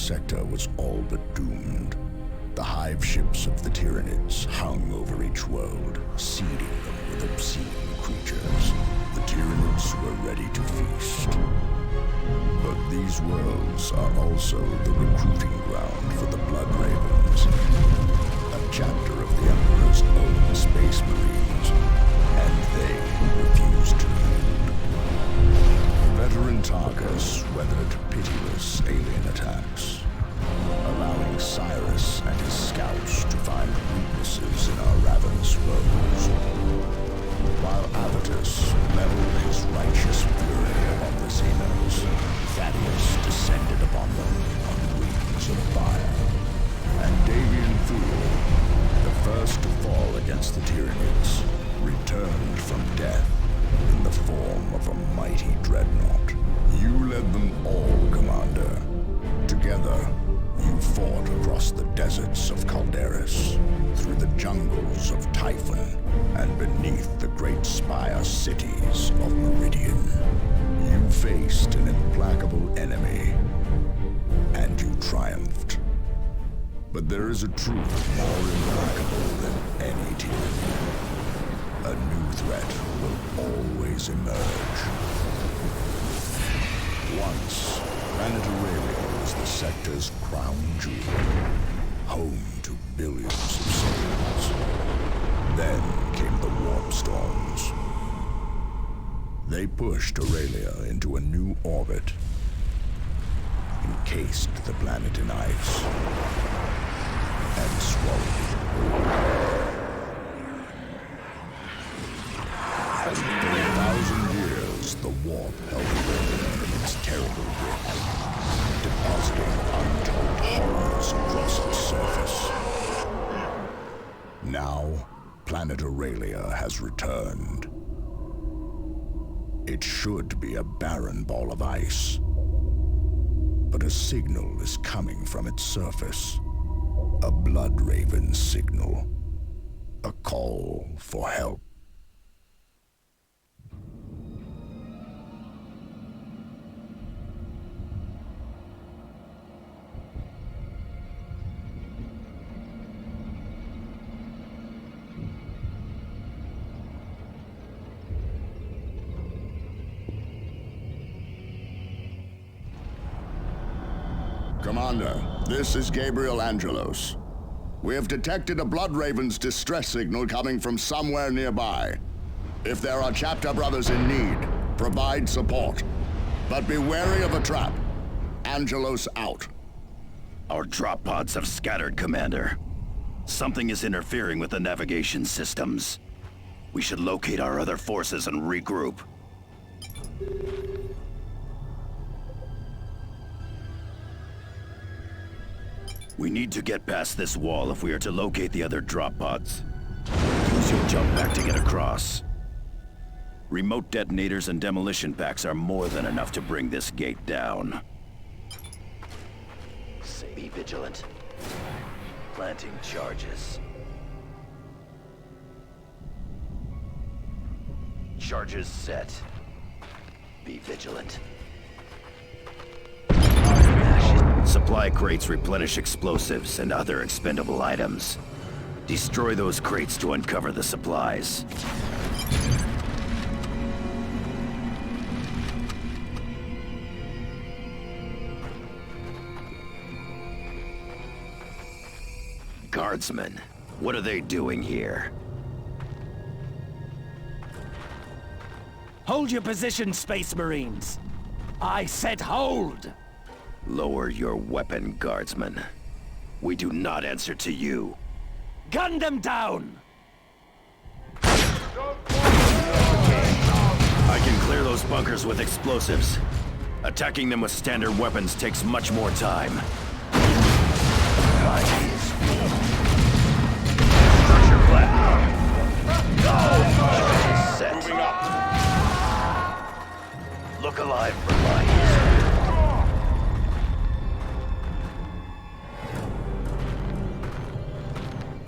sector was all but doomed. The hive ships of the Tyranids hung over each world, seeding them with obscene creatures. The Tyranids were ready to feast. But these worlds are also the recruiting ground for the Blood Ravens, a chapter of the Emperor's own Space Marines, and they refuse to yield. Veteran Tarkus weathered pitiless alien attacks, allowing Cyrus and his scouts to find weaknesses in our ravenous foes. While Avitus leveled his righteous fury upon the Xenos, Thaddeus descended upon them on wings of fire. And Davian Thule, the first to fall against the Tyranids, returned from death in the form of a mighty dreadnought. You led them all, Commander. Together, you fought across the deserts of Calderis, through the jungles of Typhon, and beneath the great spire cities of Meridian. You faced an implacable enemy, and you triumphed. But there is a truth more implacable than any tyranny. A new threat will always emerge. Once, planet Aurelia was the sector's crown jewel, home to billions of souls. Then came the warp storms. They pushed Aurelia into a new orbit, encased the planet in ice, and swallowed it. For 1,000 years, the warp held Aurelia in its terrible grip, depositing untold horrors across its surface. Now, planet Aurelia has returned. It should be a barren ball of ice, but a signal is coming from its surface. A Blood Raven signal. A call for help. Commander, this is Gabriel Angelos. We have detected a Blood Raven's distress signal coming from somewhere nearby. If there are chapter brothers in need, provide support. But be wary of a trap. Angelos out. Our drop pods have scattered, Commander. Something is interfering with the navigation systems. We should locate our other forces and regroup. We need to get past this wall if we are to locate the other drop pods. Use your jump pack to get across. Remote detonators and demolition packs are more than enough to bring this gate down. Be vigilant. Planting charges. Charges set. Be vigilant. Supply crates replenish explosives and other expendable items. Destroy those crates to uncover the supplies. Guardsmen, what are they doing here? Hold your position, Space Marines! I said hold! Lower your weapon, Guardsman. We do not answer to you. Gun them down! I can clear those bunkers with explosives. Attacking them with standard weapons takes much more time. Structure flat. Set. Moving up. Look alive for life.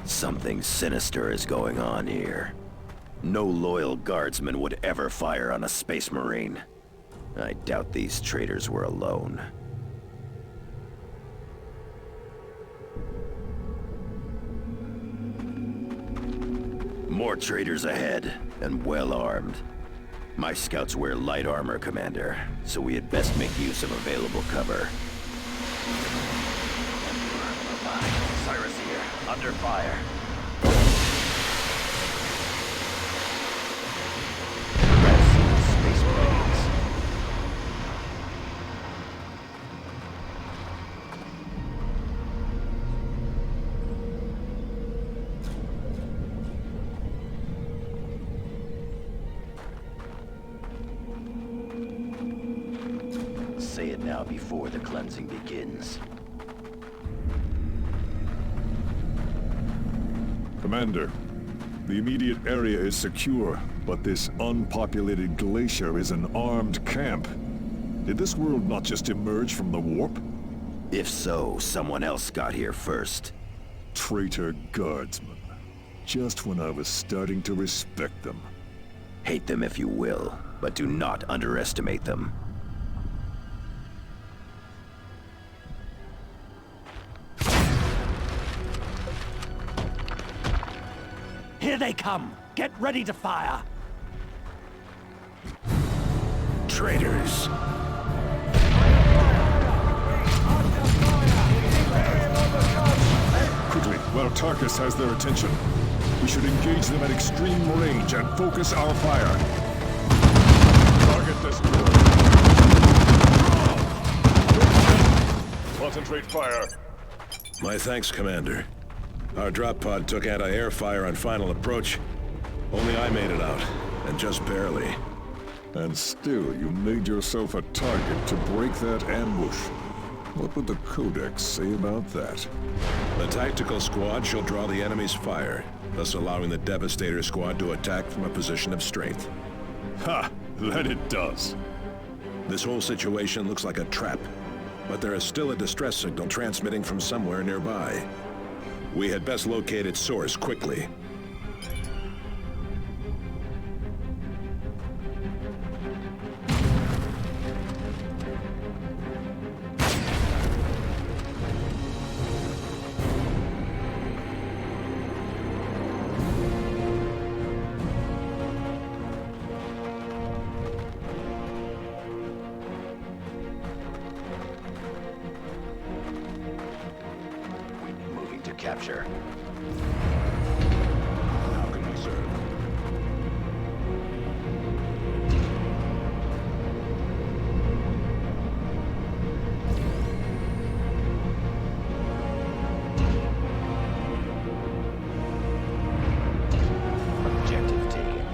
Something sinister is going on here. No loyal guardsman would ever fire on a Space Marine. I doubt these traitors were alone. More traitors ahead, and well armed. My scouts wear light armor, Commander, so we had best make use of available cover. Cyrus here, under fire. Space Marines. Say it now before the cleansing begins. Commander, the immediate area is secure, but this unpopulated glacier is an armed camp. Did this world not just emerge from the warp? If so, someone else got here first. Traitor guardsmen. Just when I was starting to respect them. Hate them if you will, but do not underestimate them. Here they come! Get ready to fire! Traitors! Quickly, while Tarkus has their attention. We should engage them at extreme range and focus our fire. Target destroyed. Concentrate fire. My thanks, Commander. Our drop pod took anti-air fire on final approach. Only I made it out, and just barely. And still, you made yourself a target to break that ambush. What would the Codex say about that? The tactical squad shall draw the enemy's fire, thus allowing the Devastator squad to attack from a position of strength. Ha! That it does. This whole situation looks like a trap, but there is still a distress signal transmitting from somewhere nearby. We had best locate its source quickly. Capture. How can we serve? Objective taken.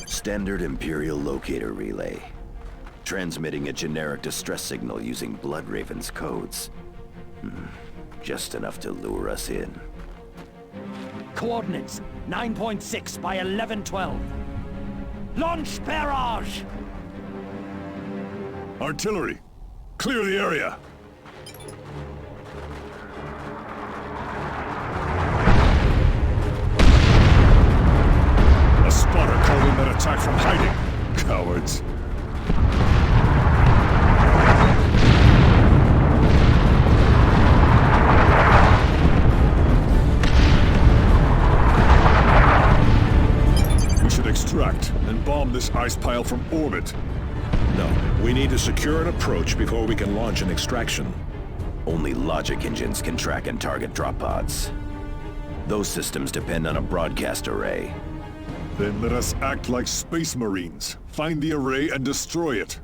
Standard Imperial locator relay. Transmitting a generic distress signal using Bloodraven's codes. Just enough to lure us in. Coordinates 9.6 by 1112. Launch barrage! Artillery! Clear the area! A spotter called in that attack from hiding. Cowards. We should extract and bomb this ice pile from orbit. No, we need to secure an approach before we can launch an extraction. Only logic engines can track and target drop pods. Those systems depend on a broadcast array. Then let us act like Space Marines. Find the array and destroy it.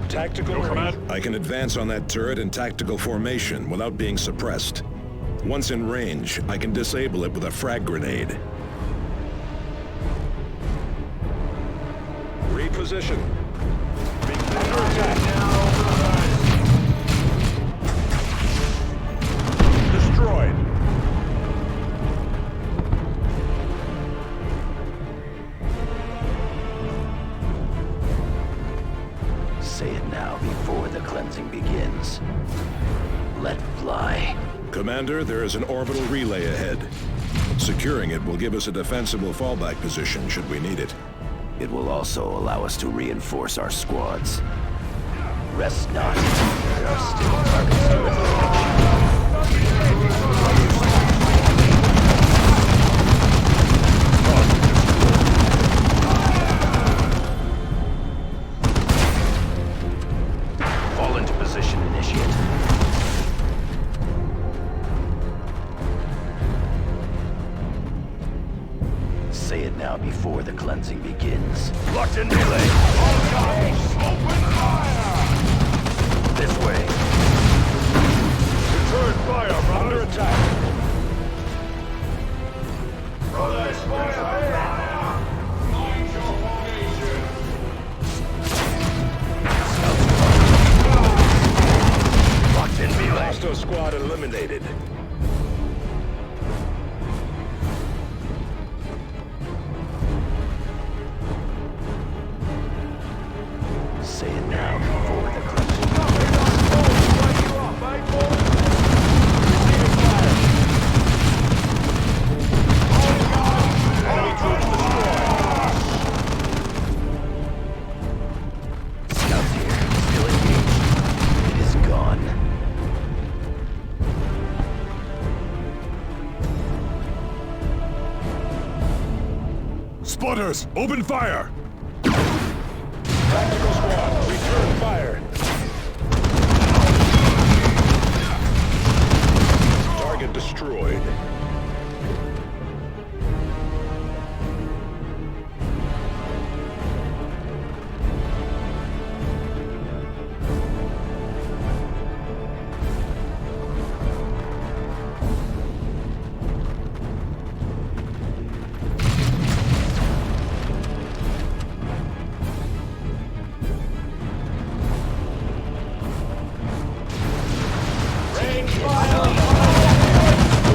Tactical command. I can advance on that turret in tactical formation without being suppressed. Once in range, I can disable it with a frag grenade. Reposition. positions. Let fly. Commander, there is an orbital relay ahead. Securing it will give us a defensible fallback position should we need it. It will also allow us to reinforce our squads. Rest not. There are still targets to eliminate. Fall into position, initiate. Say it now before the cleansing begins. Locked in melee! All guns, open fire! This way. Return fire, brother. Under attack. Brothers, fire! Mind your formation. Locked in melee. Hostile squad eliminated. Say it now before the cleansing. Scouts here, still engaged. It is gone. Spotters, open fire! Tactical squad, return fire. Target destroyed.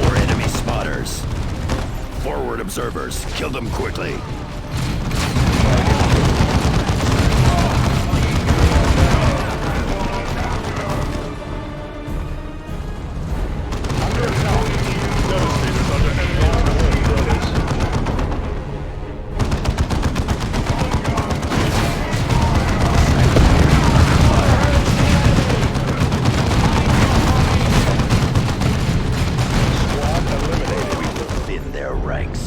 More enemy spotters. Forward observers, kill them quickly. Under attack. Devastators under enemy artillery, brothers. Squad eliminated. We will thin their ranks.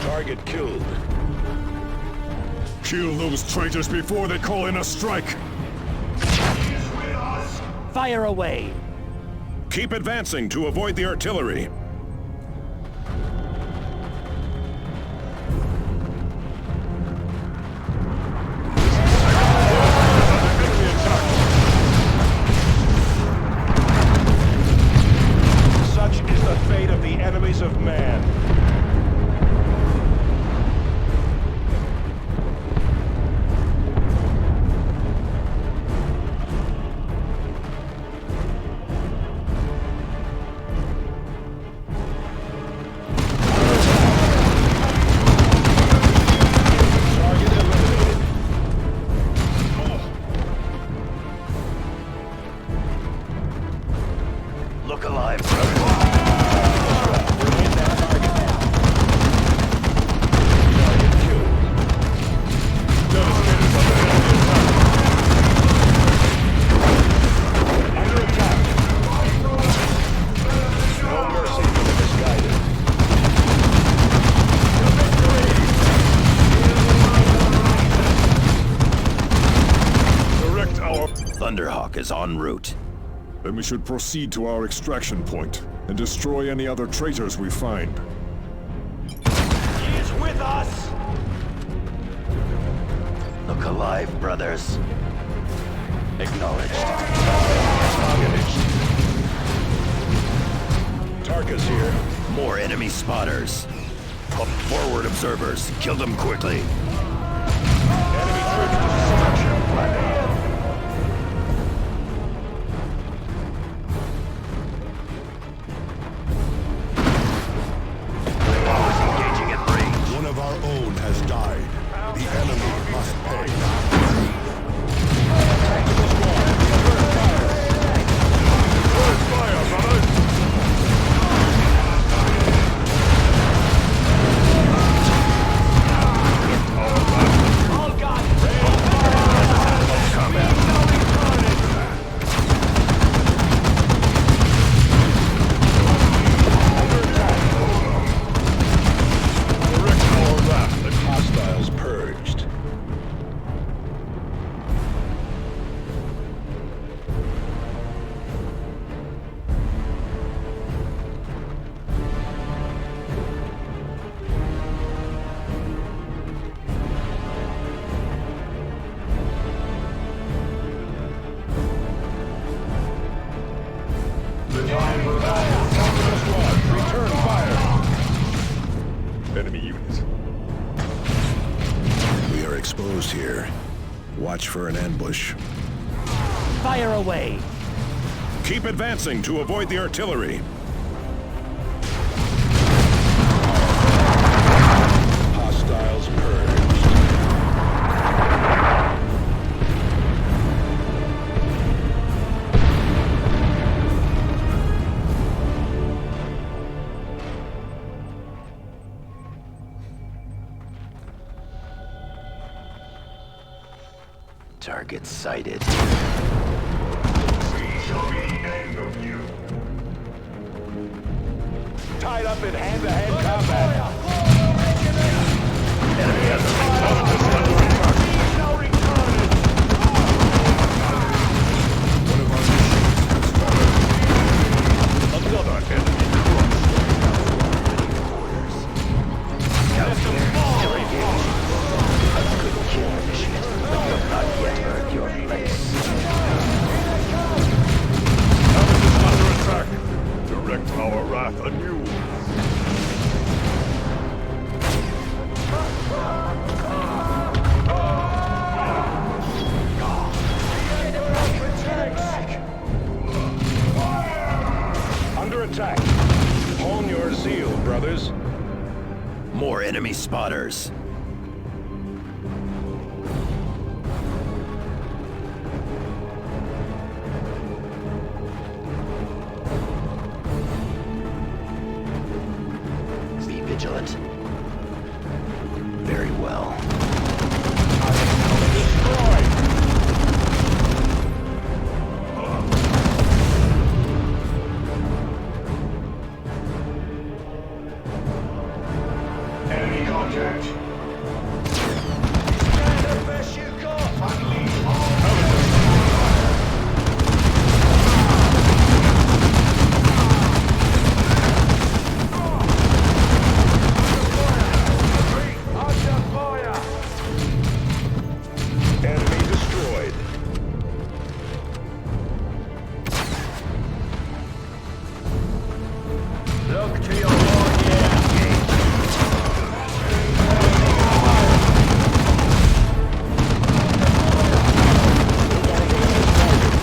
Target killed. Kill those traitors before they call in a strike! Fire away. Keep advancing to avoid the artillery. Such is the fate of the enemies of man. Target eliminated. Look alive, brother. Remain that target. Target killed. Devastators under enemy attack. Under attack. No mercy for the misguided. Direct our... Thunderhawk is en route. Then we should proceed to our extraction point and destroy any other traitors we find. He is with us. Look alive, brothers. Acknowledged. Tarka's here. More enemy spotters. Forward observers, kill them quickly. Enemy troops destruction planning. here. Watch for an ambush. Fire away! Keep advancing to avoid the artillery. Hostiles purged. Target sighted. Tied up in hand-to-hand combat. Enemy has Another enemy under attack. Direct our wrath anew. Under attack. Hone your zeal, brothers. more enemy spotters. Be vigilant. Very well. Enemy contact. Stand the best you got. Unleash all under fire. Enemy destroyed. Look to your right,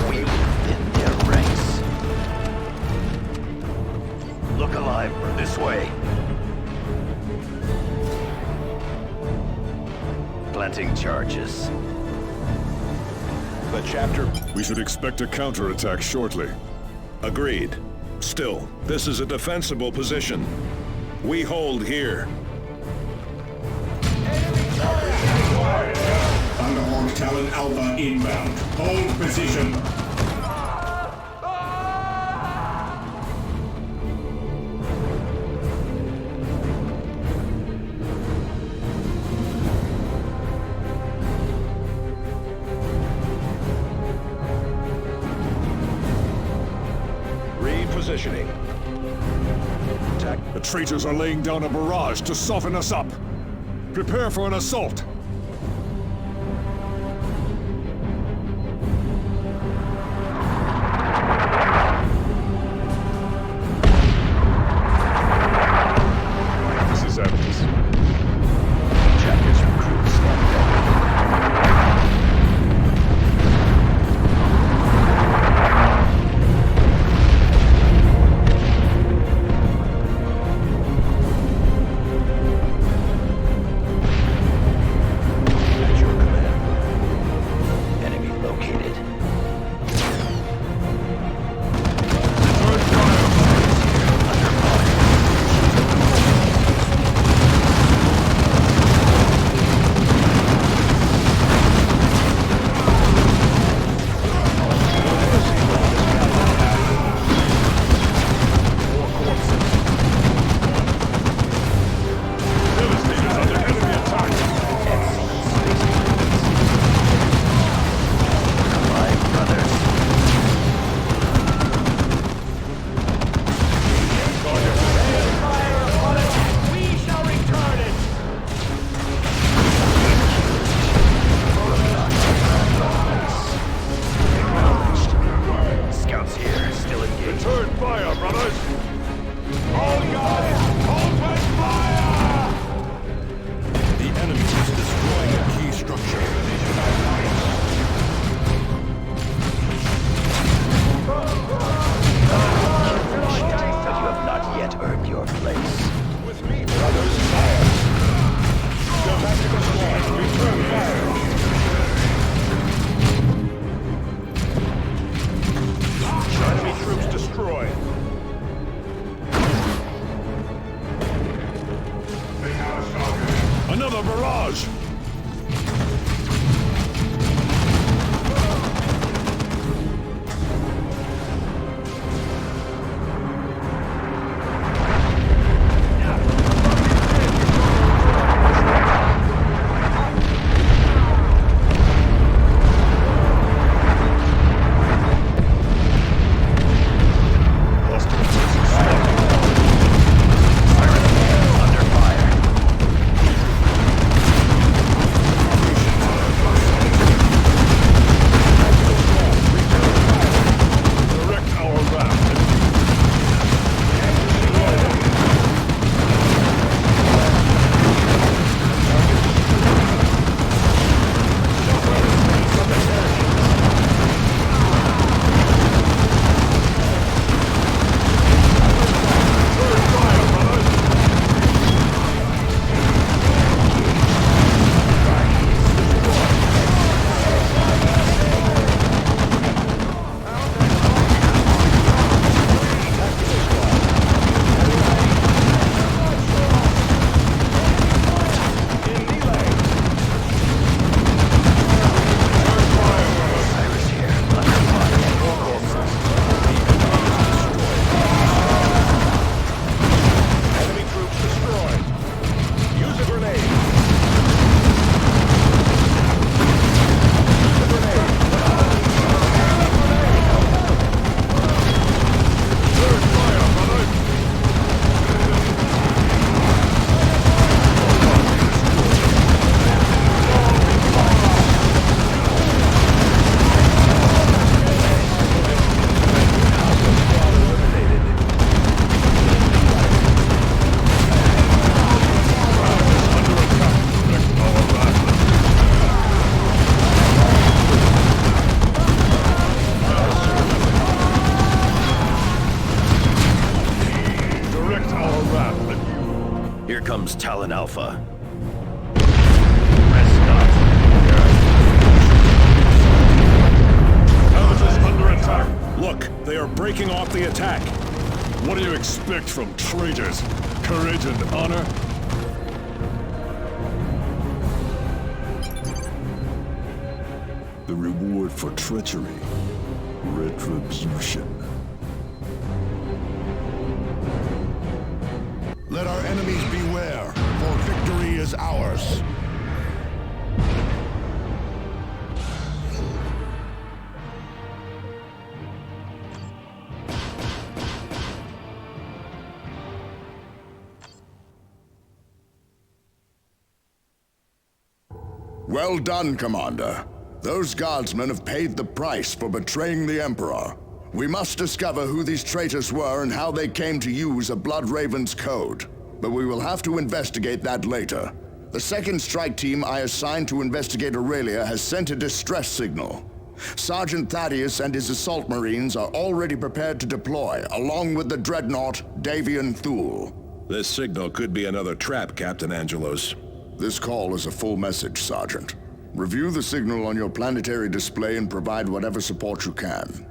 We within their ranks. Look alive, this way. Planting charges. The chapter... We should expect a counterattack shortly. Agreed. Still, this is a defensible position. We hold here. Thunderhawk Talon Alpha inbound. Hold position. Repositioning. The traitors are laying down a barrage to soften us up. Prepare for an assault. This is Evans. Chapter's recruits stand ready. Talon Alpha. Rest not. Palace is under attack. Look, they are breaking off the attack. What do you expect from traitors? Courage and honor? The reward for treachery. Retribution. Let our enemies beware, for victory is ours. Well done, Commander. Those guardsmen have paid the price for betraying the Emperor. We must discover who these traitors were and how they came to use a Blood Raven's code. But we will have to investigate that later. The second strike team I assigned to investigate Aurelia has sent a distress signal. Sergeant Thaddeus and his assault marines are already prepared to deploy, along with the dreadnought Davian Thule. This signal could be another trap, Captain Angelos. This call is a full message, Sergeant. Review the signal on your planetary display and provide whatever support you can.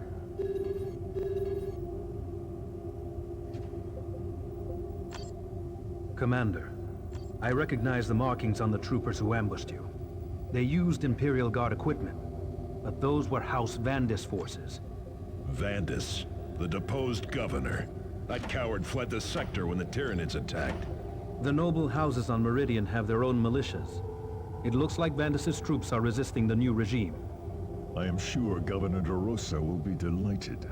Commander, I recognize the markings on the troopers who ambushed you. They used Imperial Guard equipment, but those were House Vandis forces. Vandis, the deposed governor. That coward fled the sector when the Tyranids attacked. The noble houses on Meridian have their own militias. It looks like Vandis' troops are resisting the new regime. I am sure Governor De Rosa will be delighted.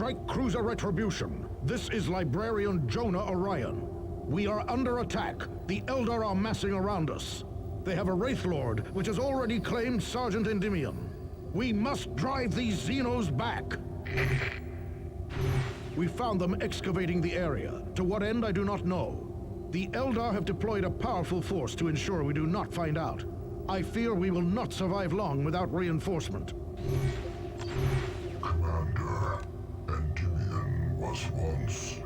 Strike Cruiser Retribution. This is Librarian Jonah Orion. We are under attack. The Eldar are massing around us. They have a Wraith Lord, which has already claimed Sergeant Endymion. We must drive these Xenos back. We found them excavating the area. To what end, I do not know. The Eldar have deployed a powerful force to ensure we do not find out. I fear we will not survive long without reinforcement. Commander, Endymion was once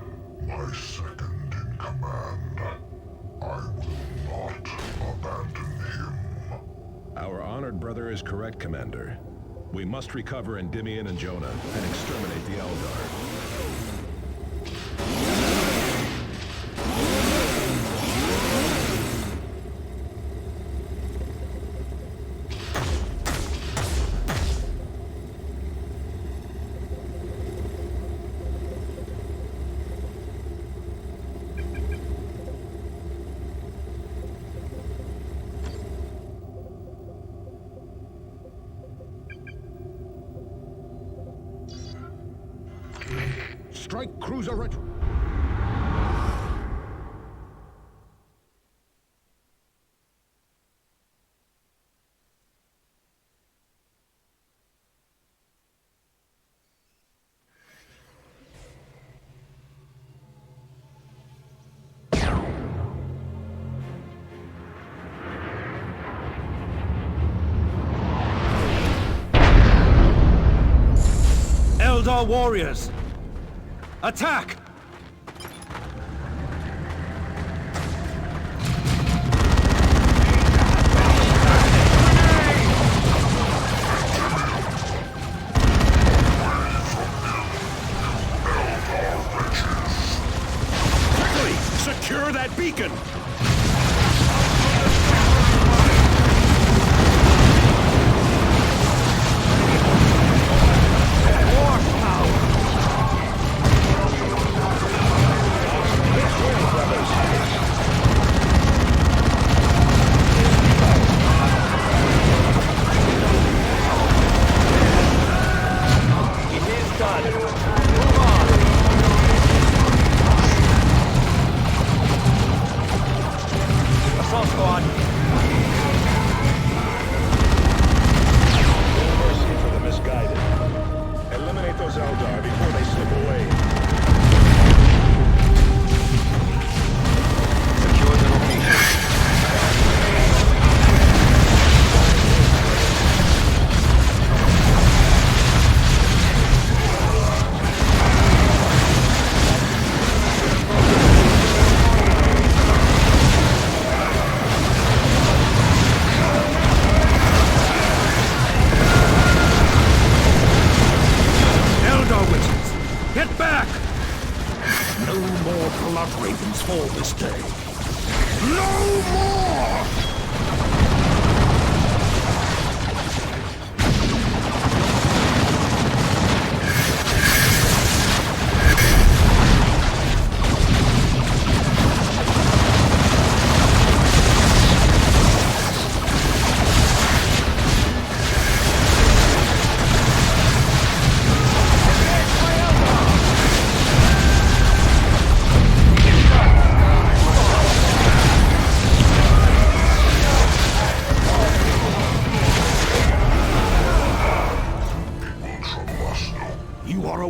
my second in command. I will not abandon him. Our honored brother is correct, Commander. We must recover Endymion and Jonah and exterminate the Eldar. Strike Cruiser Retro. Eldar warriors! Attack! Quickly! Secure that beacon!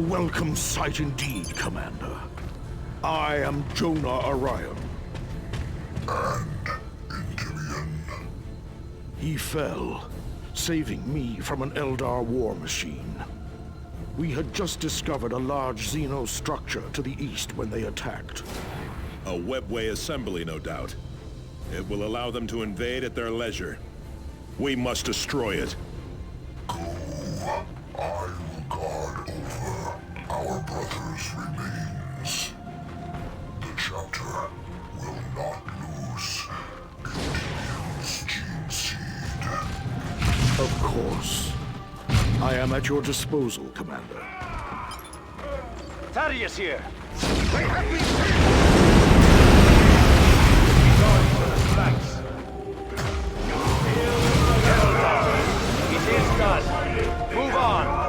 Welcome sight indeed, Commander. I am Jonah Orion. And Endymion. He fell, saving me from an Eldar war machine. We had just discovered a large Xeno structure to the east when they attacked. A webway assembly, no doubt. It will allow them to invade at their leisure. We must destroy it. Go. I will guard over our brother's remains. The chapter will not lose Endymin's gene seed. Of course. I am at your disposal, Commander. Thaddeus here! It is done. Move on.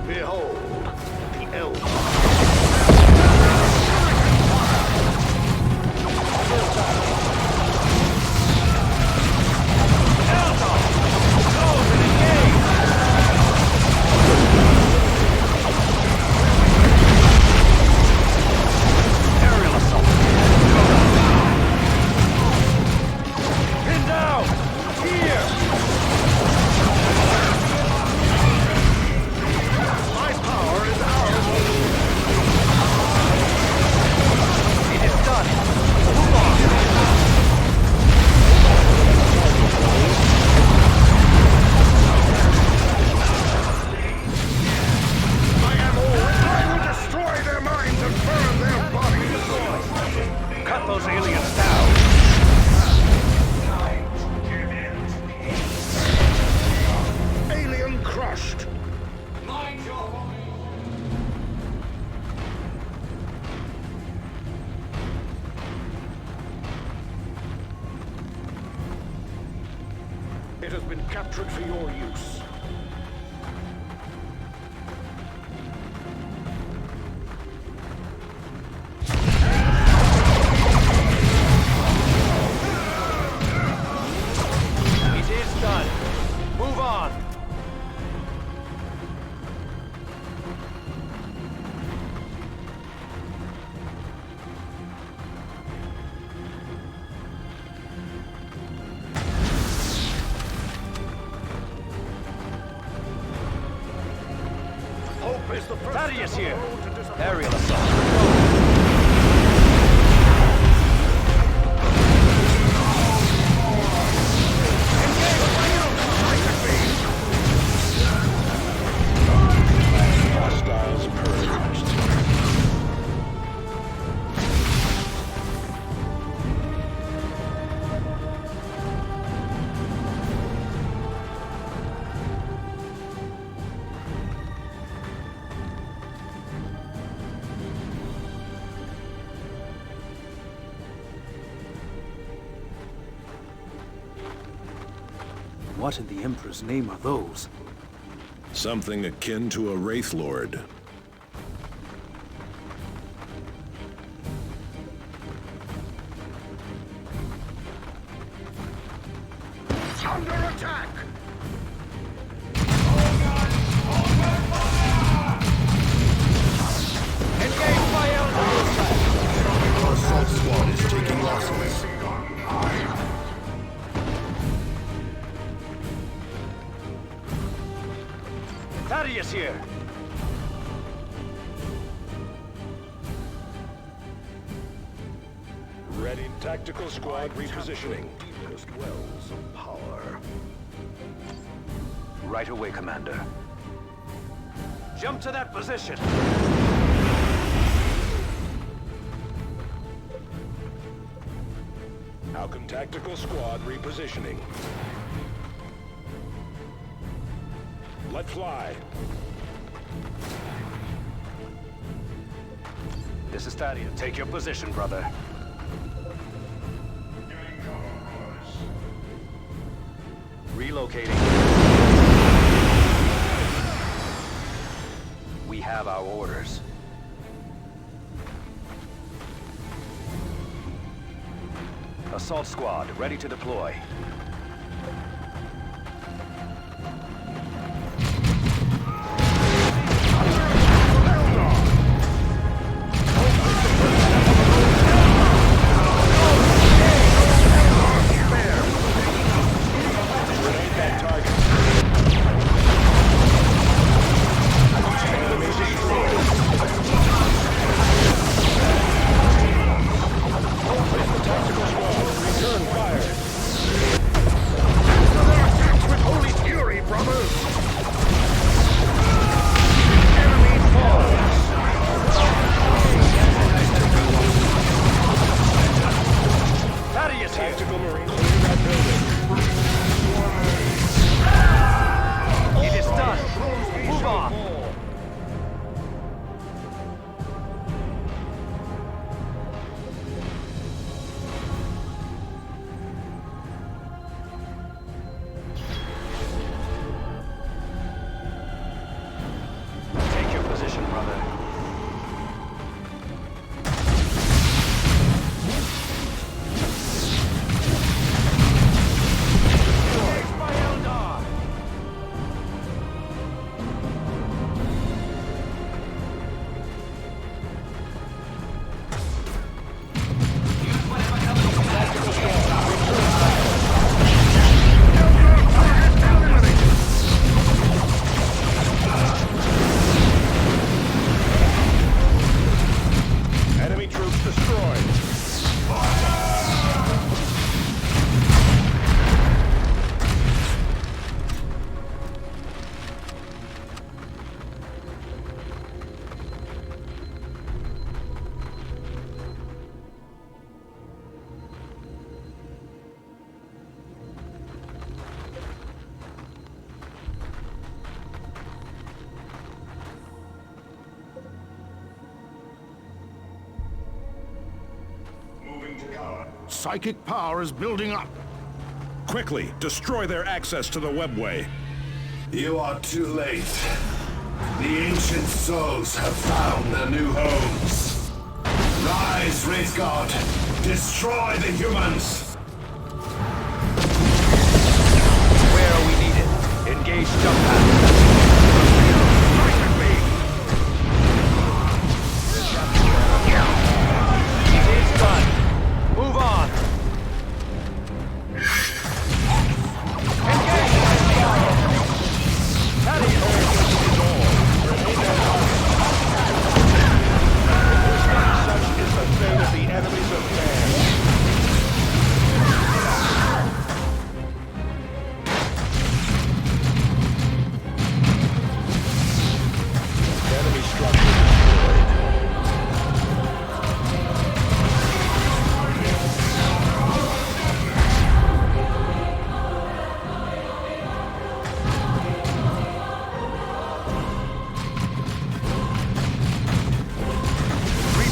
Behold, the Eldar. It has been captured for your use. It is done. Move on. Thaddeus here. Aerial assault. Hostiles purged. What in the Emperor's name are those? Something akin to a Wraith Lord. Under attack! Engage by Eldar. Our assault squad is taking losses. Thaddeus here. Ready tactical squad repositioning. Deepest wells of power. Right away, Commander. Jump to that position. Falcon tactical squad repositioning. Let fly. This is Thaddeus. Take your position, brother. Relocating. We have our orders. Assault squad, ready to deploy. psychic power is building up. Quickly, destroy their access to the webway. You are too late. The ancient souls have found their new homes. Rise, Wraith God. Destroy the humans. Where are we needed? Engage jump pad. It's done. Move on.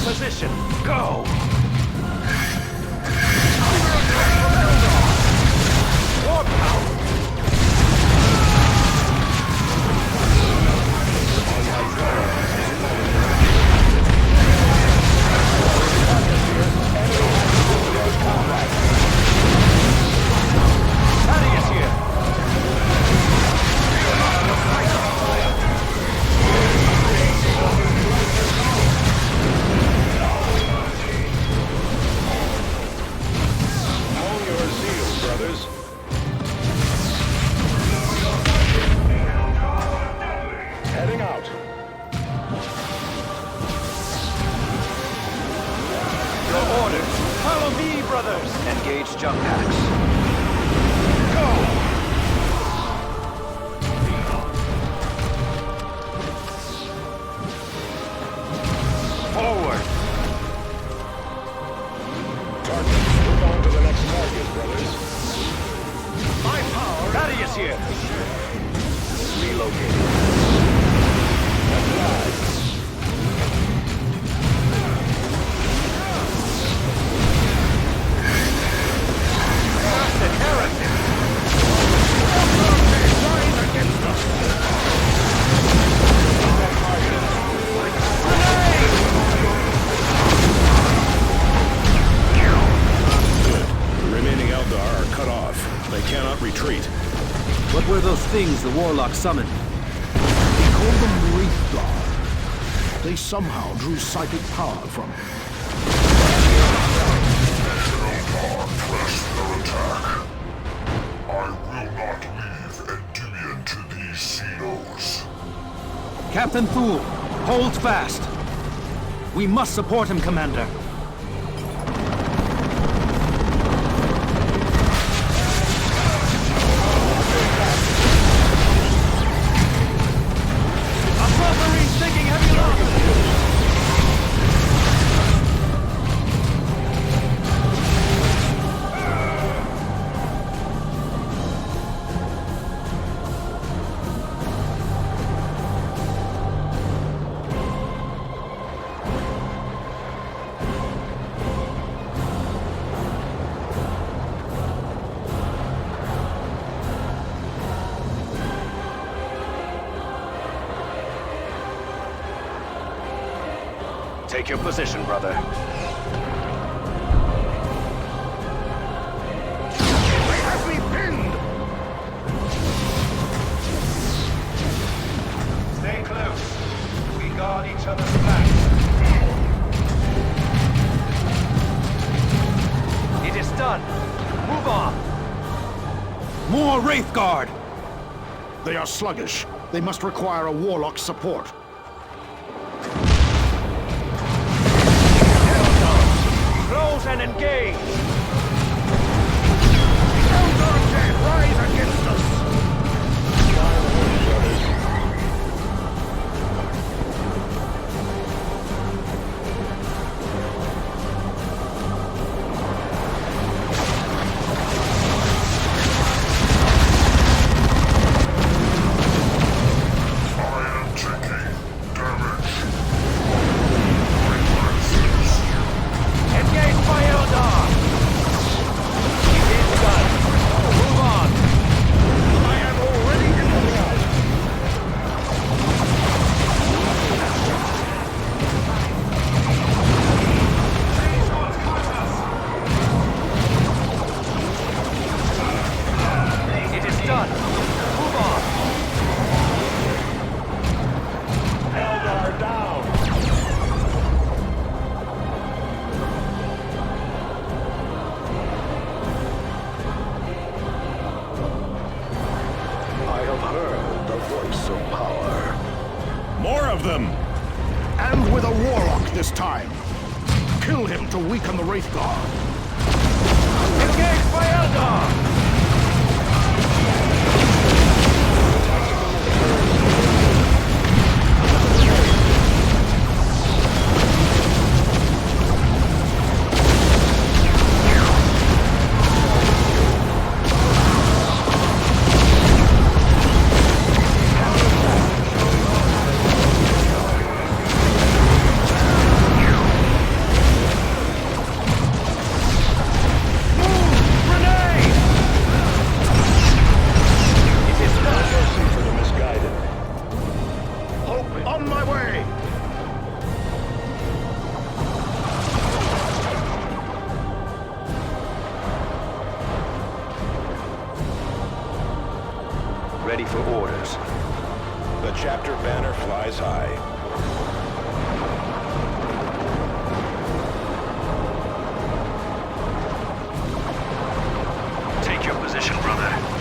Position. Go! Warp power! Thaddeus here! Heading out. Your orders. Follow me, brothers. Engage jump packs. Go! Forward. Target, move on to the next target, brothers. My power. Thaddeus here. Relocating. The remaining Eldar are cut off. They cannot retreat. What were those things the Warlock summoned? We call them Wraith God. They somehow drew psychic power from him. Eldar press their attack. I will not leave Endymion to these Xenos. Captain Thule, hold fast. We must support him, Commander. Take your position, brother. They have me pinned! Stay close. We guard each other's backs. It is done. Move on. More Wraith Guard! They are sluggish. They must require a Warlock's support. Close and engage. Eldar can't rise against us! I am taking damage. Engage by Eldar. source of power. More of them! And with a warlock this time. Kill him to weaken the Wraith Guard. Engaged by Eldar! Ready for orders. The chapter banner flies high. Take your position, brother.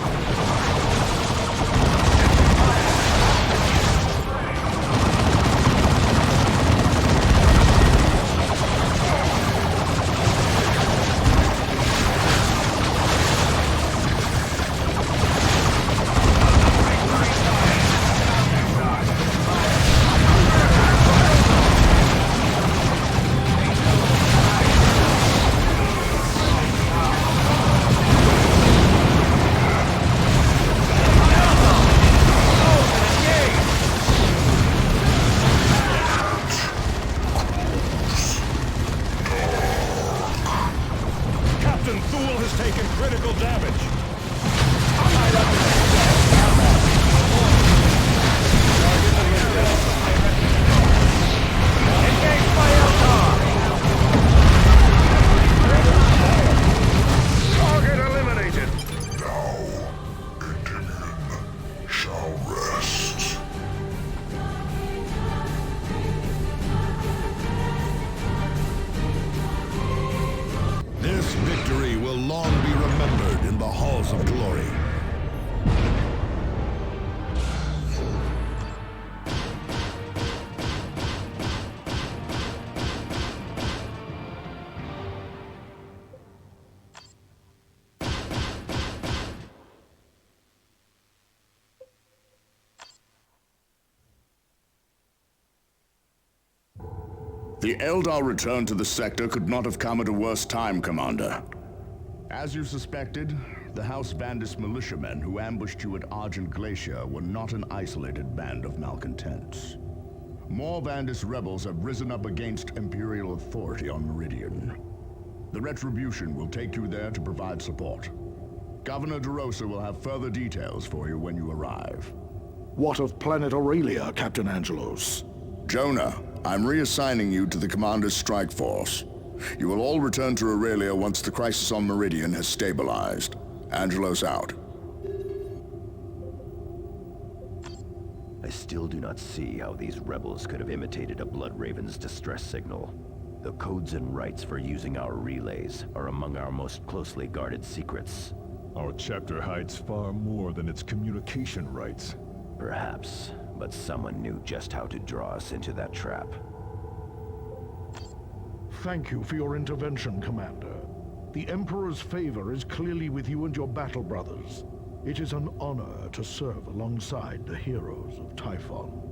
The Eldar return to the sector could not have come at a worse time, Commander. As you suspected, the House Vandis militiamen who ambushed you at Argent Glacier were not an isolated band of malcontents. More Vandis rebels have risen up against Imperial authority on Meridian. The Retribution will take you there to provide support. Governor DeRosa will have further details for you when you arrive. What of planet Aurelia, Captain Angelos? Jonah, I'm reassigning you to the Commander's strike force. You will all return to Aurelia once the crisis on Meridian has stabilized. Angelos out. I still do not see how these rebels could have imitated a Bloodraven's distress signal. The codes and rights for using our relays are among our most closely guarded secrets. Our chapter hides far more than its communication rights. Perhaps, but someone knew just how to draw us into that trap. Thank you for your intervention, Commander. The Emperor's favor is clearly with you and your battle brothers. It is an honor to serve alongside the heroes of Typhon.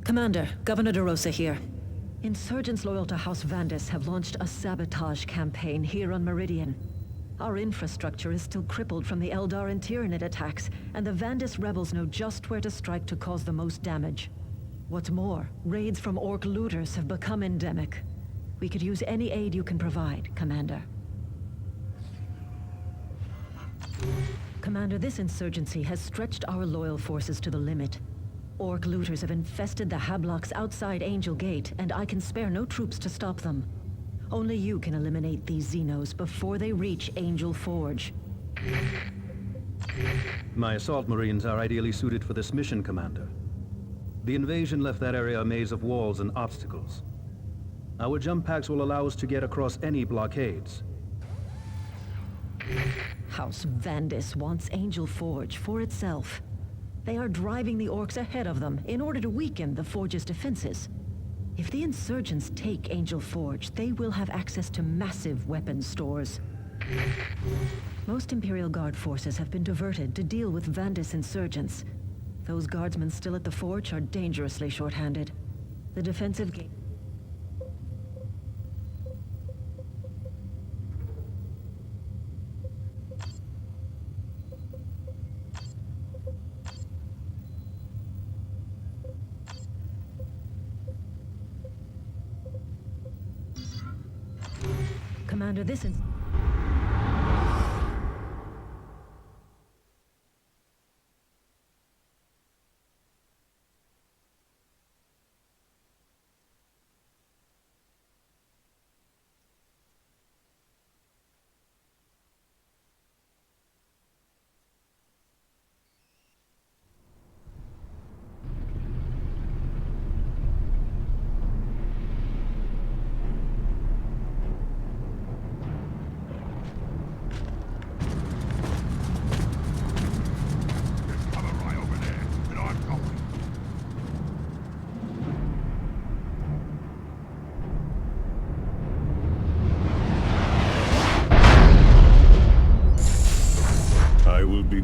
Commander, Governor DeRosa here. Insurgents loyal to House Vandis have launched a sabotage campaign here on Meridian. Our infrastructure is still crippled from the Eldar and Tyranid attacks, and the Vandis rebels know just where to strike to cause the most damage. What's more, raids from Ork looters have become endemic. We could use any aid you can provide, Commander. Commander, this insurgency has stretched our loyal forces to the limit. Ork looters have infested the Hablocks outside Angel Gate, and I can spare no troops to stop them. Only you can eliminate these Xenos before they reach Angel Forge. My assault marines are ideally suited for this mission, Commander. The invasion left that area a maze of walls and obstacles. Our jump packs will allow us to get across any blockades. House Vandis wants Angel Forge for itself. They are driving the Orks ahead of them in order to weaken the Forge's defenses. If the insurgents take Angel Forge, they will have access to massive weapons stores. Most Imperial Guard forces have been diverted to deal with Vandis insurgents. Those guardsmen still at the Forge are dangerously short-handed. The defensive game... Commander, this is...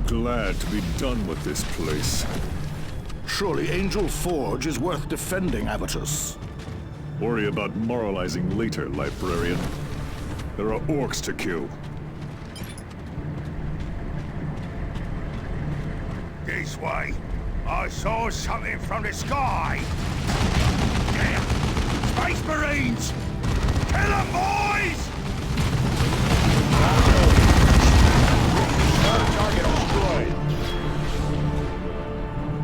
Glad to be done with this place. Surely Angel Forge is worth defending, Avitus. Worry about moralizing later, librarian. There are Orks to kill. This way. I saw something from the sky. Space Marines! Kill them, boys! Target destroyed.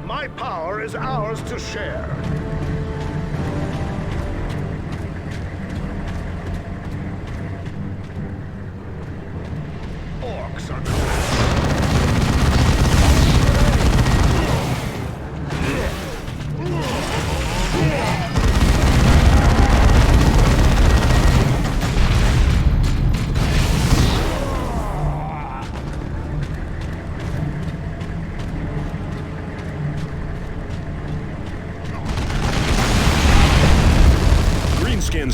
My power is ours to share. Orks are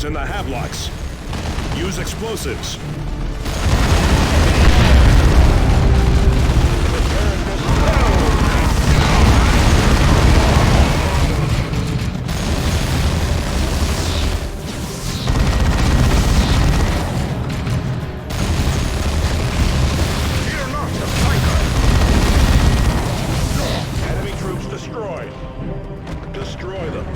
in the Havelocks. Use explosives. Fear not the fighter. Enemy troops destroyed. Destroy them.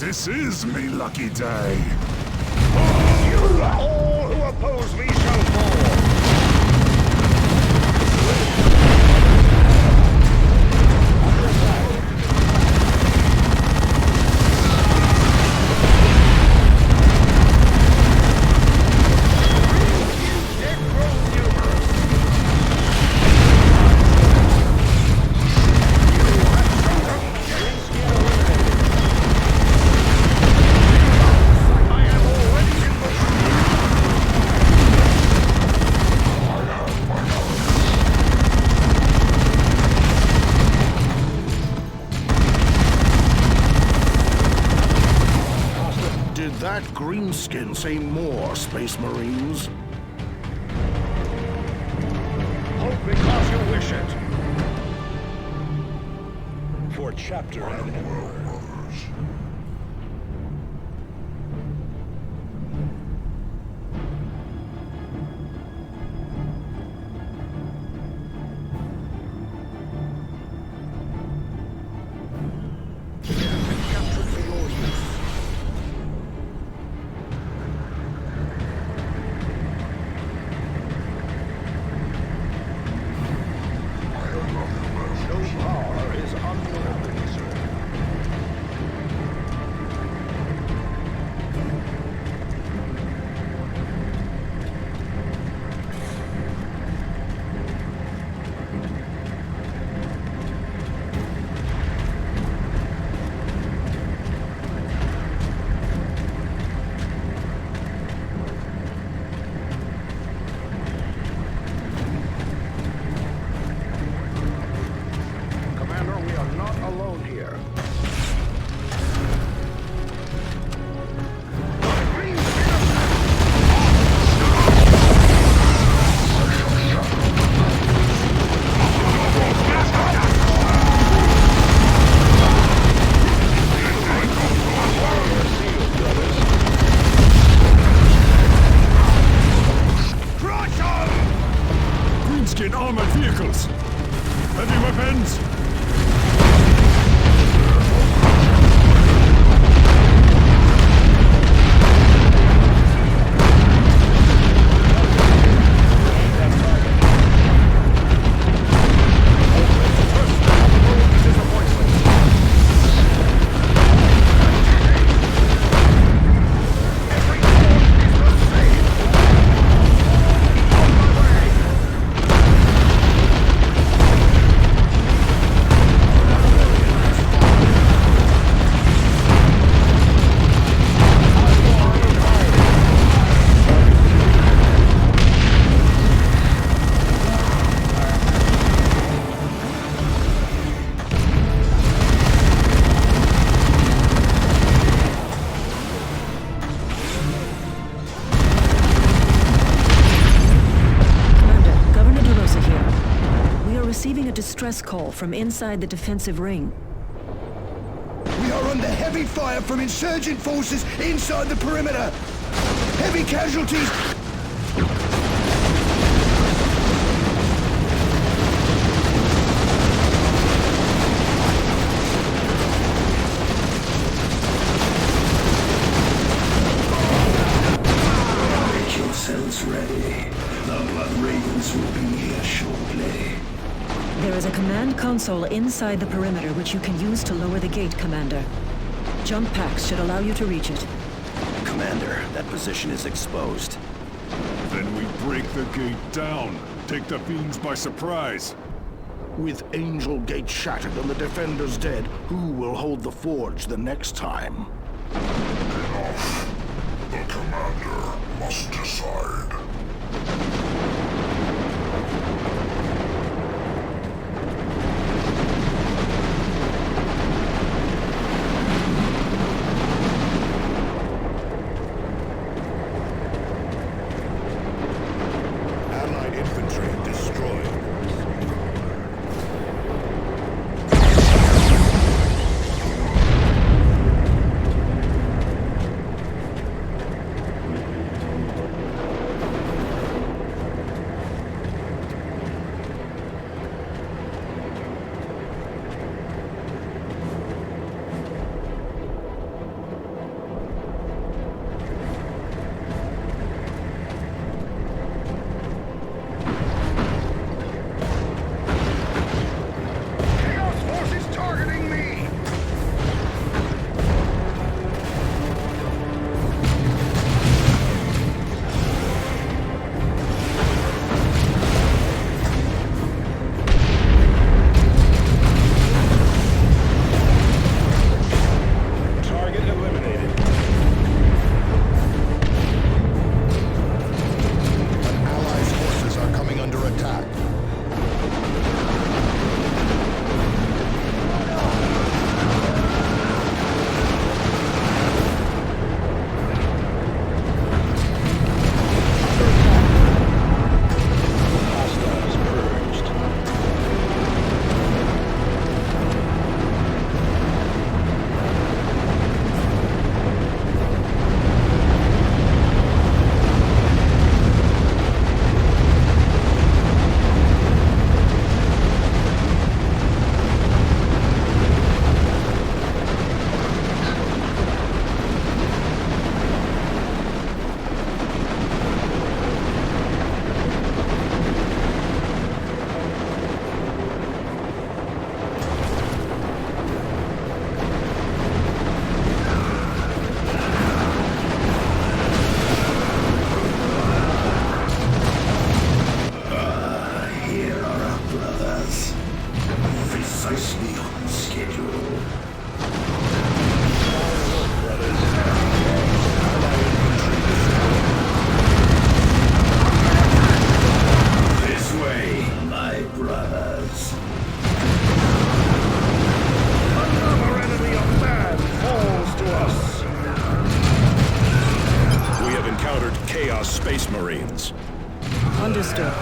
This is me lucky day. All who oppose me shall fall. That greenskin say more, Space Marines? Hope because you wish it. For chapter and emperor. Armored vehicles! Heavy weapons! Distress call from inside the defensive ring. We are under heavy fire from insurgent forces inside the perimeter. Heavy casualties. Make yourselves ready. The Blood Ravens will be here shortly. There is a command console inside the perimeter which you can use to lower the gate, Commander. Jump packs should allow you to reach it. Commander, that position is exposed. Then we break the gate down. Take the fiends by surprise. With Angel Gate shattered and the defenders dead, who will hold the forge the next time? Enough. The commander must decide. remains. Understood.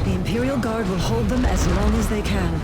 The Imperial Guard will hold them as long as they can.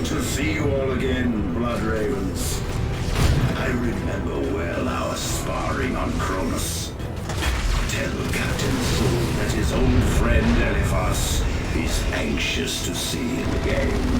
to see you all again, Blood Ravens. I remember well our sparring on Cronus. Tell Captain Thule that his old friend Eliphas is anxious to see him again.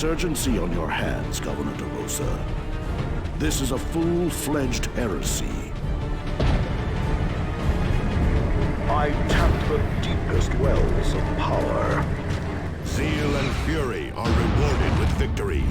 Insurgency on your hands, Governor de Rosa. This is a full-fledged heresy. I tapped the deepest wells of power. Zeal and fury are rewarded with victory.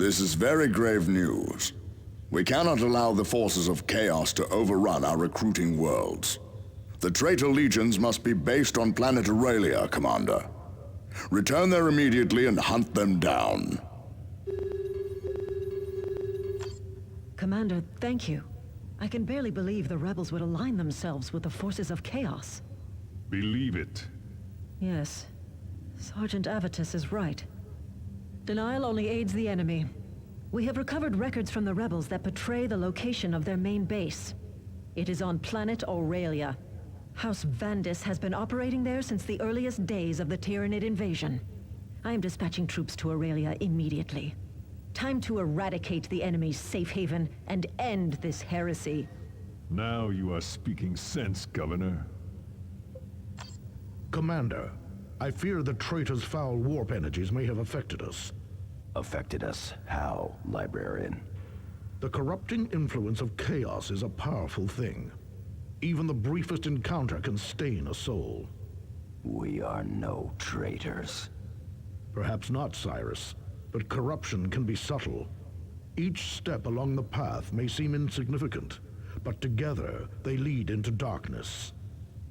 This is very grave news. We cannot allow the forces of chaos to overrun our recruiting worlds. The traitor legions must be based on planet Aurelia, Commander. Return there immediately and hunt them down. Commander, thank you. I can barely believe the rebels would align themselves with the forces of chaos. Believe it. Yes. Sergeant Avitus is right. Denial only aids the enemy. We have recovered records from the rebels that betray the location of their main base. It is on planet Aurelia. House Vandis has been operating there since the earliest days of the Tyranid invasion. I am dispatching troops to Aurelia immediately. Time to eradicate the enemy's safe haven and end this heresy. Now you are speaking sense, Governor. Commander, I fear the traitor's foul warp energies may have affected us. Affected us? How, Librarian? The corrupting influence of chaos is a powerful thing. Even the briefest encounter can stain a soul. We are no traitors. Perhaps not, Cyrus, but corruption can be subtle. Each step along the path may seem insignificant, but together they lead into darkness.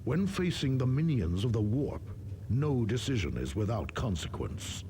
When facing the minions of the warp, no decision is without consequence.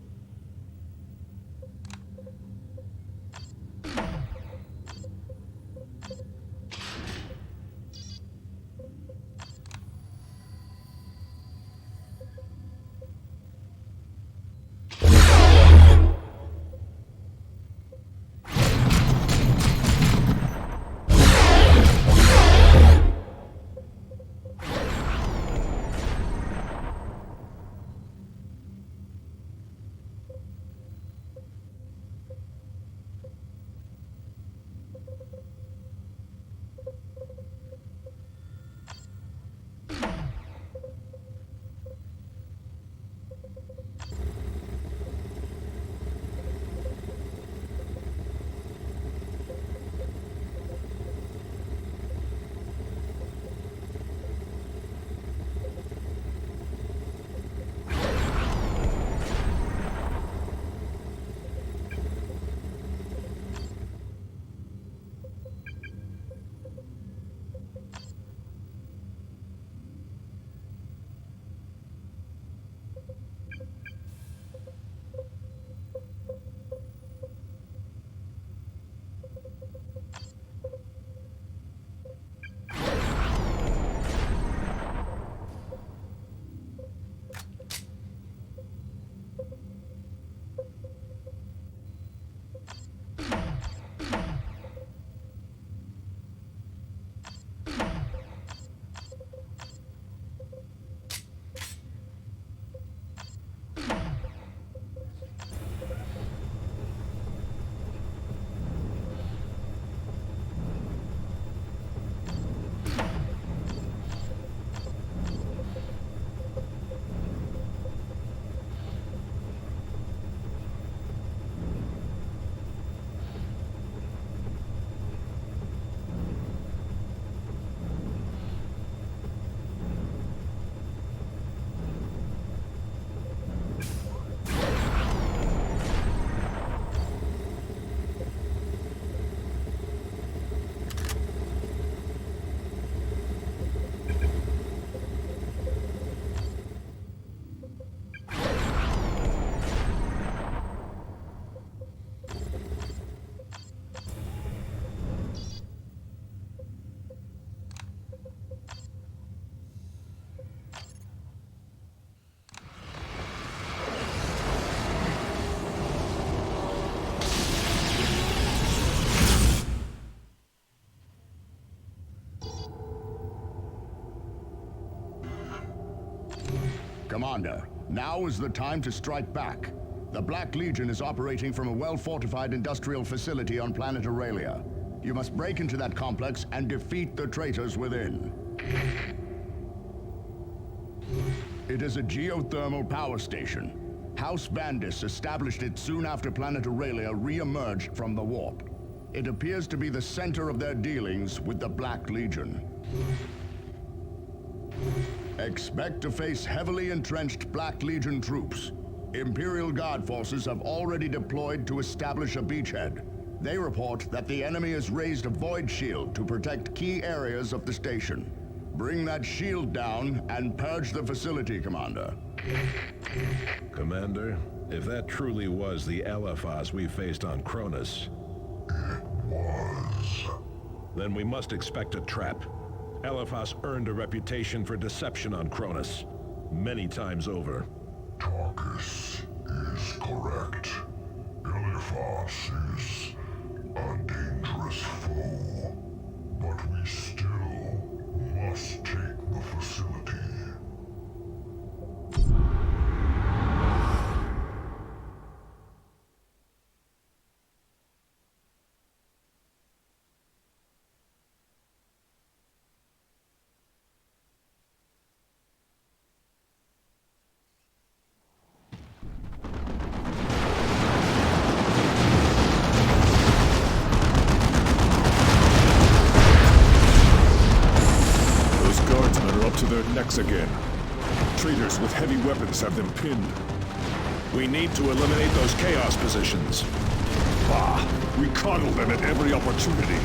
Commander, now is the time to strike back. The Black Legion is operating from a well-fortified industrial facility on planet Aurelia. You must break into that complex and defeat the traitors within. It is a geothermal power station. House Vandis established it soon after planet Aurelia re-emerged from the warp. It appears to be the center of their dealings with the Black Legion. Expect to face heavily entrenched Black Legion troops. Imperial Guard forces have already deployed to establish a beachhead. They report that the enemy has raised a void shield to protect key areas of the station. Bring that shield down and purge the facility, Commander. Commander, if that truly was the Elephas we faced on Cronus... It was. Then we must expect a trap. Elephas earned a reputation for deception on Cronus, many times over. Tarkus is correct. Elephas is a dangerous foe, but we still must take the facility. Necks again. Traitors with heavy weapons have them pinned. We need to eliminate those chaos positions. Bah! We coddle them at every opportunity.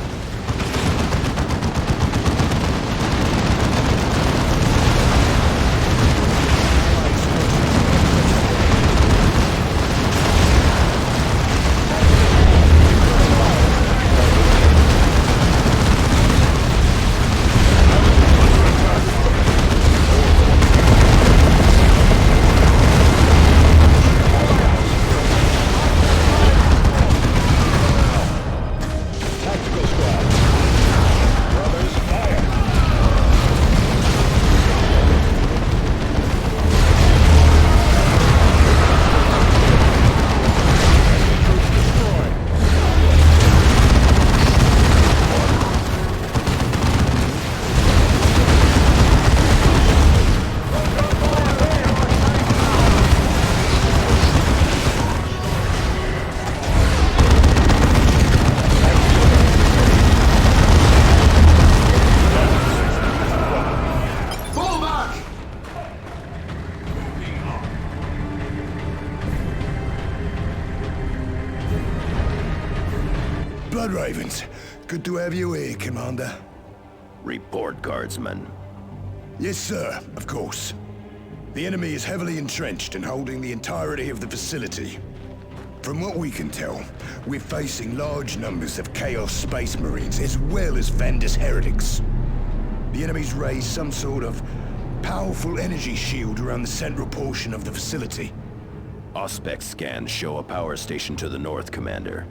Ravens, good to have you here, Commander. Report, Guardsman. Yes, sir, of course. The enemy is heavily entrenched and holding the entirety of the facility. From what we can tell, we're facing large numbers of Chaos Space Marines as well as Vandus heretics. The enemy's raised some sort of powerful energy shield around the central portion of the facility. Auspex scans show a power station to the north, Commander.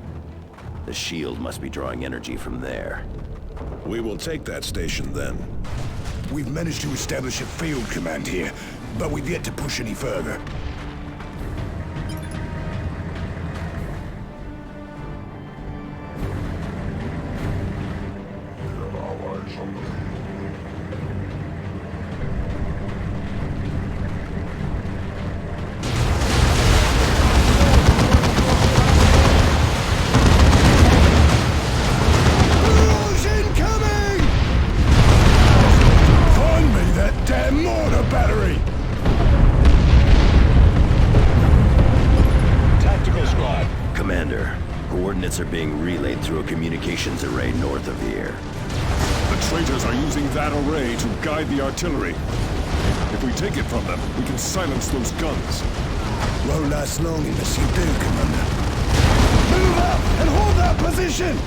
The shield must be drawing energy from there. We will take that station then. We've managed to establish a field command here, but we've yet to push any further. Are being relayed through a communications array north of here. The traitors are using that array to guide the artillery. If we take it from them, we can silence those guns. Won't last long unless you do, Commander. Move up and hold that position!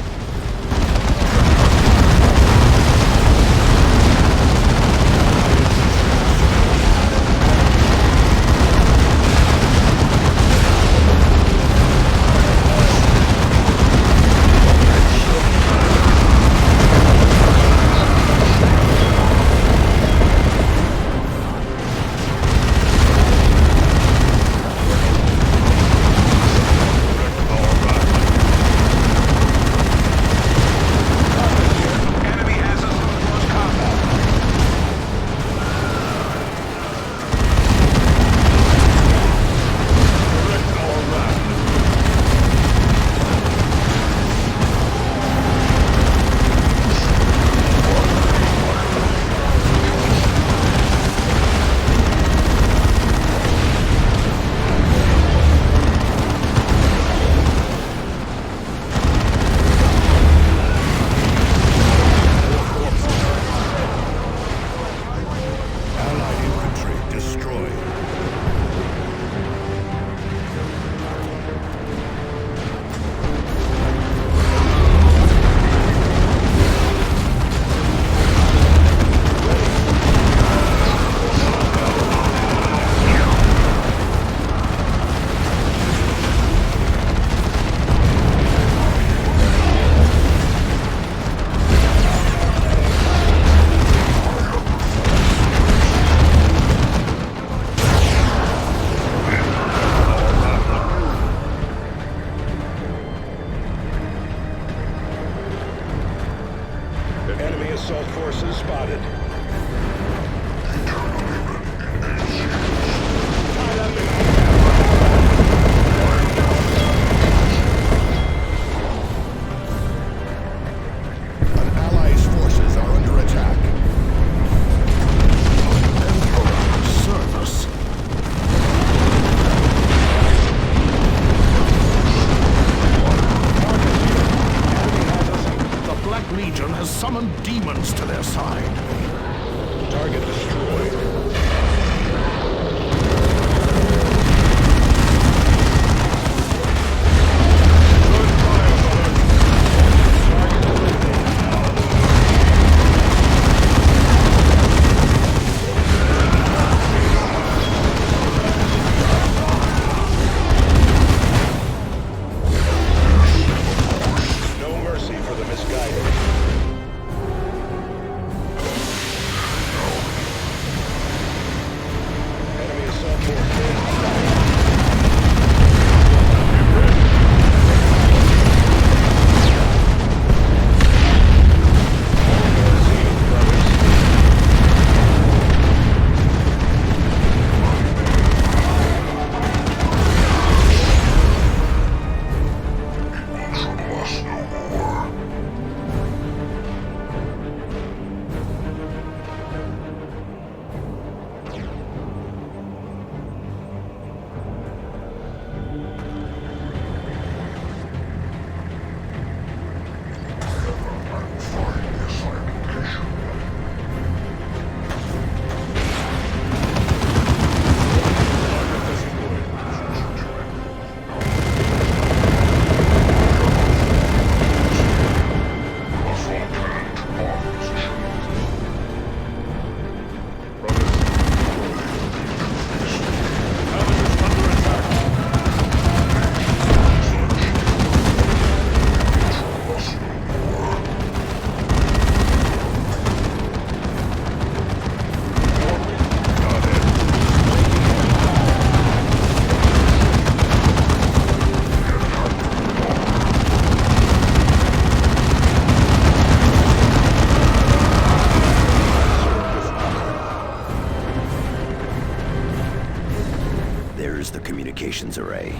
is the communications array.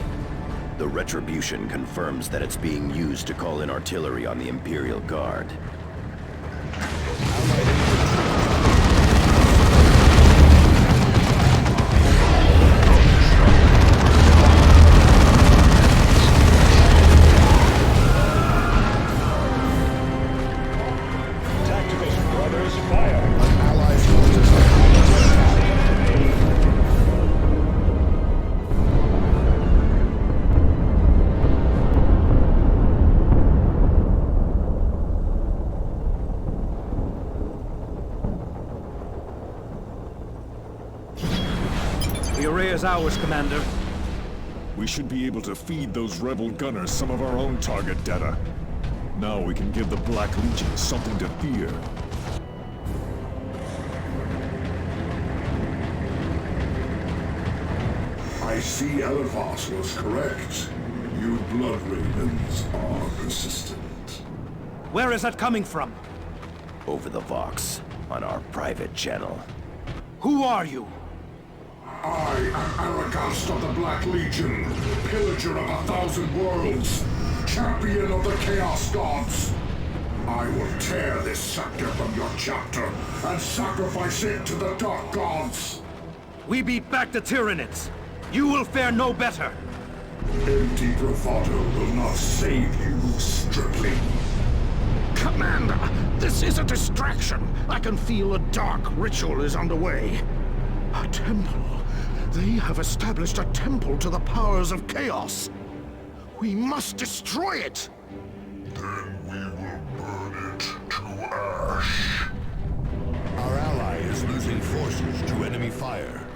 The Retribution confirms that it's being used to call in artillery on the Imperial Guard. The array is ours, Commander. We should be able to feed those rebel gunners some of our own target data. Now we can give the Black Legion something to fear. I see Elevas was correct. You blood ravens are persistent. Where is that coming from? Over the Vox, on our private channel. Who are you? I am Aragast of the Black Legion, pillager of 1,000 worlds, champion of the Chaos Gods. I will tear this scepter from your chapter and sacrifice it to the Dark Gods. We beat back the Tyranids. You will fare no better. Empty bravado will not save you, stripling. Commander, this is a distraction. I can feel a dark ritual is underway. A temple. They have established a temple to the powers of chaos. We must destroy it. Then we will burn it to ash. Our ally is losing forces to enemy fire.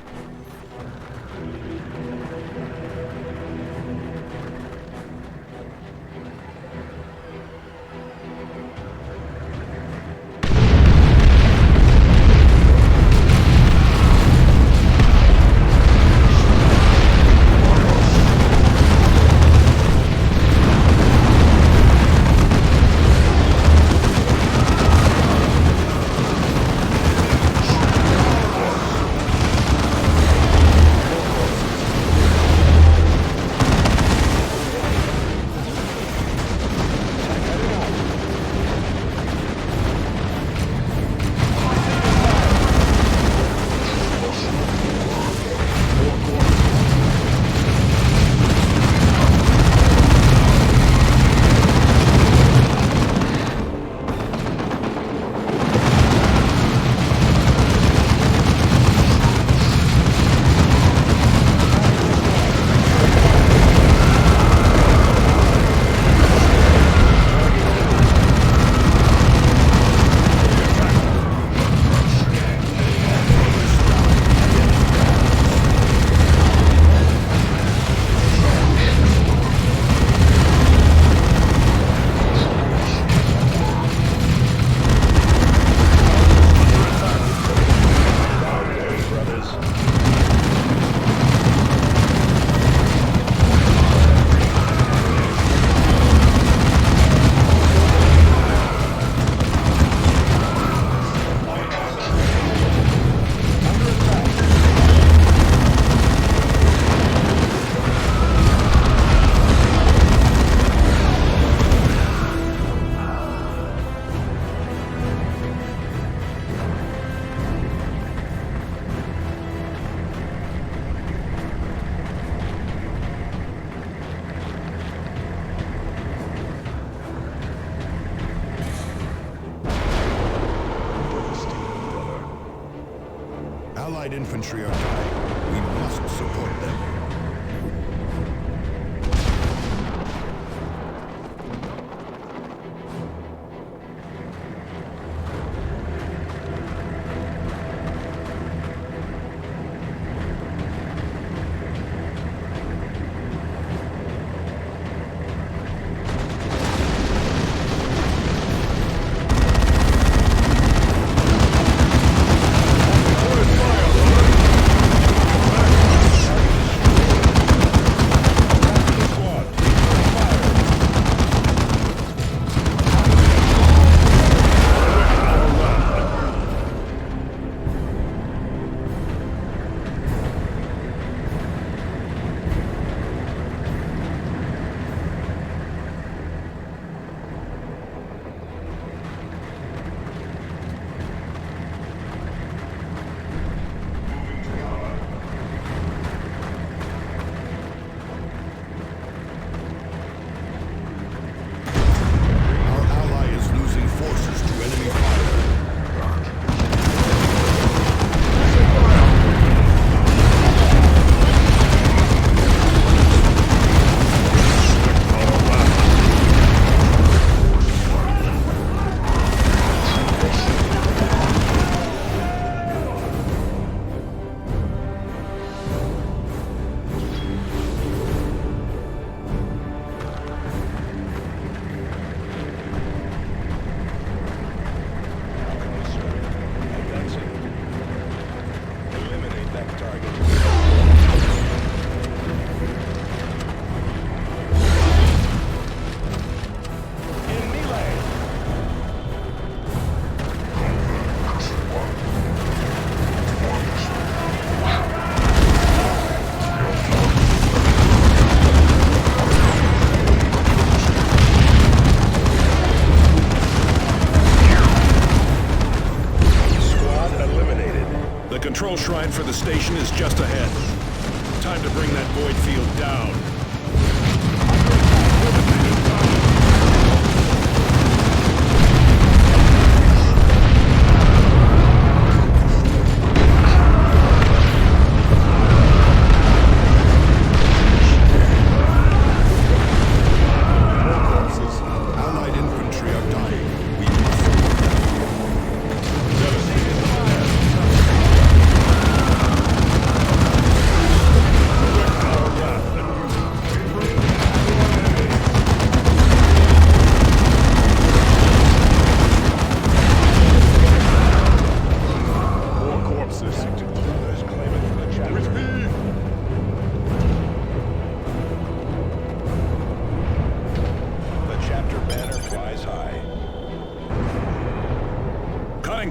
Allied infantry are dying. We must support them. control shrine for the station is just ahead. Time to bring that void field down.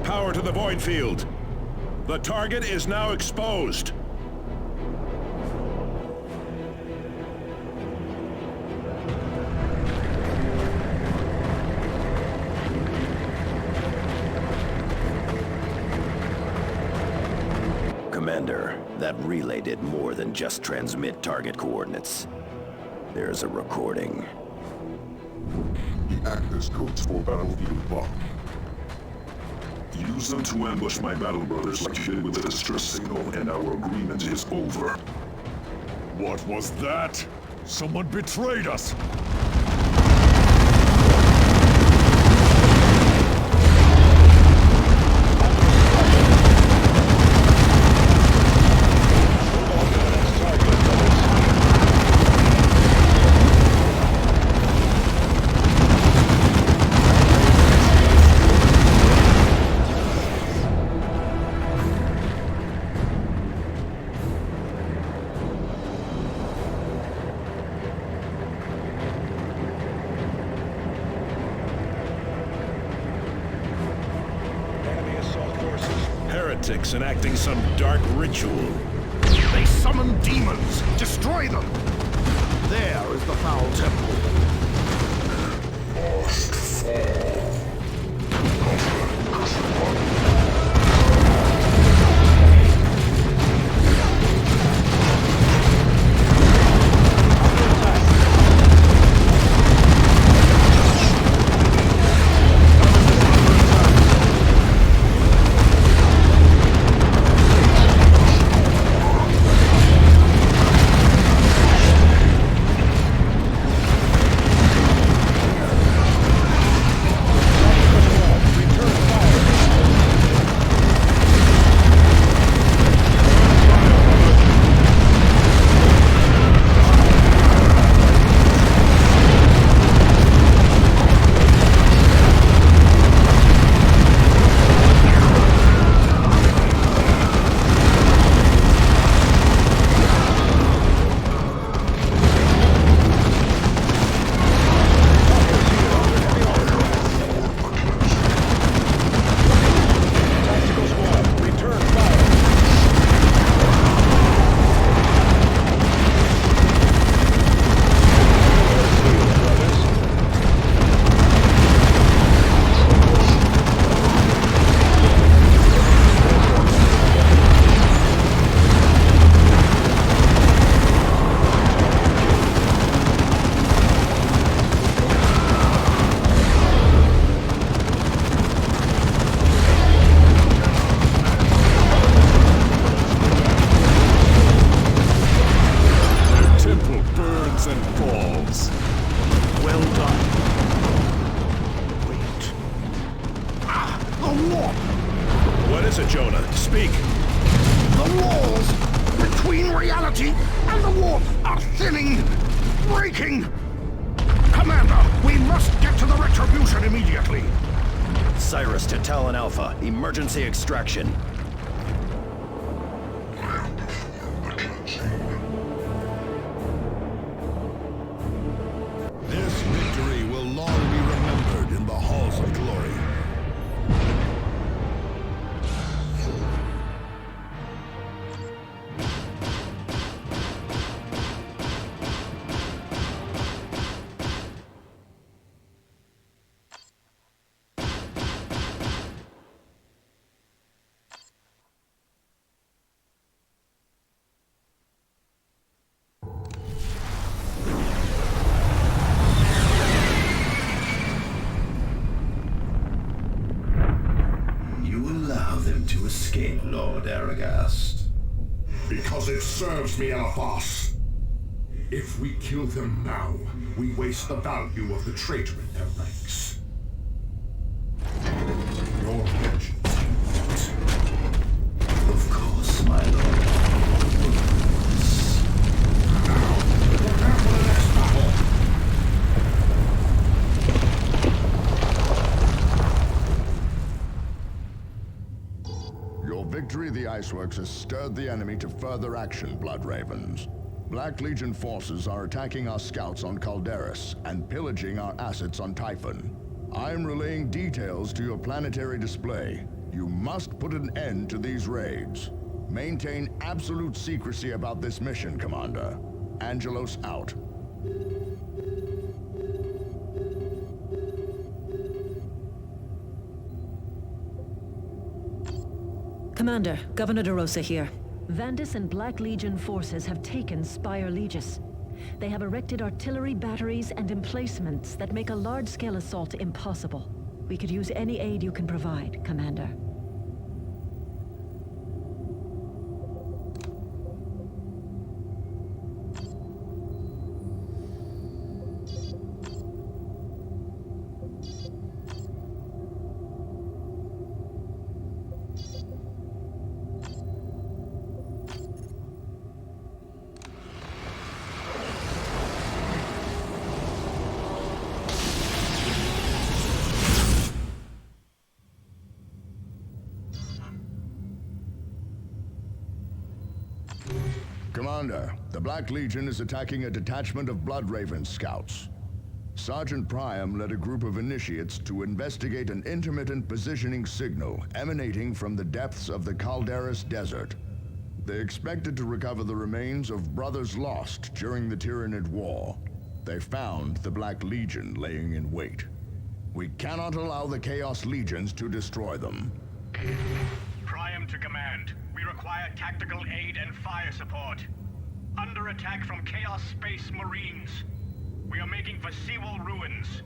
Power to the void field. The target is now exposed. Commander, that relay did more than just transmit target coordinates. There's a recording. The actors codes for battlefield bomb. Use them to ambush my battle brothers like you did with the distress signal, and our agreement is over. What was that? Someone betrayed us! Enacting some dark ritual. They summon demons! Destroy them! There is the foul temple. Must fall. reality and the warp are thinning, breaking. Commander, we must get to the Retribution immediately. Cyrus to Talon Alpha, emergency extraction. This victory will long be remembered in the halls of glory. Lord Aragast? Because it serves me, Eliphas. If we kill them now, we waste the value of the traitor in their ranks. Your vengeance. Of course, my lord. Now, prepare for the next battle. Your victory of the Iceworks has stirred the enemy to further action, Blood Ravens. Black Legion forces are attacking our scouts on Calderis and pillaging our assets on Typhon. I am relaying details to your planetary display. You must put an end to these raids. Maintain absolute secrecy about this mission, Commander. Angelos out. Commander, Governor DeRosa here. Vandis and Black Legion forces have taken Spire Legis. They have erected artillery batteries and emplacements that make a large-scale assault impossible. We could use any aid you can provide, Commander. Commander, the Black Legion is attacking a detachment of Blood Raven scouts. Sergeant Priam led a group of initiates to investigate an intermittent positioning signal emanating from the depths of the Calderis Desert. They expected to recover the remains of brothers lost during the Tyranid War. They found the Black Legion laying in wait. We cannot allow the Chaos Legions to destroy them. Priam to command. We require tactical aid and fire support. Under attack from Chaos Space Marines. We are making for Seawall ruins.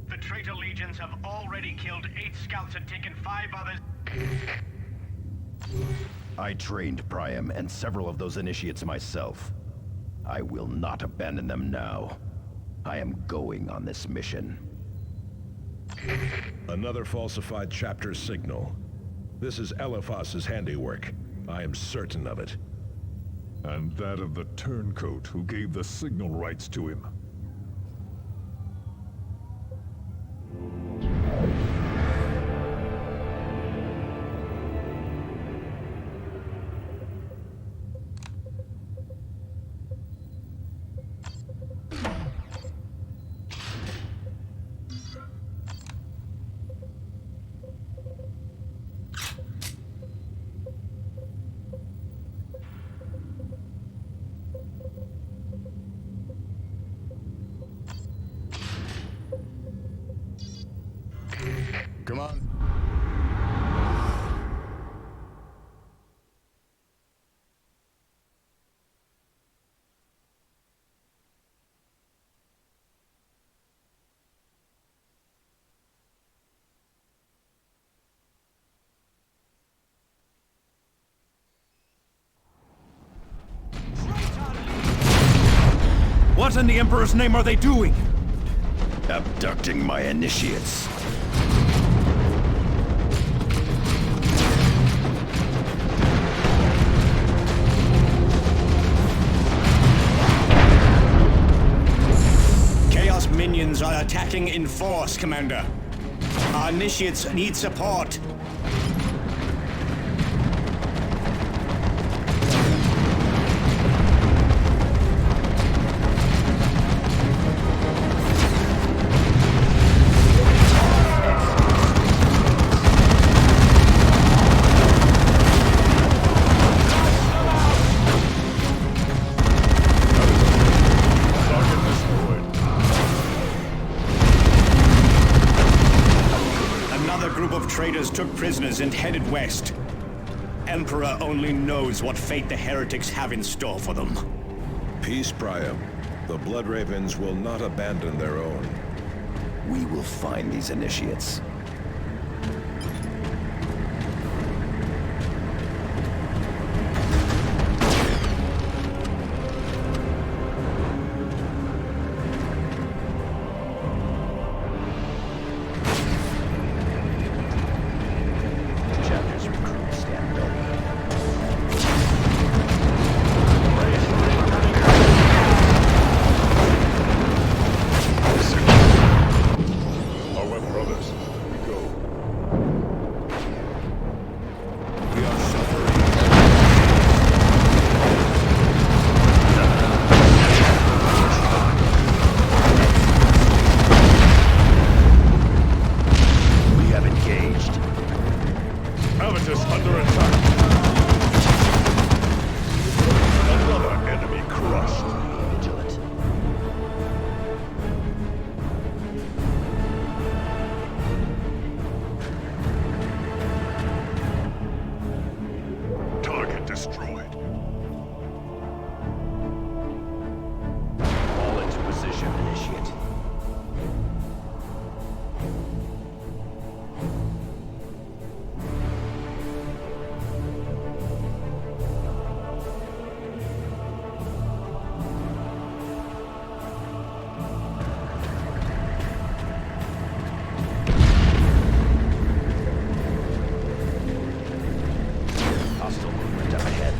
The traitor legions have already killed 8 scouts and taken 5 others. I trained Priam and several of those initiates myself. I will not abandon them now. I am going on this mission. Another falsified chapter signal. This is Eliphas's handiwork. I am certain of it. And that of the turncoat who gave the signal rights to him. Come on. What in the Emperor's name are they doing? Abducting my initiates. Chaos minions are attacking in force, Commander. Our initiates need support. Traitors took prisoners and headed west. Emperor only knows what fate the heretics have in store for them. Peace, Priam. The Blood Ravens will not abandon their own. We will find these initiates.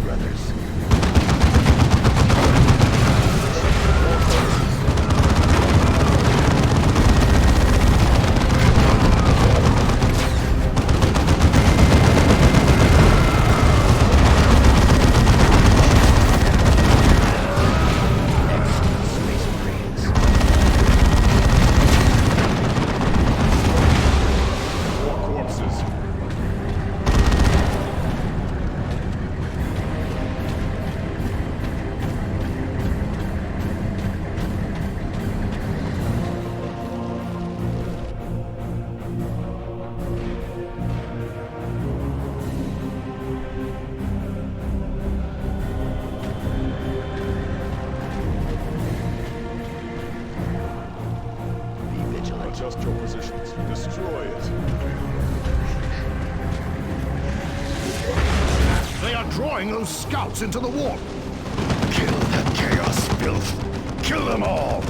brothers. Adjust your positions. Destroy it. They are drawing those scouts into the wall. Kill that chaos filth! Kill them all!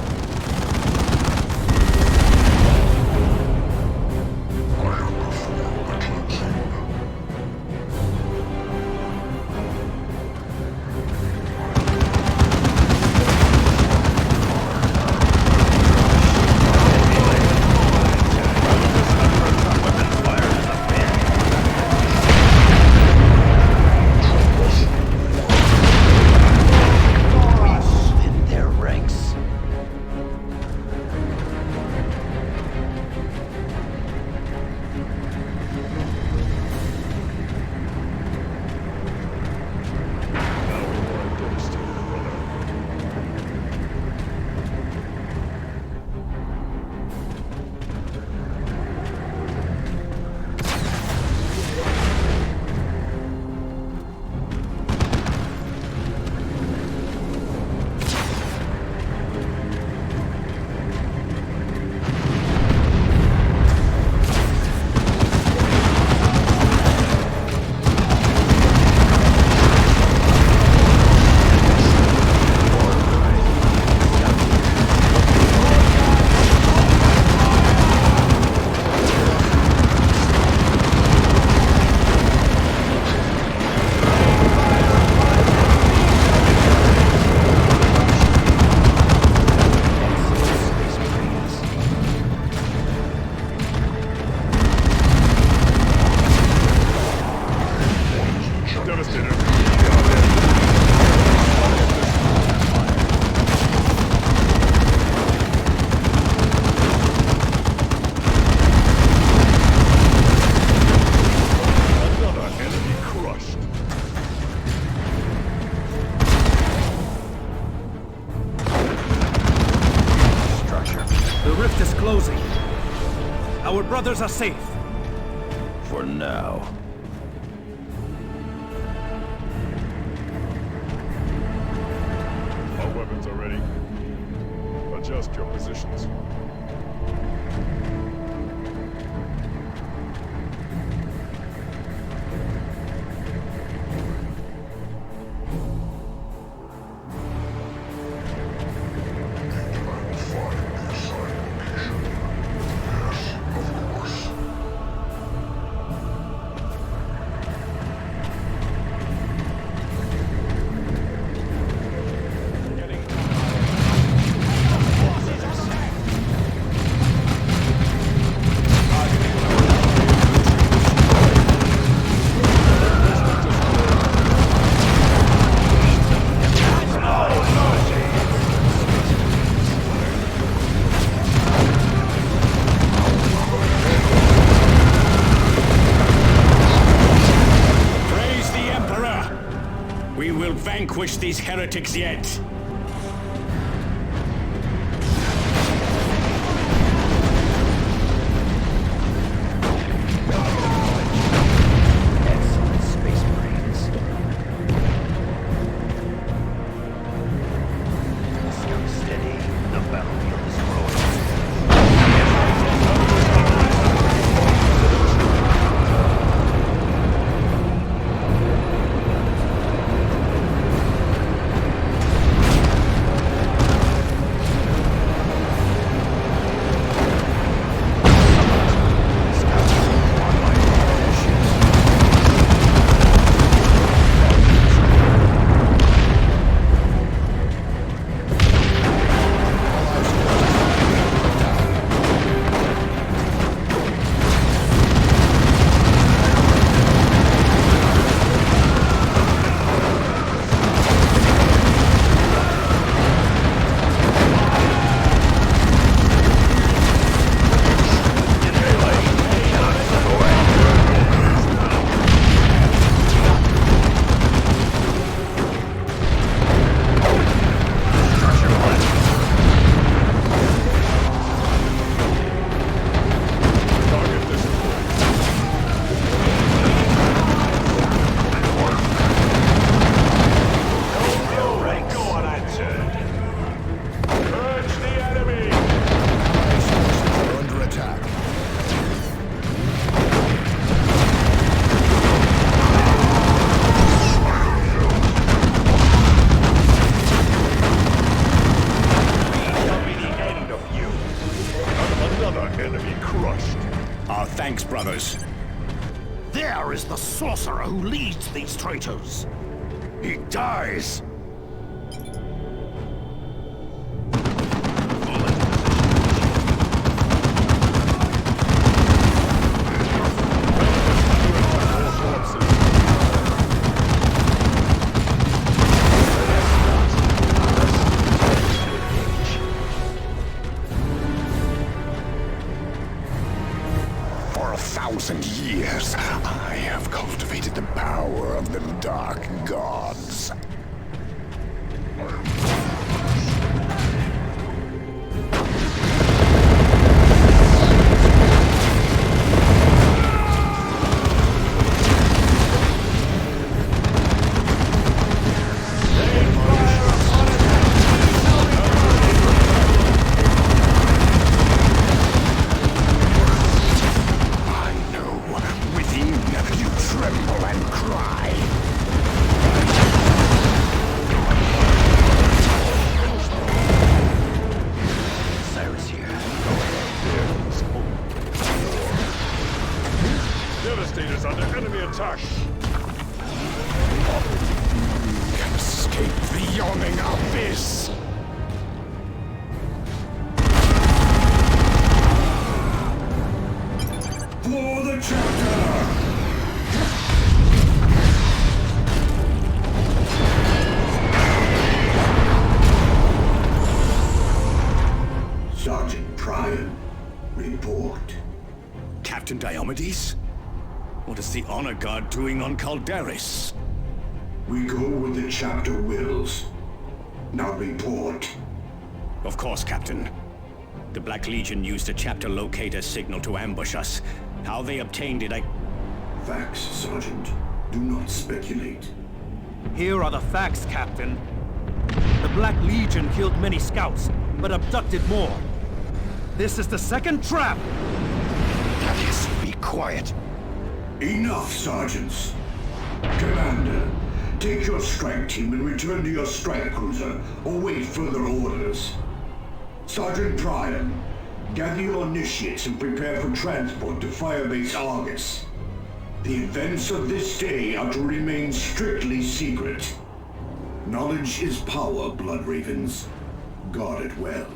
Our brothers are safe. For now. Our weapons are ready. Adjust your positions. Vanquish these heretics yet. Excellent, Space Marines. Scout steady. The battlefield is growing. who leads these traitors. He dies! For 1,000 years, I have cultivated the power of the dark gods. Devastators under enemy attack! Can escape the yawning abyss! For the chapter! Sergeant Priam, report. Captain Diomedes? What is the Honor Guard doing on Calderis? We go where the chapter wills. Now report. Of course, Captain. The Black Legion used a chapter locator signal to ambush us. How they obtained it, Facts, Sergeant. Do not speculate. Here are the facts, Captain. The Black Legion killed many scouts, but abducted more. This is the second trap! Thaddeus, be quiet. Enough, Sergeants. Commander, take your strike team and return to your strike cruiser, or wait further orders. Sergeant Priam, gather your initiates and prepare for transport to Firebase Argus. The events of this day are to remain strictly secret. Knowledge is power, Blood Ravens. Guard it well.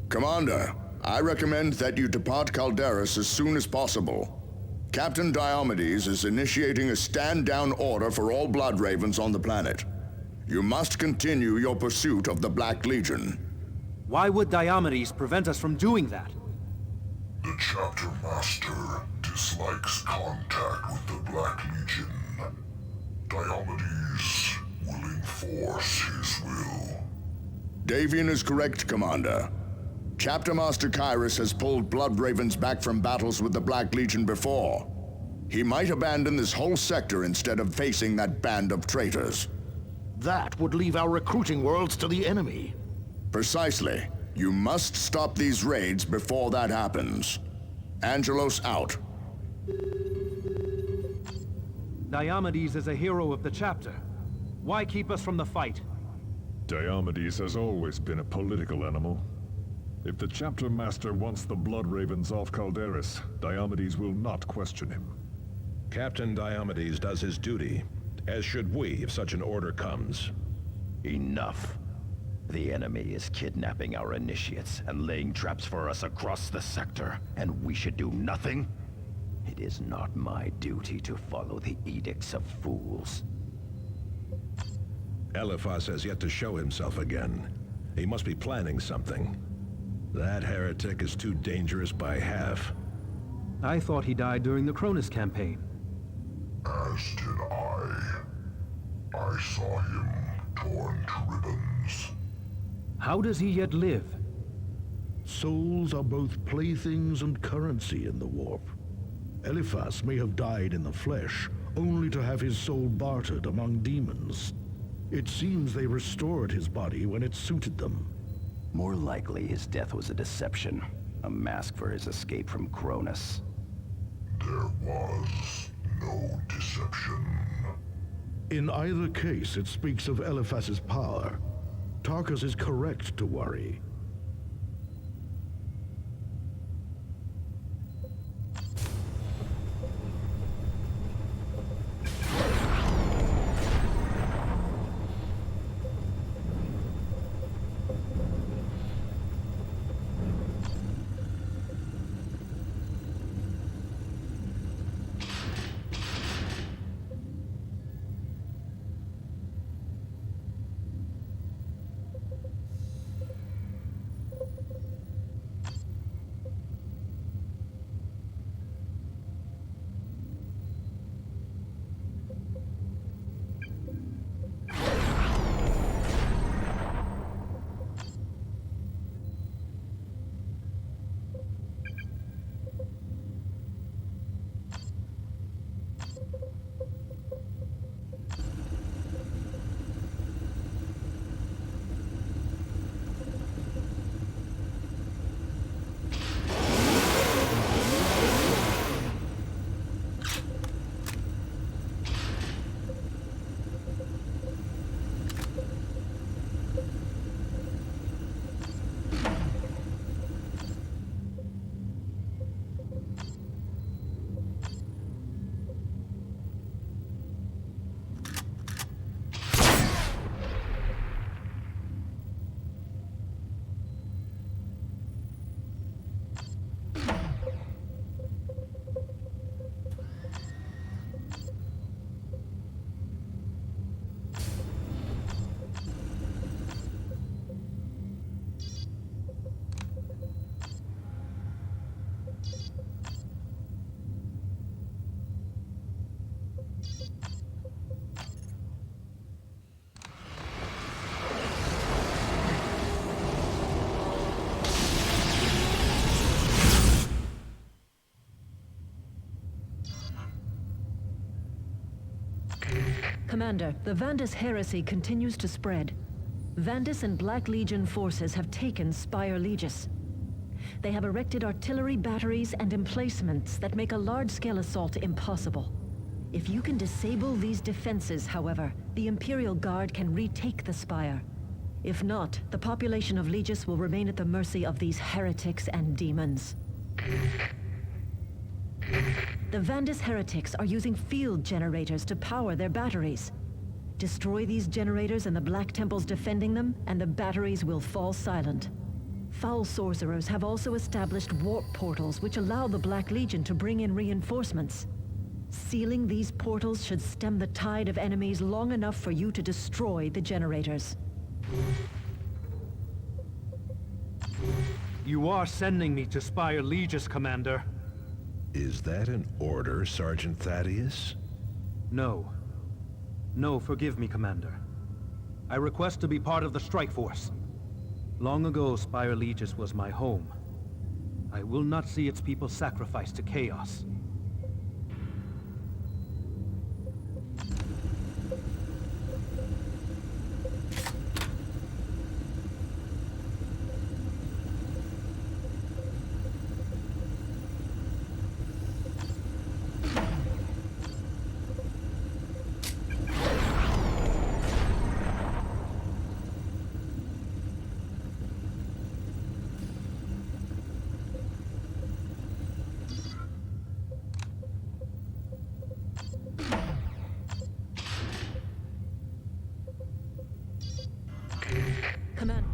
Commander, I recommend that you depart Calderis as soon as possible. Captain Diomedes is initiating a stand-down order for all Blood Ravens on the planet. You must continue your pursuit of the Black Legion. Why would Diomedes prevent us from doing that? The chapter master dislikes contact with the Black Legion. Diomedes will enforce his will. Davian is correct, Commander. Chapter Master Kyrus has pulled Blood Ravens back from battles with the Black Legion before. He might abandon this whole sector instead of facing that band of traitors. That would leave our recruiting worlds to the enemy. Precisely. You must stop these raids before that happens. Angelos out. Diomedes is a hero of the chapter. Why keep us from the fight? Diomedes has always been a political animal. If the chapter master wants the Blood Ravens off Calderis, Diomedes will not question him. Captain Diomedes does his duty, as should we if such an order comes. Enough. The enemy is kidnapping our initiates and laying traps for us across the sector, and we should do nothing? It is not my duty to follow the edicts of fools. Eliphas has yet to show himself again. He must be planning something. That heretic is too dangerous by half. I thought he died during the Cronus campaign. As did I. I saw him torn to ribbons. How does he yet live? Souls are both playthings and currency in the warp. Eliphas may have died in the flesh, only to have his soul bartered among demons. It seems they restored his body when it suited them. More likely his death was a deception, a mask for his escape from Cronus. There was no deception. In either case, it speaks of Eliphas's power. Tarkus is correct to worry. Commander, the Vandis heresy continues to spread. Vandis and Black Legion forces have taken Spire Legis. They have erected artillery batteries and emplacements that make a large-scale assault impossible. If you can disable these defenses, however, the Imperial Guard can retake the Spire. If not, the population of Legis will remain at the mercy of these heretics and demons. The Vandis heretics are using field generators to power their batteries. Destroy these generators and the Black Temples defending them, and the batteries will fall silent. Foul sorcerers have also established warp portals which allow the Black Legion to bring in reinforcements. Sealing these portals should stem the tide of enemies long enough for you to destroy the generators. You are sending me to Spire Legis, Commander. Is that an order, Sergeant Thaddeus? No. No, forgive me, Commander. I request to be part of the strike force. Long ago, Spire Legis was my home. I will not see its people sacrificed to chaos. Command.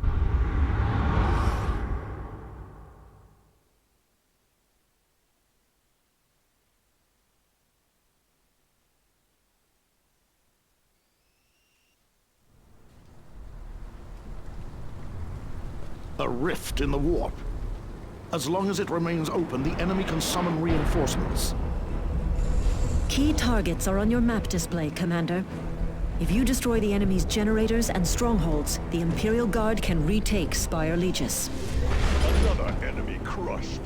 A rift in the warp. As long as it remains open, the enemy can summon reinforcements. Key targets are on your map display, Commander. If you destroy the enemy's generators and strongholds, the Imperial Guard can retake Spire Legis. Another enemy crushed.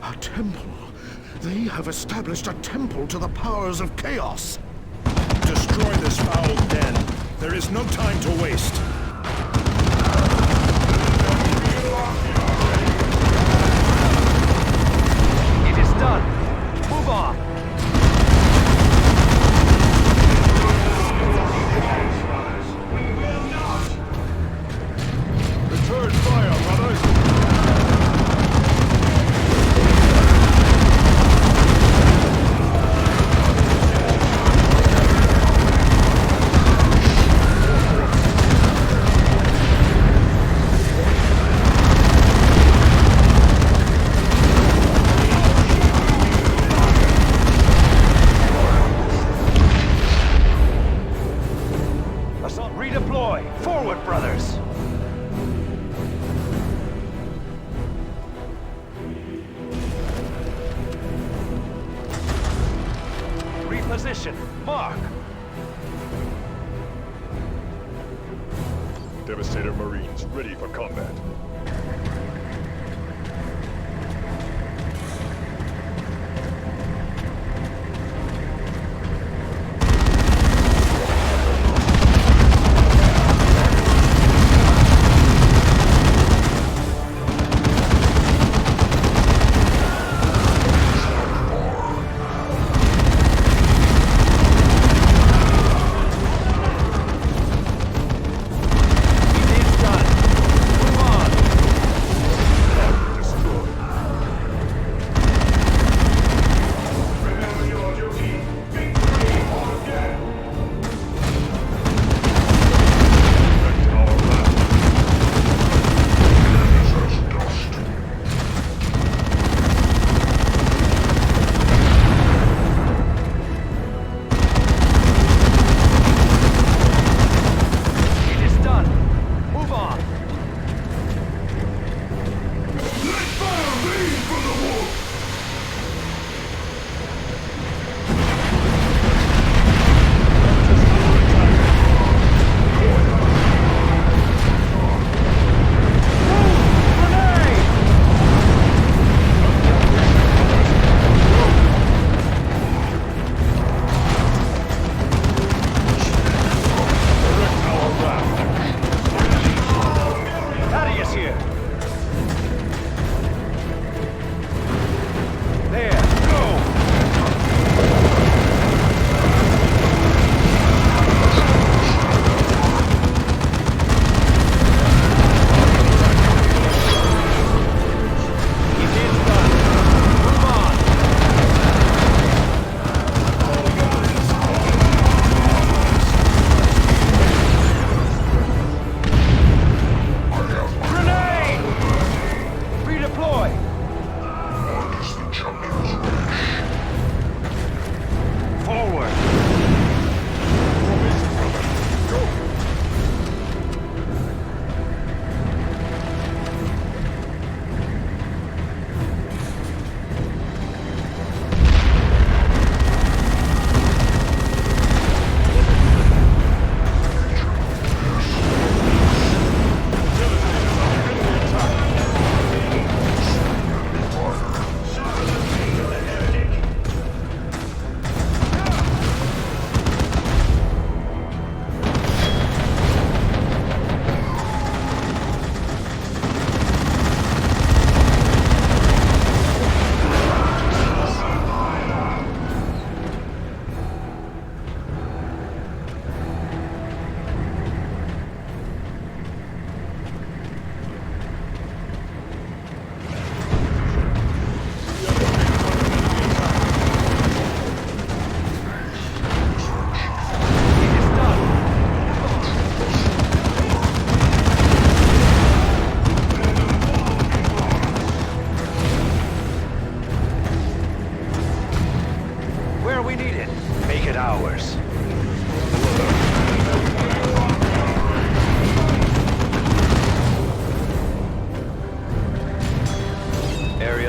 A temple. They have established a temple to the powers of chaos. Destroy this foul den. There is no time to waste. It is done. Move on. Return fire, brothers! Assault redeploy. Forward, brothers. Reposition. Mark. Devastator Marines ready for combat.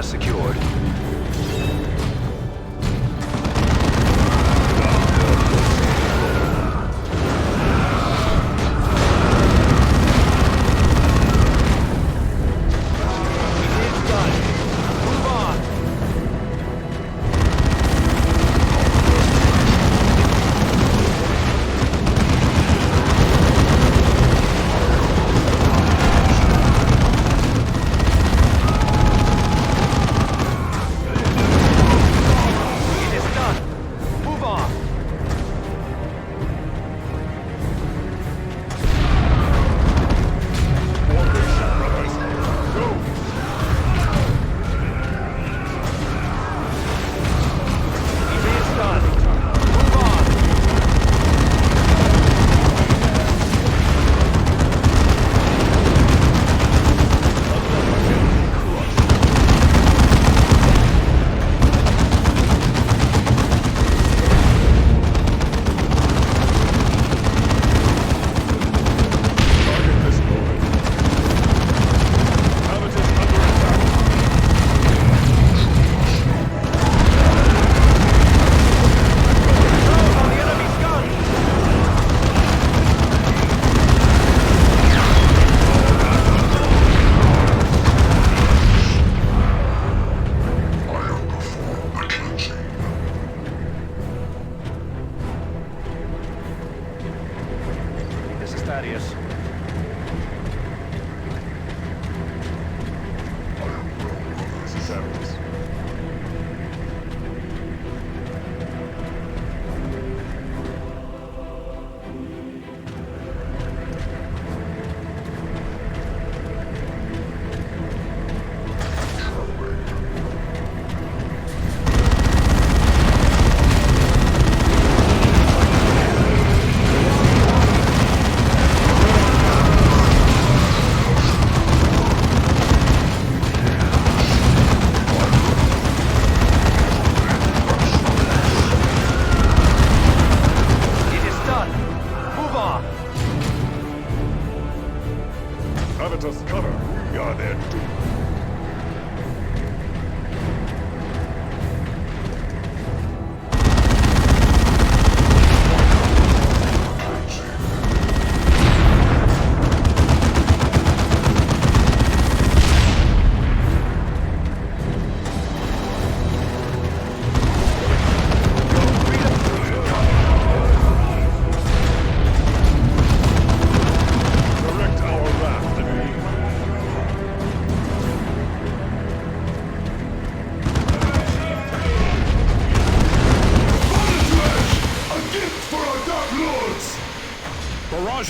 secured.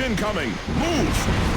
incoming! Move!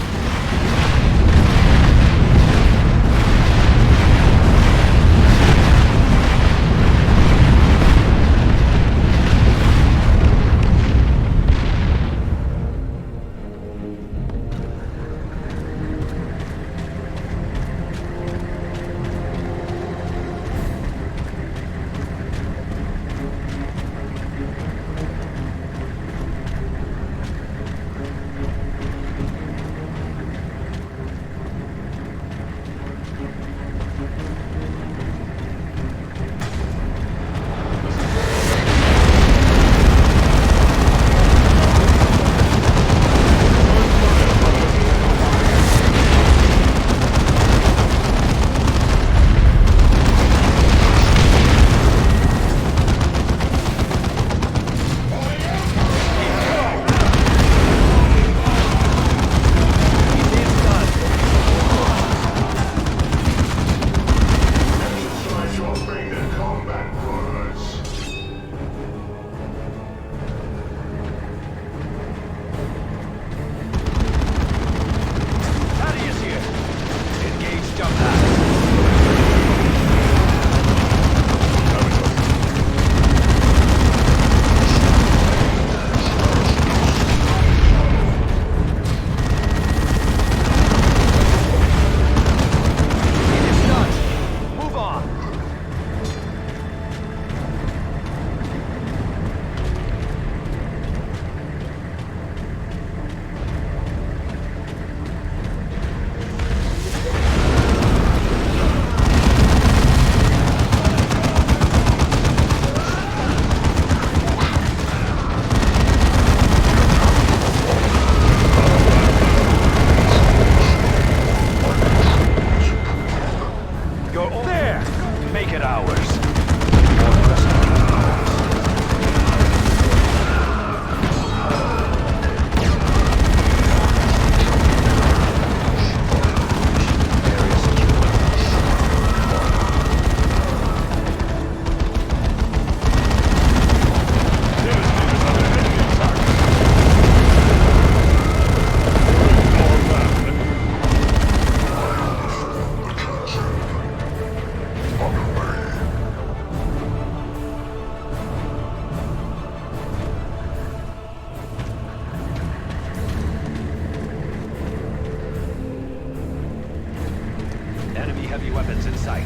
Heavy weapons in sight.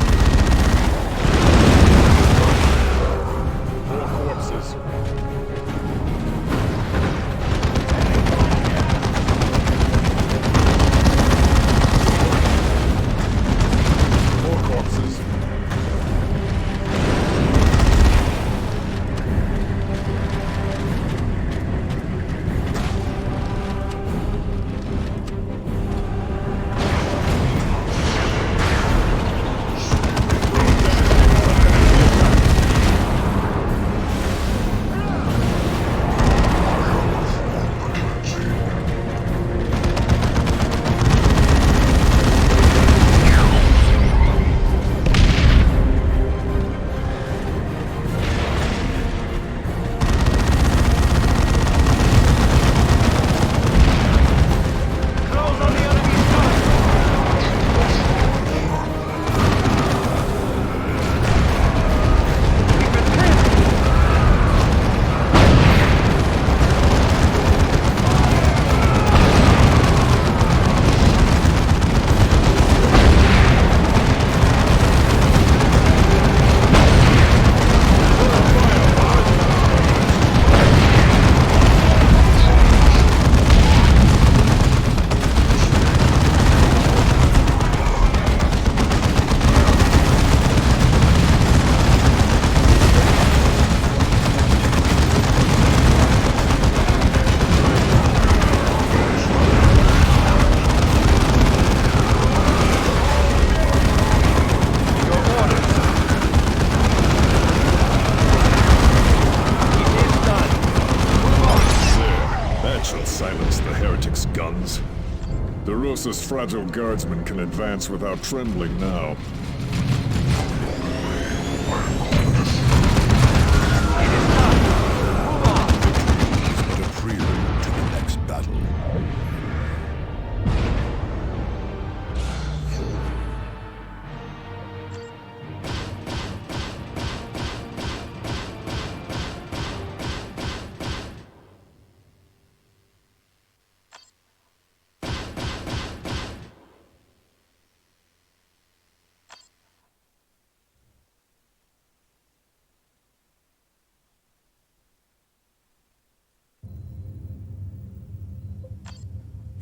More corpses. More corpses. Rosa's fragile guardsmen can advance without trembling now. But a prelude to the next battle.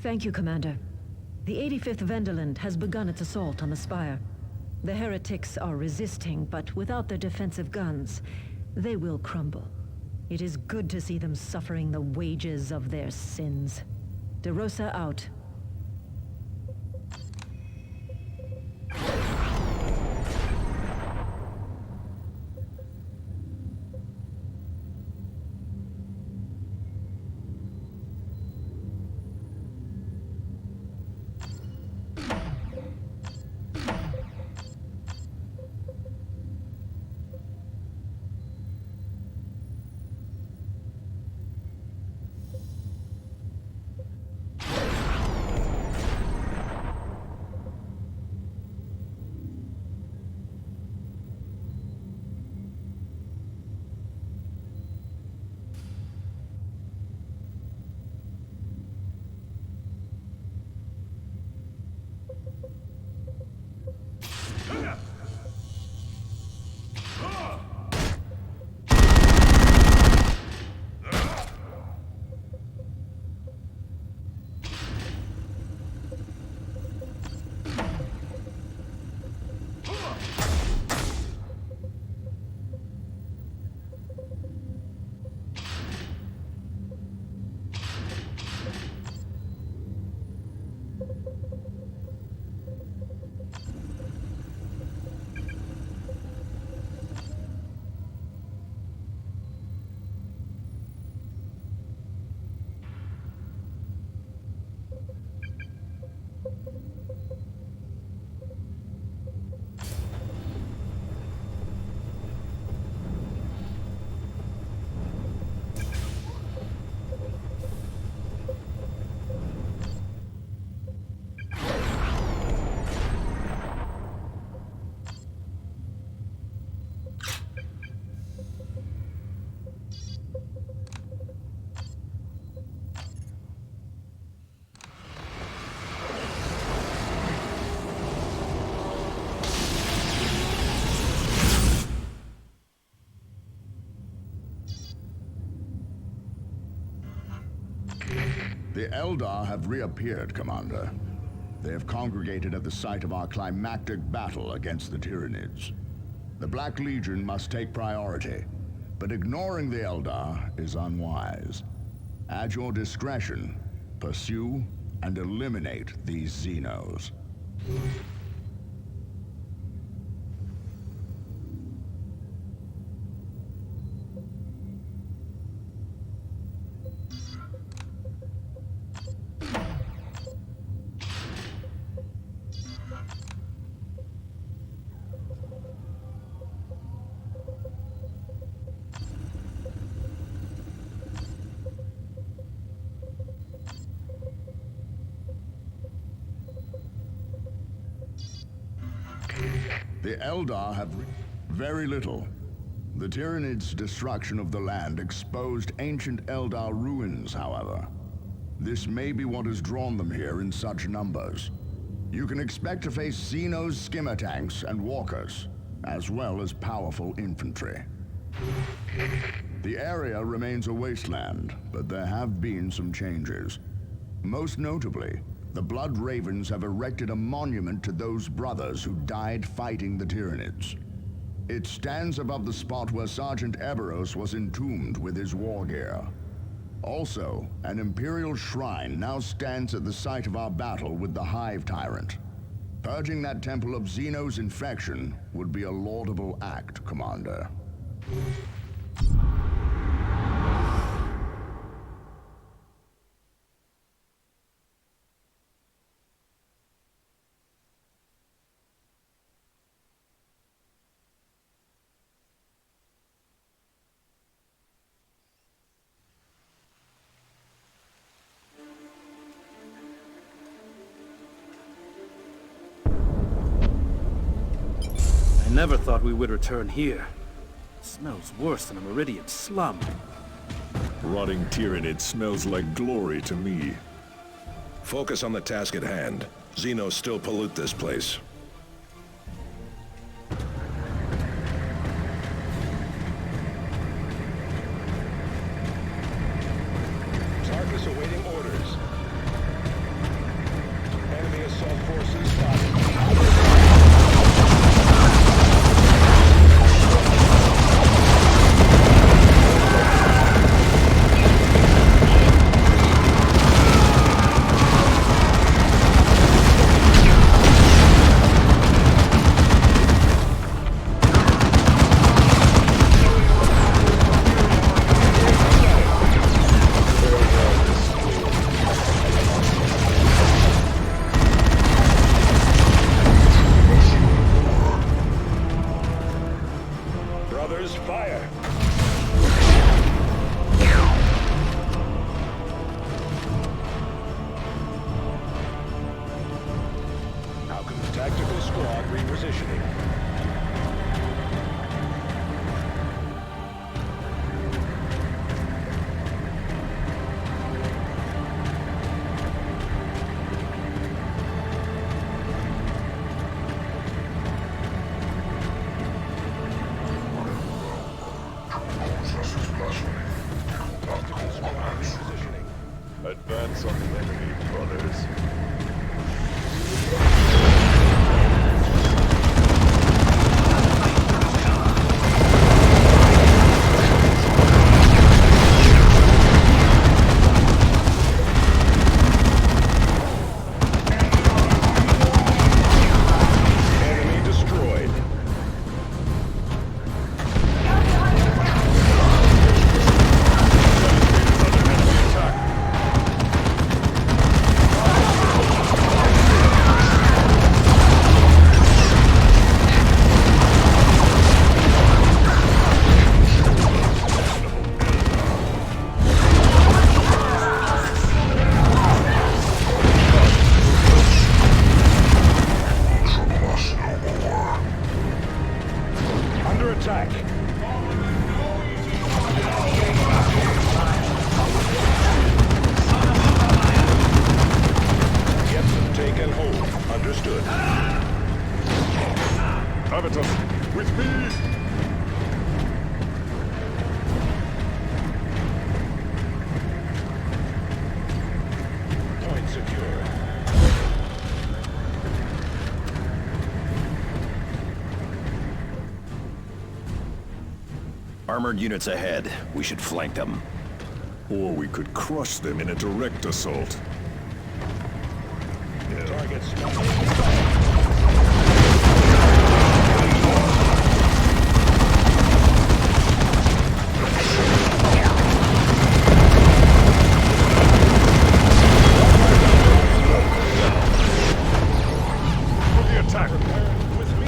Thank you, Commander. The 85th Venderland has begun its assault on the Spire. The heretics are resisting, but without their defensive guns, they will crumble. It is good to see them suffering the wages of their sins. DeRosa out. The Eldar have reappeared, Commander. They have congregated at the site of our climactic battle against the Tyranids. The Black Legion must take priority, but ignoring the Eldar is unwise. At your discretion, pursue and eliminate these Xenos. The Eldar have very little. The Tyranids' destruction of the land exposed ancient Eldar ruins, however. This may be what has drawn them here in such numbers. You can expect to face Xenos skimmer tanks and walkers, as well as powerful infantry. The area remains a wasteland, but there have been some changes. Most notably, the Blood Ravens have erected a monument to those brothers who died fighting the Tyranids. It stands above the spot where Sergeant Eberros was entombed with his war gear. Also, an Imperial shrine now stands at the site of our battle with the Hive Tyrant. Purging that temple of Xenos infection would be a laudable act, Commander. I never thought we would return here. It smells worse than a Meridian slum. Rotting Tyranid smells like glory to me. Focus on the task at hand. Xenos still pollute this place. Tarkus awaiting orders. brothers, fire! Falcon's tactical squad repositioning. Advance on the enemy, brothers. Enemy destroyed. Under attack. Get them taken hold. Understood. Avitus, with me! Point secure. Armored units ahead. We should flank them. Or we could crush them in a direct assault. Target For the attack! with me.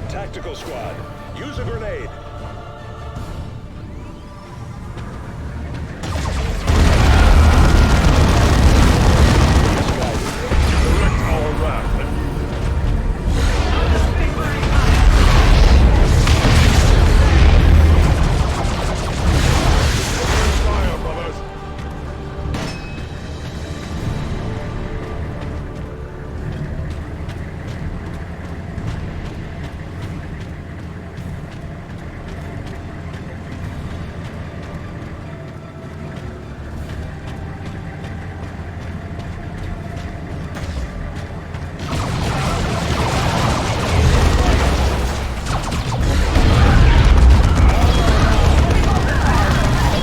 Tactical squad, use a grenade. Direct our wrath! Fire, brothers!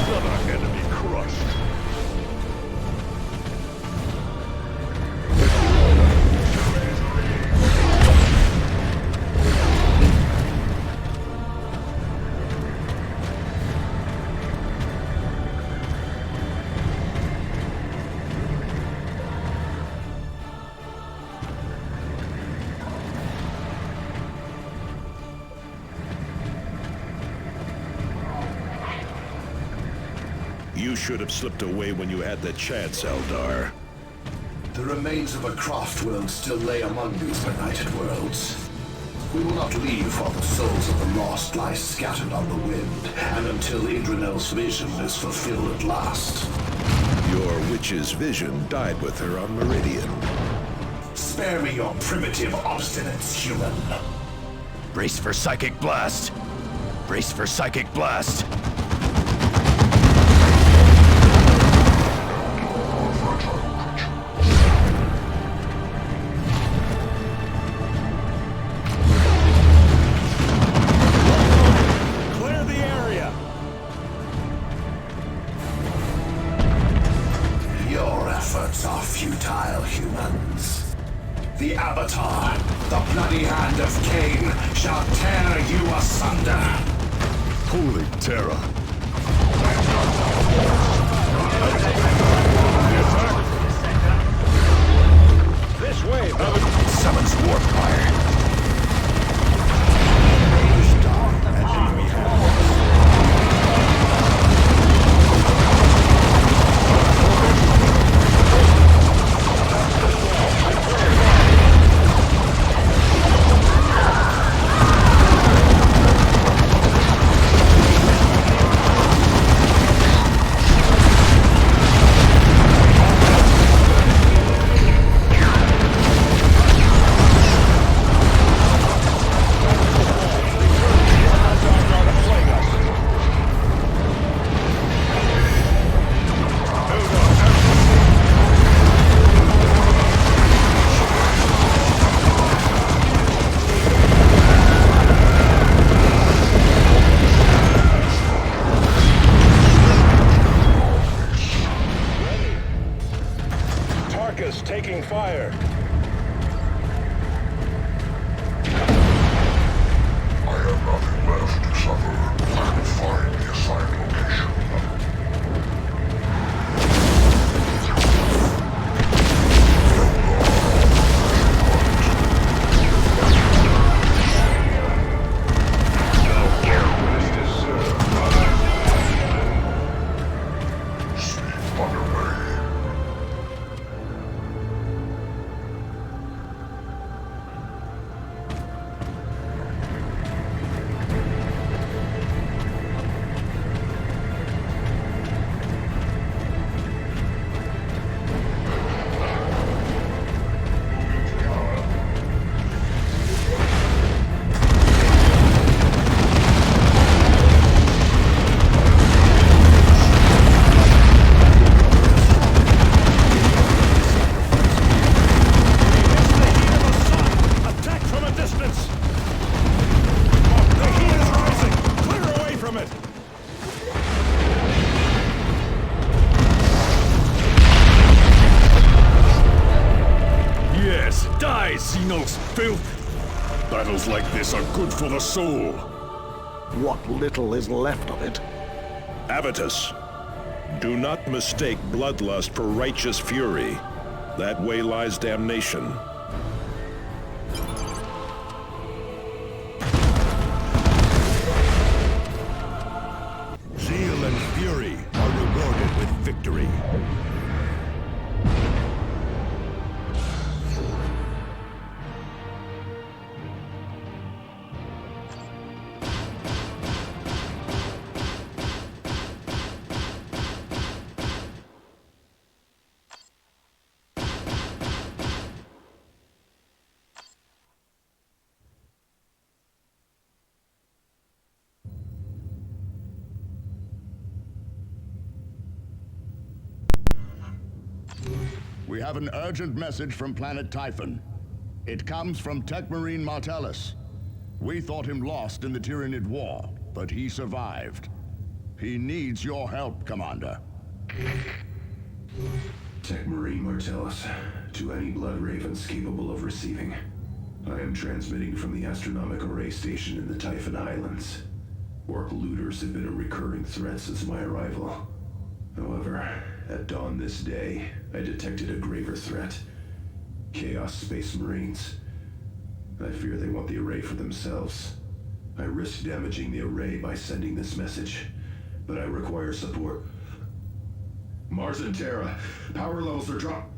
Another enemy crushed. You should have slipped away when you had the chance, Eldar. The remains of a craft world still lay among these benighted worlds. We will not leave while the souls of the lost lie scattered on the wind, and until Idranel's vision is fulfilled at last. Your witch's vision died with her on Meridian. Spare me your primitive obstinance, human. Brace for psychic blast. Brace for psychic blast. Clear the Holy terror. This way, brother. It summons warp fire. Taking fire. I have nothing left to suffer. I will find the assigned location. Speed underway. Battles like this are good for the soul. What little is left of it. Avitus, do not mistake bloodlust for righteous fury. That way lies damnation. Zeal and fury are rewarded with victory. We have an urgent message from planet Typhon. It comes from Tech Marine Martellus. We thought him lost in the Tyranid War, but he survived. He needs your help, Commander. Tech Marine Martellus, to any Blood Ravens capable of receiving. I am transmitting from the Astronomic Array Station in the Typhon Islands. Ork looters have been a recurring threat since my arrival. However, at dawn this day, I detected a graver threat. Chaos Space Marines. I fear they want the array for themselves. I risk damaging the array by sending this message, but I require support. Mars and Terra, power levels are dropped.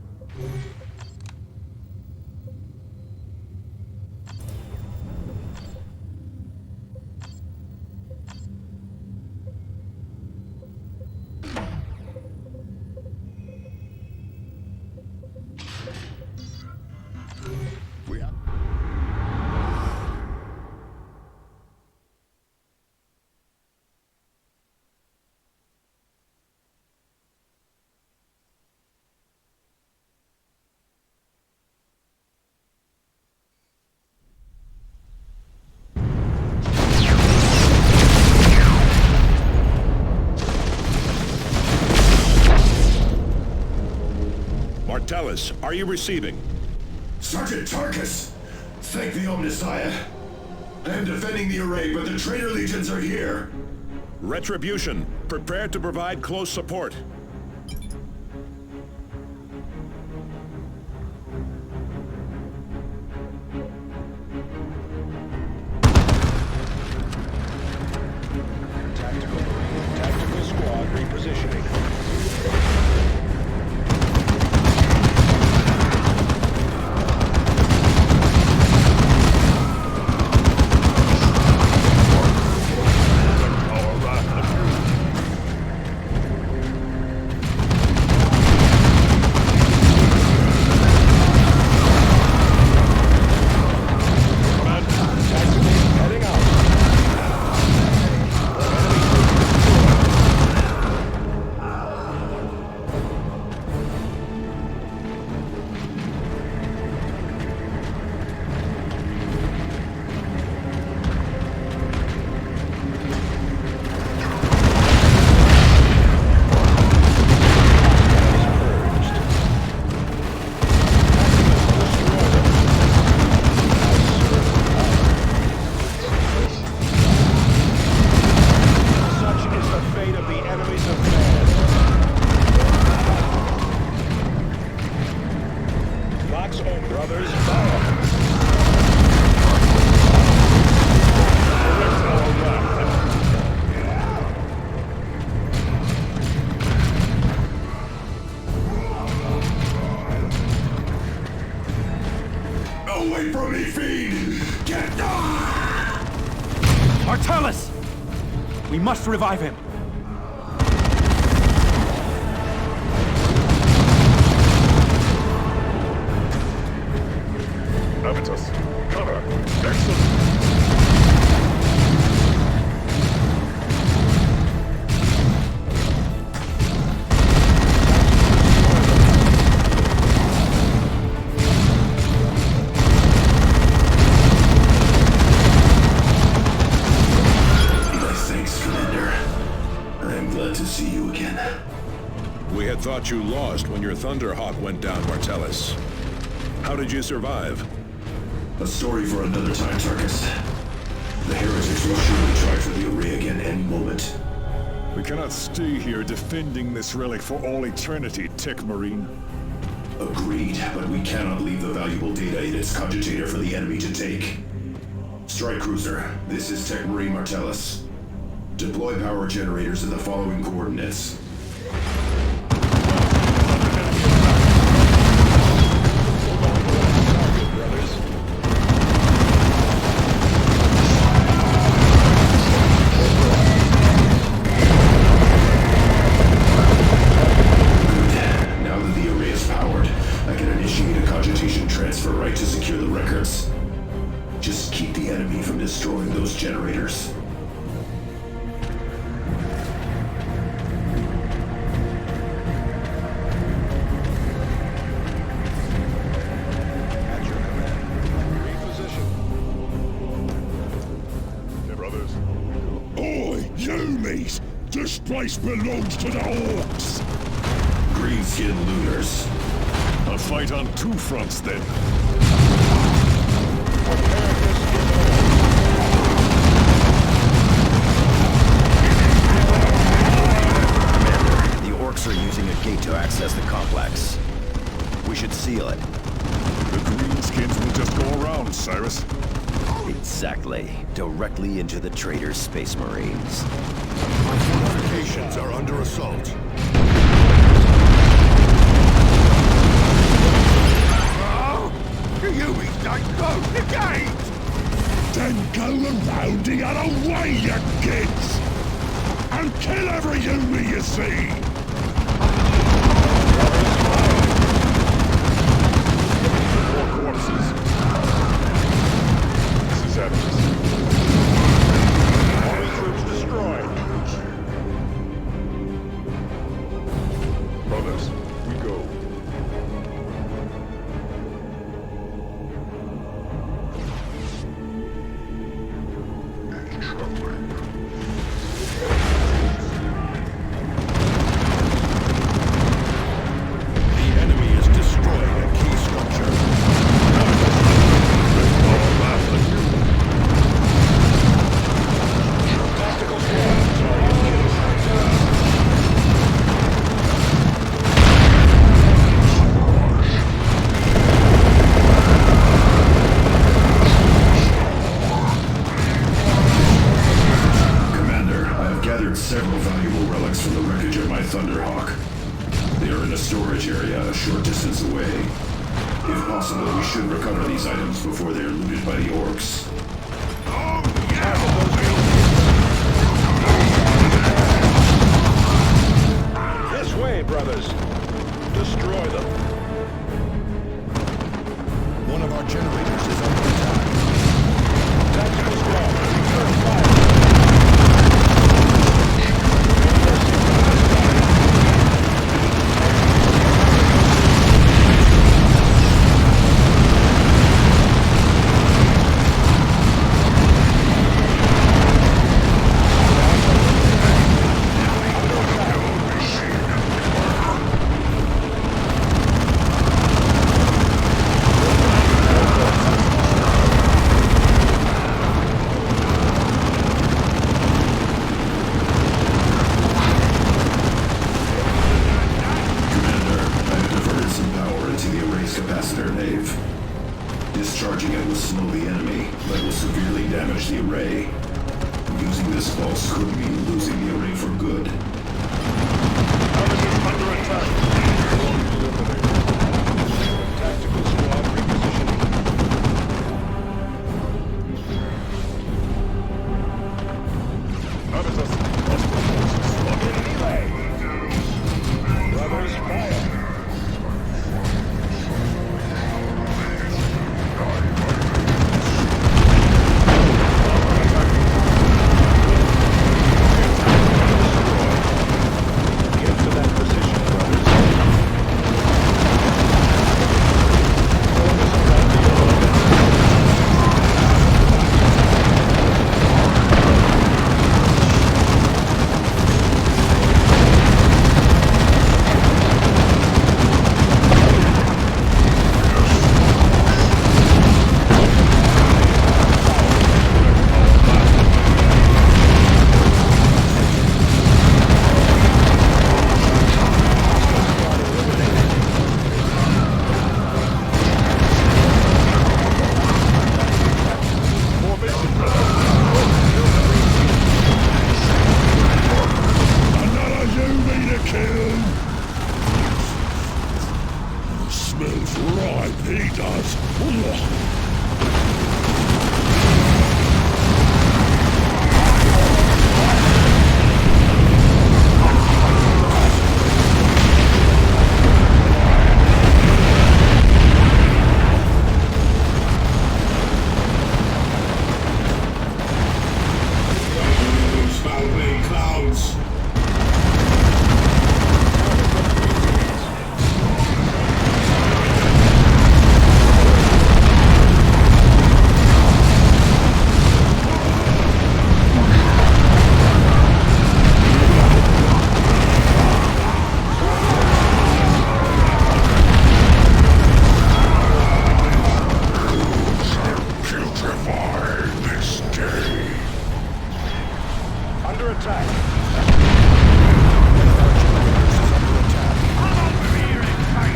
Martellus, are you receiving? Sergeant Tarkus! Thank the Omnissiah. I am defending the array, but the traitor legions are here. Retribution, prepare to provide close support. Tactical squad repositioning. Away from me, fiend! Get down! Martellus! We must revive him. Avitus, cover. Excellent. Thought you lost when your Thunderhawk went down, Martellus. How did you survive? A story for another time, Tarkus. The heretics will surely try for the array again any moment. We cannot stay here defending this relic for all eternity, Tech Marine. Agreed, but we cannot leave the valuable data in its cogitator for the enemy to take. Strike Cruiser, this is Tech Marine Martellus. Deploy power generators in the following coordinates. Destroying those generators. At your command. Reposition. Hey, brothers. Oi, Yumis! This place belongs to the Orks! Greenskin looters. A fight on two fronts, then. Are using a gate to access the complex. We should seal it. The greenskins will just go around, Cyrus. Exactly. Directly into the traitor's Space Marines. Our fortifications are under assault. Oh! You Yumis don't go the gate! Then go around the other way, you kids! And kill every Yumi you see! gathered several valuable relics from the wreckage of my Thunderhawk. They are in a storage area a short distance away. If possible, we should recover these items before they are looted by the Orks. This way, brothers. Destroy them. One of our generators is under attack. Tactical squad, return fire. Discharging it will slow the enemy, but will severely damage the array. Using this pulse could mean losing the array for good. Under attack. Tactical squad repositioning. Brothers, fire.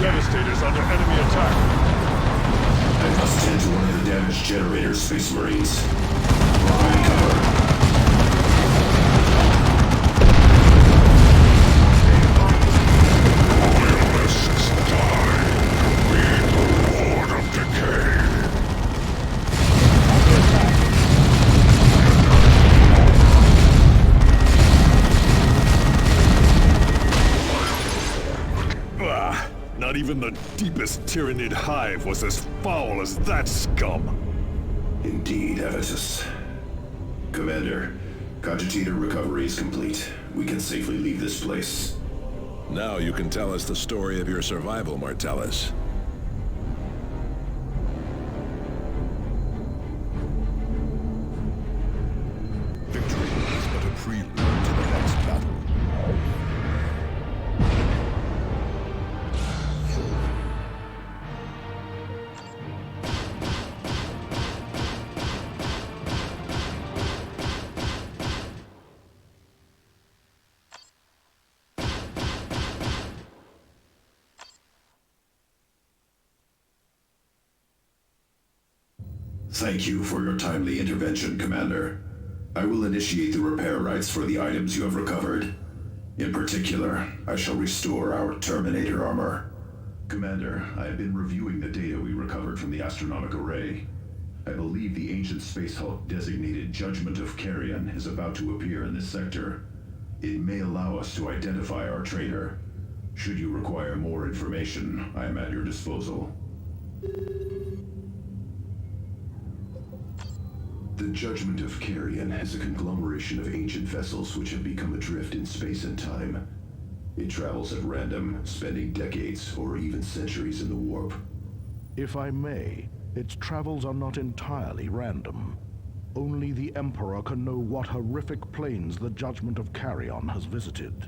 Devastators under enemy attack. I must tend to one of the damaged generators, Space Marines. Provide cover. Loyalists die. We the Lord of Decay. Not even the deepest Tyranid hive was as foul as that scum. Indeed, Avitus. Commander, Cogitator recovery is complete. We can safely leave this place. Now you can tell us the story of your survival, Martellus. Victory is but a prelude to the next battle. Thank you for your timely intervention, Commander. I will initiate the repair rights for the items you have recovered. In particular, I shall restore our Terminator armor. Commander, I have been reviewing the data we recovered from the astronomic array. I believe the ancient space hulk designated Judgment of Carrion is about to appear in this sector. It may allow us to identify our traitor. Should you require more information, I am at your disposal. The Judgment of Carrion is a conglomeration of ancient vessels which have become adrift in space and time. It travels at random, spending decades or even centuries in the warp. If I may, its travels are not entirely random. Only the Emperor can know what horrific planes the Judgment of Carrion has visited.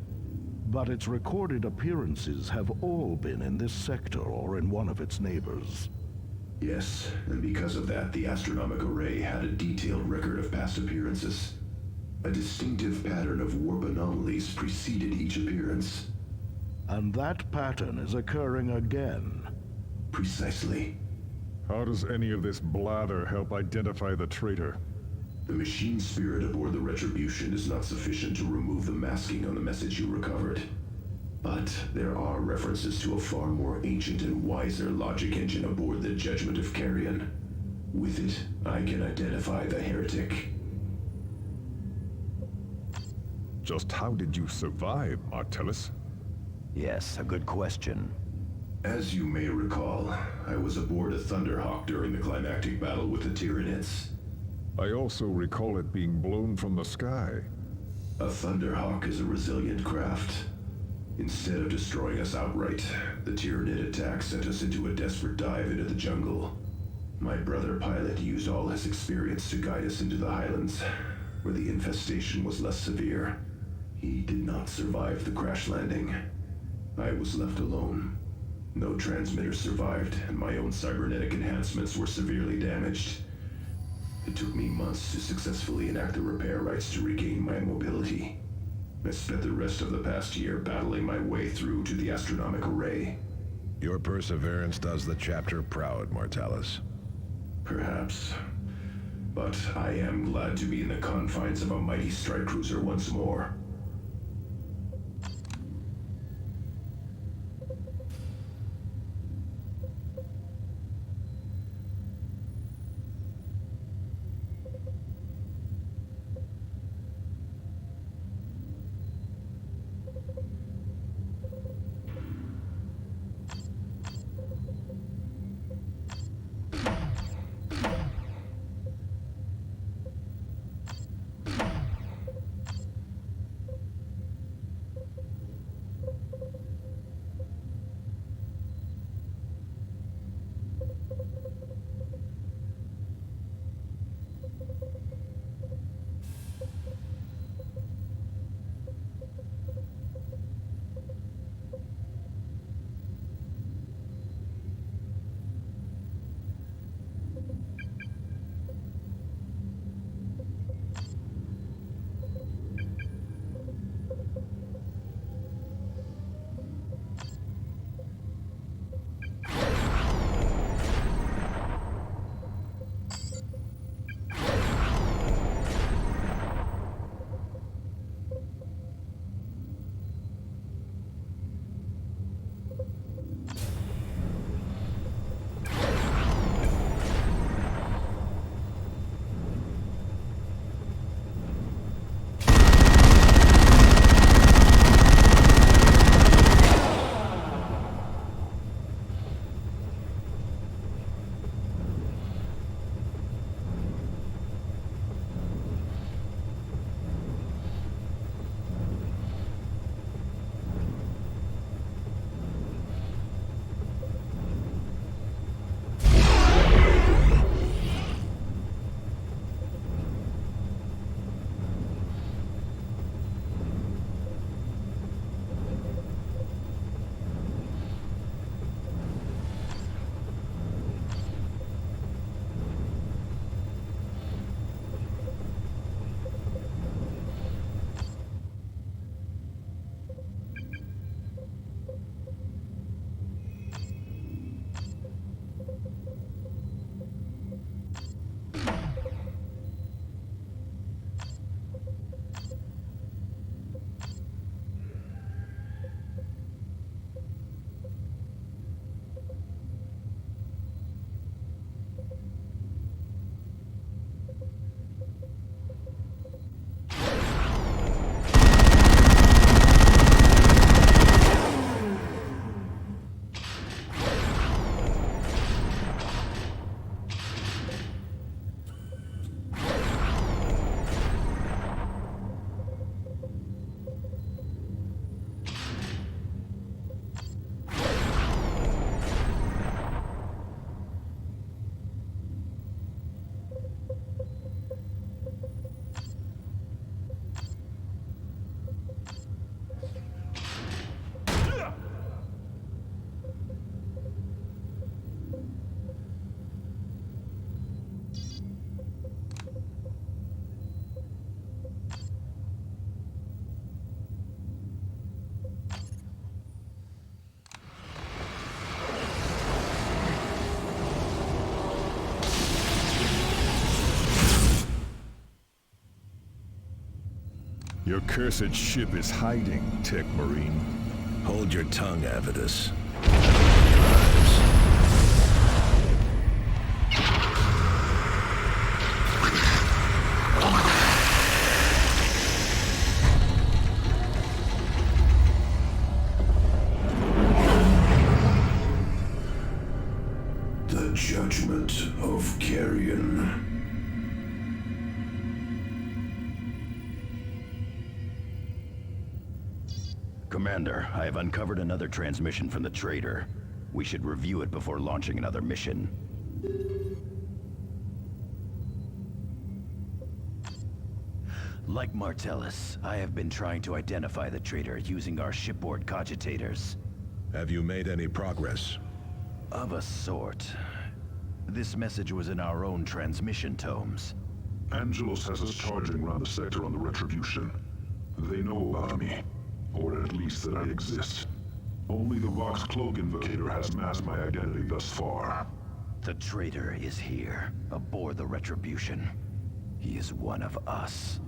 But its recorded appearances have all been in this sector or in one of its neighbors. Yes, and because of that, the astronomic array had a detailed record of past appearances. A distinctive pattern of warp anomalies preceded each appearance. And that pattern is occurring again. Precisely. How does any of this blather help identify the traitor? The machine spirit aboard the Retribution is not sufficient to remove the masking on the message you recovered. But there are references to a far more ancient and wiser logic engine aboard the Judgment of Carrion. With it, I can identify the heretic. Just how did you survive, Martellus? Yes, a good question. As you may recall, I was aboard a Thunderhawk during the climactic battle with the Tyranids. I also recall it being blown from the sky. A Thunderhawk is a resilient craft. Instead of destroying us outright, the Tyranid attack sent us into a desperate dive into the jungle. My brother pilot used all his experience to guide us into the highlands, where the infestation was less severe. He did not survive the crash landing. I was left alone. No transmitters survived, and my own cybernetic enhancements were severely damaged. It took me months to successfully enact the repair rights to regain my mobility. I spent the rest of the past year battling my way through to the astronomic array. Your perseverance does the chapter proud, Martellus. Perhaps. But I am glad to be in the confines of a mighty strike cruiser once more. Your cursed ship is hiding, Tech Marine. Hold your tongue, Avidus. The judgment of Carrion. Commander, I have uncovered another transmission from the traitor. We should review it before launching another mission. Like Martellus, I have been trying to identify the traitor using our shipboard cogitators. Have you made any progress? Of a sort. This message was in our own transmission tomes. Angelos has us charging around the sector on the Retribution. They know about me, or at least that I exist. Only the Vox Cloak Invocator has masked my identity thus far. The traitor is here, aboard the Retribution. He is one of us.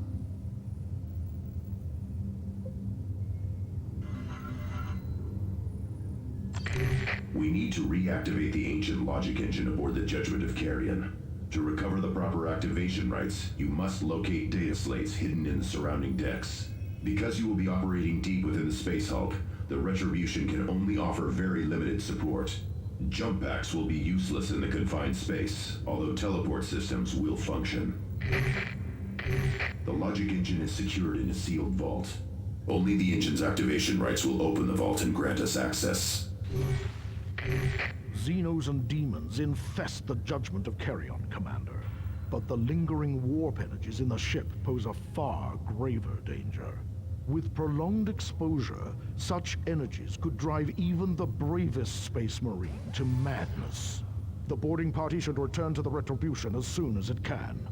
We need to reactivate the ancient logic engine aboard the Judgment of Carrion. To recover the proper activation rights, you must locate data slates hidden in the surrounding decks. Because you will be operating deep within the Space Hulk, the Retribution can only offer very limited support. Jump packs will be useless in the confined space, although teleport systems will function. The logic engine is secured in a sealed vault. Only the engine's activation rights will open the vault and grant us access. Xenos and demons infest the Judgment of Carrion, Commander. But the lingering warp energies in the ship pose a far graver danger. With prolonged exposure, such energies could drive even the bravest Space Marine to madness. The boarding party should return to the Retribution as soon as it can.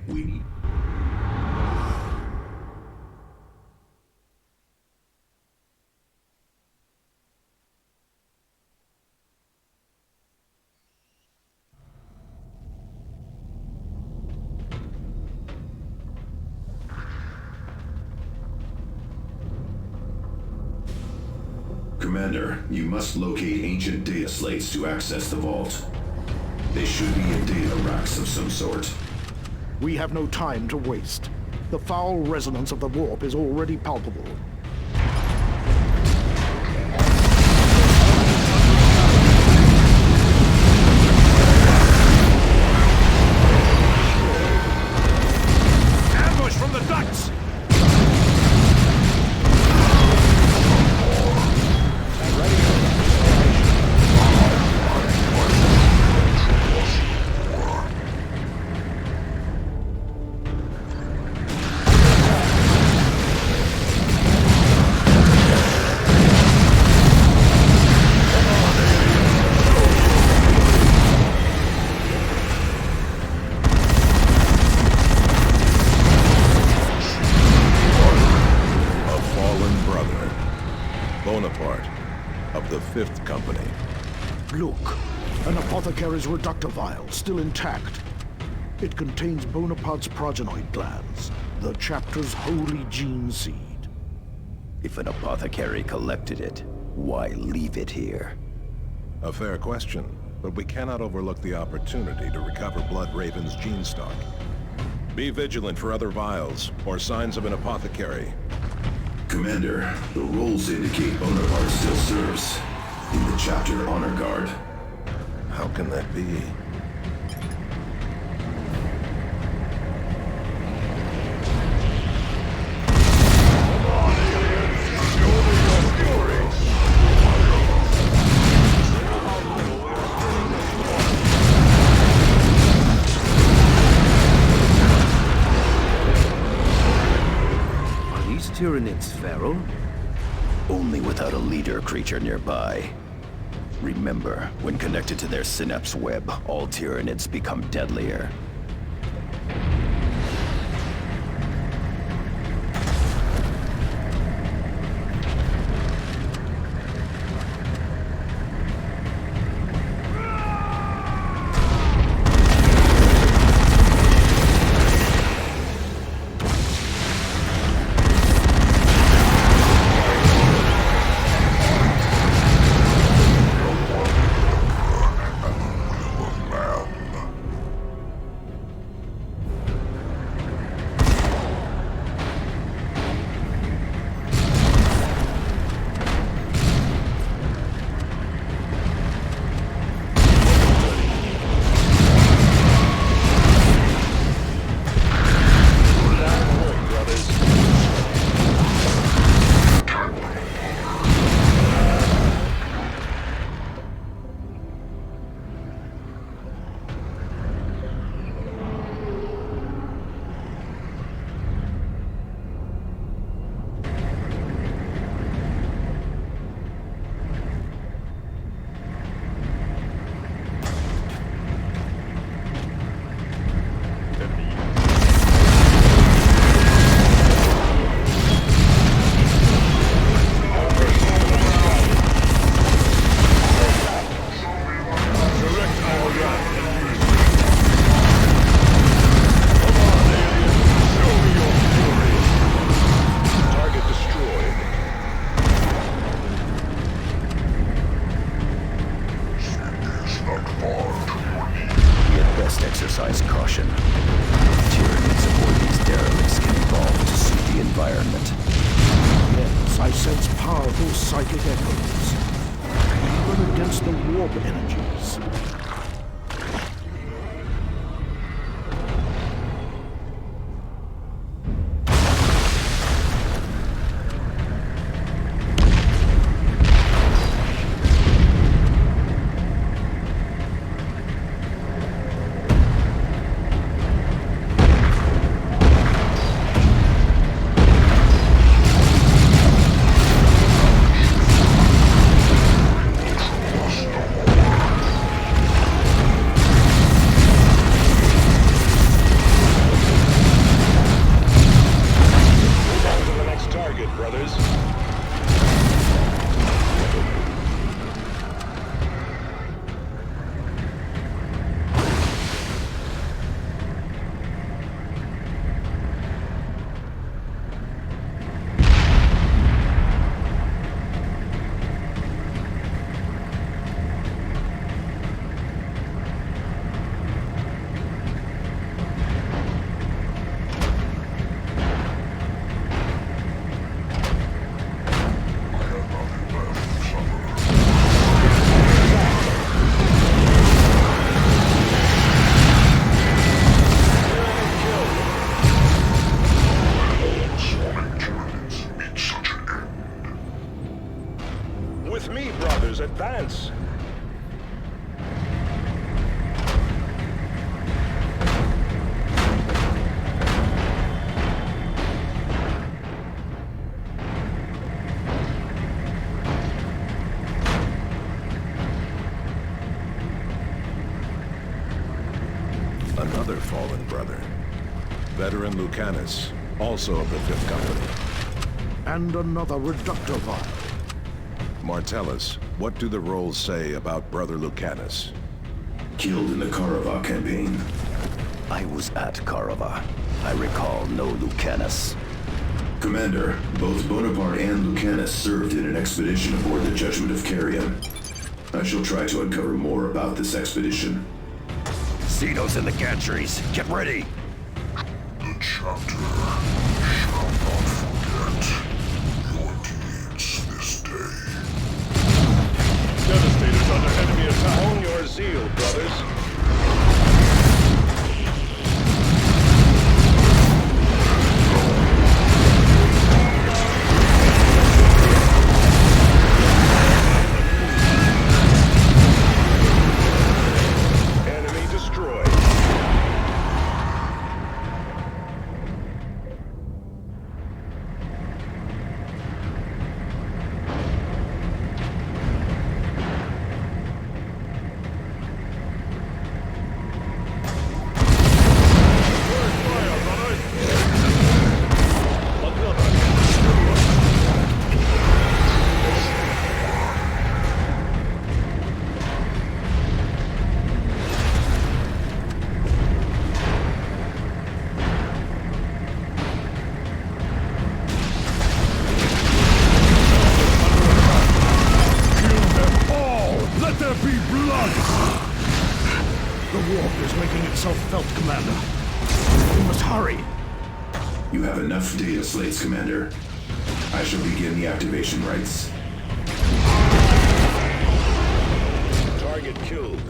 We need... Commander, you must locate ancient data slates to access the vault. They should be in data racks of some sort. We have no time to waste. The foul resonance of the warp is already palpable. Ambush from the ducts! Fifth Company. Look, an apothecary's reductor vial, still intact. It contains Bonaparte's progenoid glands, the chapter's holy gene seed. If an apothecary collected it, why leave it here? A fair question, but we cannot overlook the opportunity to recover Blood Raven's gene stock. Be vigilant for other vials, or signs of an apothecary. Commander, the rolls indicate Bonaparte still serves in the chapter honor guard. How can that be? Tyranids, Pharaoh? Only without a leader creature nearby. Remember, when connected to their synapse web, all Tyranids become deadlier. Exercise caution. Tyranids aboard these derelicts can evolve to suit the environment. Yes, I sense powerful psychic echoes, even against the warp energies. Advance! Another fallen brother. Veteran Lucanus, also of the Fifth Company. And another reductor vial. Martellus, what do the rolls say about Brother Lucanus? Killed in the Karava campaign. I was at Karava. I recall no Lucanus. Commander, both Bonaparte and Lucanus served in an expedition aboard the Judgment of Carrion. I shall try to uncover more about this expedition. Xenos in the gantries. Get ready! The chapter shall not forget your deeds this day. Devastators under enemy attack. Own your zeal, brothers. You have enough data slates, Commander. I shall begin the activation rites. Target killed.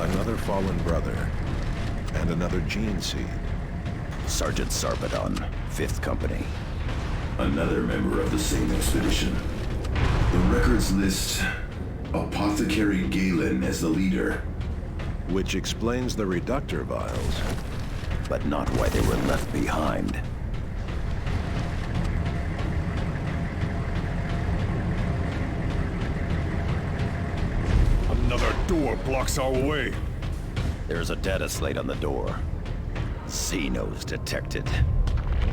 Another fallen brother, and another gene seed. Sergeant Sarpedon, 5th Company. Another member of the same expedition. The records list Apothecary Galen as the leader. Which explains the reductor vials. But not why they were left behind. Another door blocks our way. There's a data slate on the door. Xenos detected.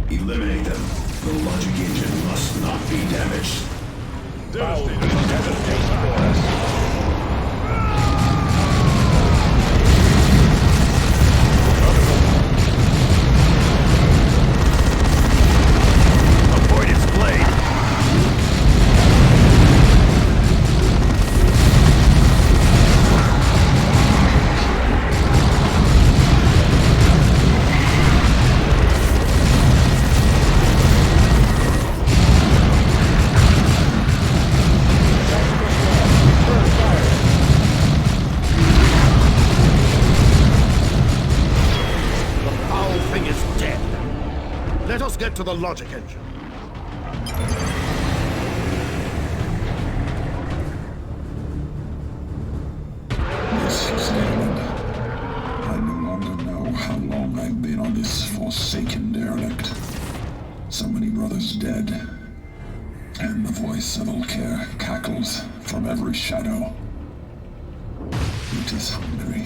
Eliminate them. The logic engine must not be damaged. Avoid its blade! Get to the logic engine. This is the end. I no longer know how long I've been on this forsaken derelict. So many brothers dead. And the voice of Ulker cackles from every shadow. It is hungry.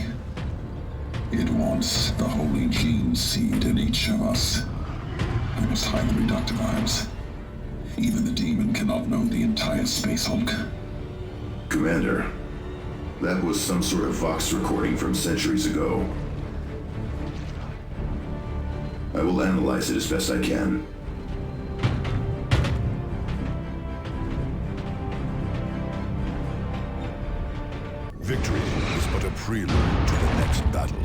It wants the holy gene seed in each of us. I must hide the reductor vials. Even the demon cannot know the entire Space Hulk. Commander, that was some sort of Vox recording from centuries ago. I will analyze it as best I can. Victory is but a prelude to the next battle.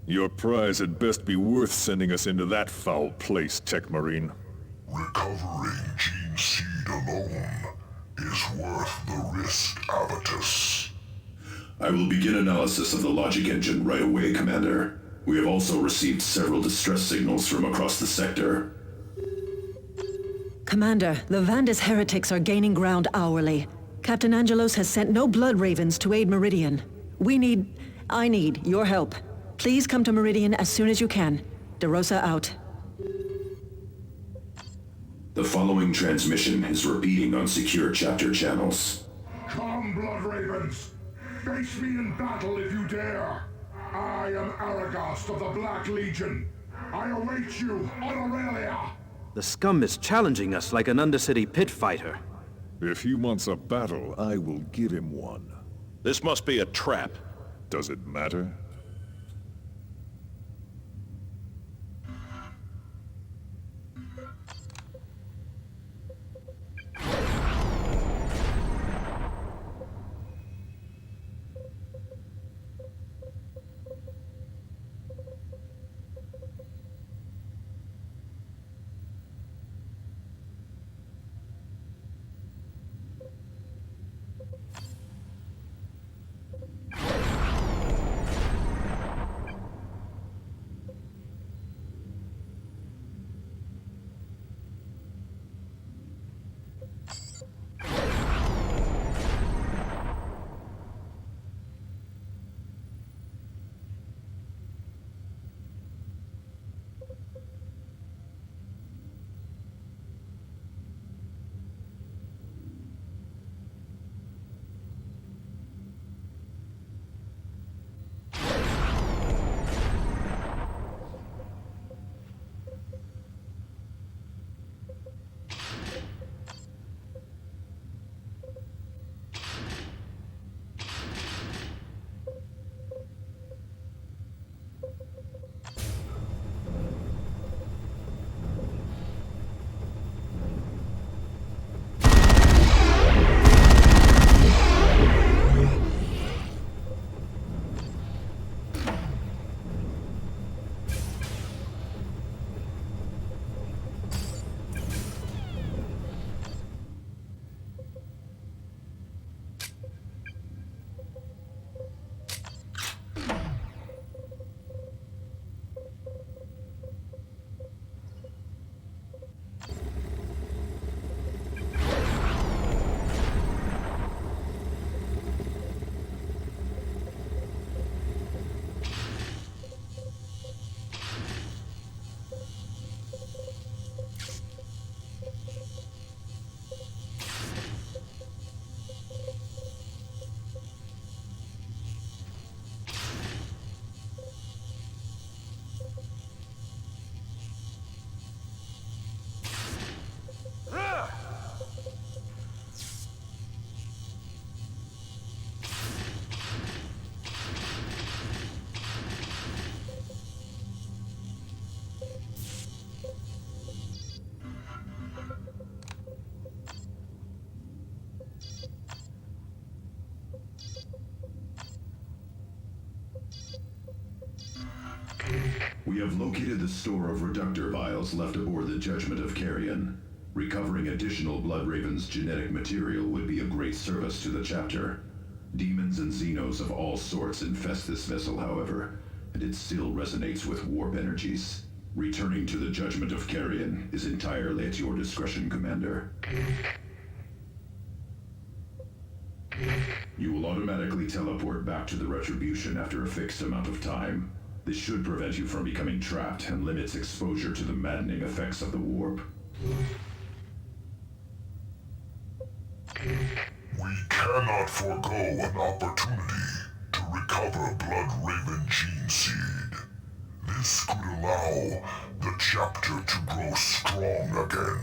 Your prize had best be worth sending us into that foul place, Tech Marine. Recovering gene seed alone is worth the risk, Avitus. I will begin analysis of the logic engine right away, Commander. We have also received several distress signals from across the sector. Commander, the Vandis heretics are gaining ground hourly. Captain Angelos has sent no blood ravens to aid Meridian. I need your help. Please come to Meridian as soon as you can. DeRosa out. The following transmission is repeating on secure chapter channels. Come, Blood Ravens! Face me in battle if you dare! I am Aragast of the Black Legion. I await you on Aurelia! The scum is challenging us like an Undercity pit fighter. If he wants a battle, I will give him one. This must be a trap. Does it matter? We have located the store of reductor vials left aboard the Judgment of Carrion. Recovering additional Bloodraven's genetic material would be a great service to the chapter. Demons and Xenos of all sorts infest this vessel, however, and it still resonates with warp energies. Returning to the Judgment of Carrion is entirely at your discretion, Commander. You will automatically teleport back to the Retribution after a fixed amount of time. This should prevent you from becoming trapped and limits exposure to the maddening effects of the warp. We cannot forego an opportunity to recover Bloodraven gene seed. This could allow the chapter to grow strong again.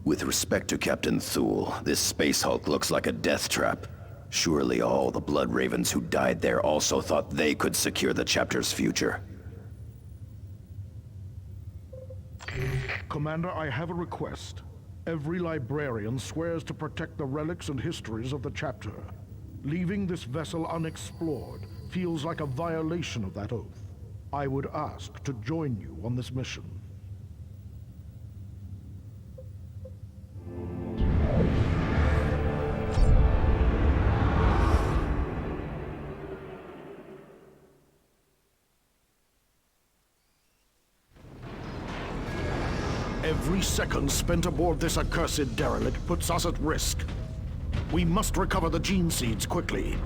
With respect to Captain Thule, this Space Hulk looks like a death trap. Surely all the Bloodravens who died there also thought they could secure the chapter's future. Commander, I have a request. Every librarian swears to protect the relics and histories of the chapter. Leaving this vessel unexplored feels like a violation of that oath. I would ask to join you on this mission. Every second spent aboard this accursed derelict puts us at risk. We must recover the gene seeds quickly.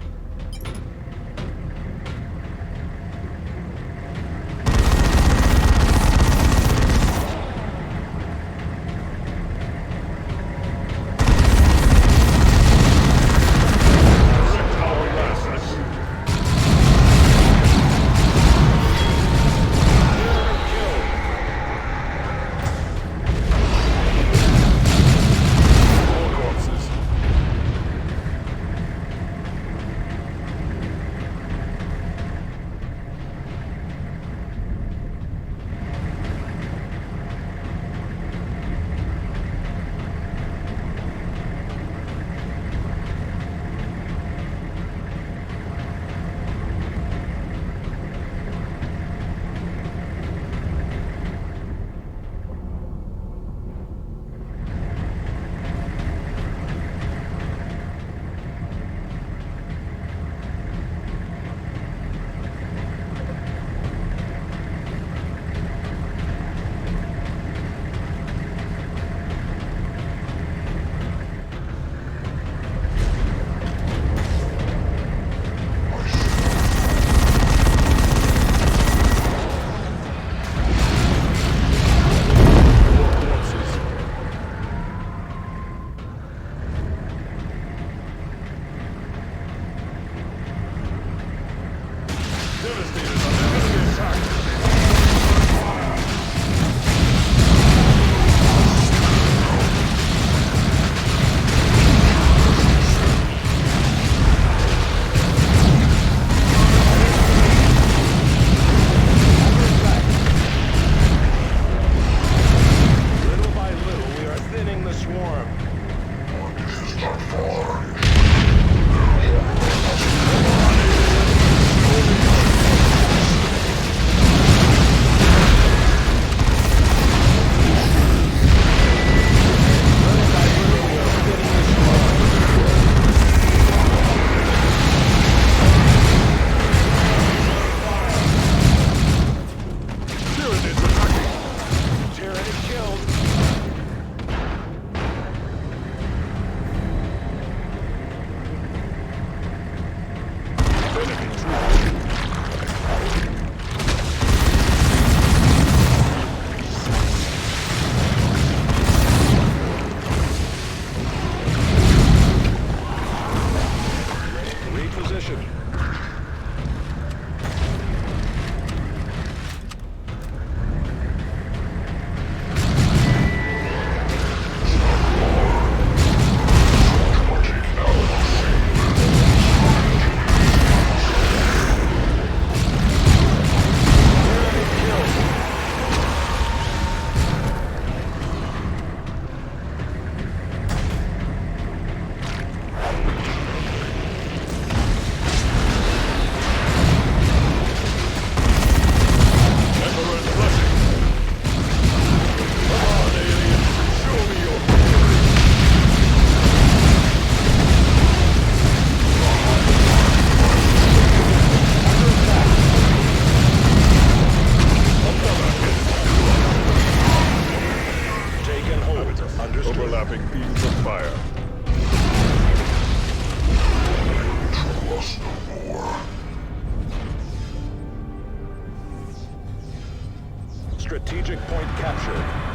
Tyranid captured.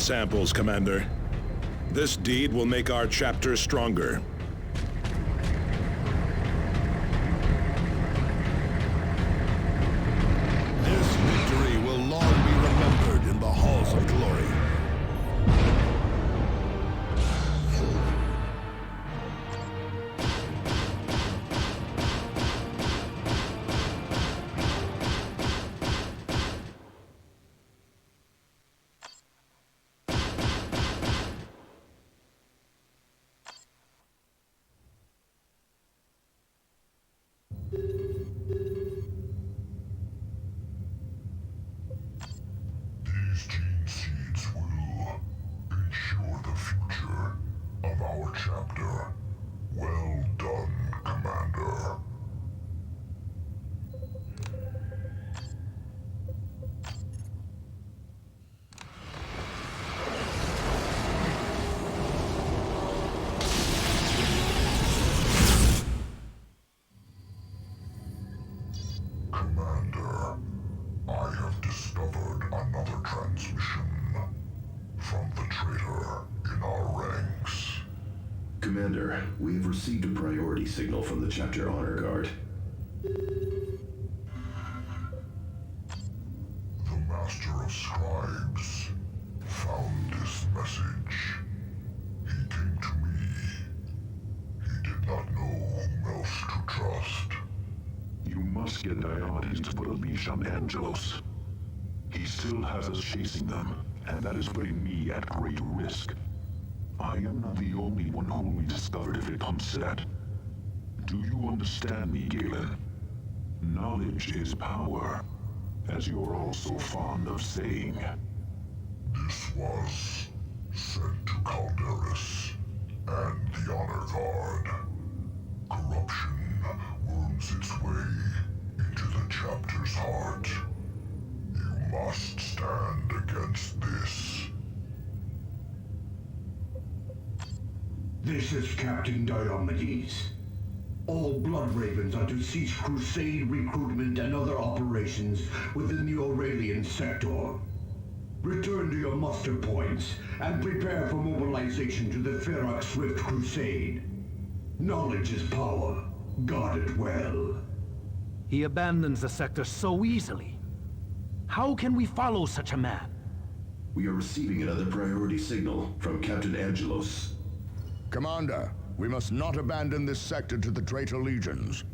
need samples, Commander. This deed will make our chapter stronger. This victory will long be remembered in the halls of glory. These gene seeds will ensure the future of our chapter. Well done, Commander. Commander, I have discovered another transmission from the traitor in our ranks. Commander, we have received a priority signal from the Chapter Honor Guard. The Master of Scribes found this message. He came to me. He did not know whom else to trust. You must get Tyranids to put a leash on Angelos. He still has us chasing them, and that is putting me at great risk. I am not the only one whom we discovered if it comes to that. Do you understand me, Galen? Knowledge is power, as you're all so fond of saying. This was sent to Calderis and the Honor Guard. Corruption worms its way into the chapter's heart. You must stand against this. This is Captain Tyranids. All Blood Ravens are to cease crusade recruitment and other operations within the Aurelian sector. Return to your muster points and prepare for mobilization to the Ferox Swift Crusade. Knowledge is power. Guard it well. He abandons the sector so easily. How can we follow such a man? We are receiving another priority signal from Captain Angelos. Commander, we must not abandon this sector to the traitor legions.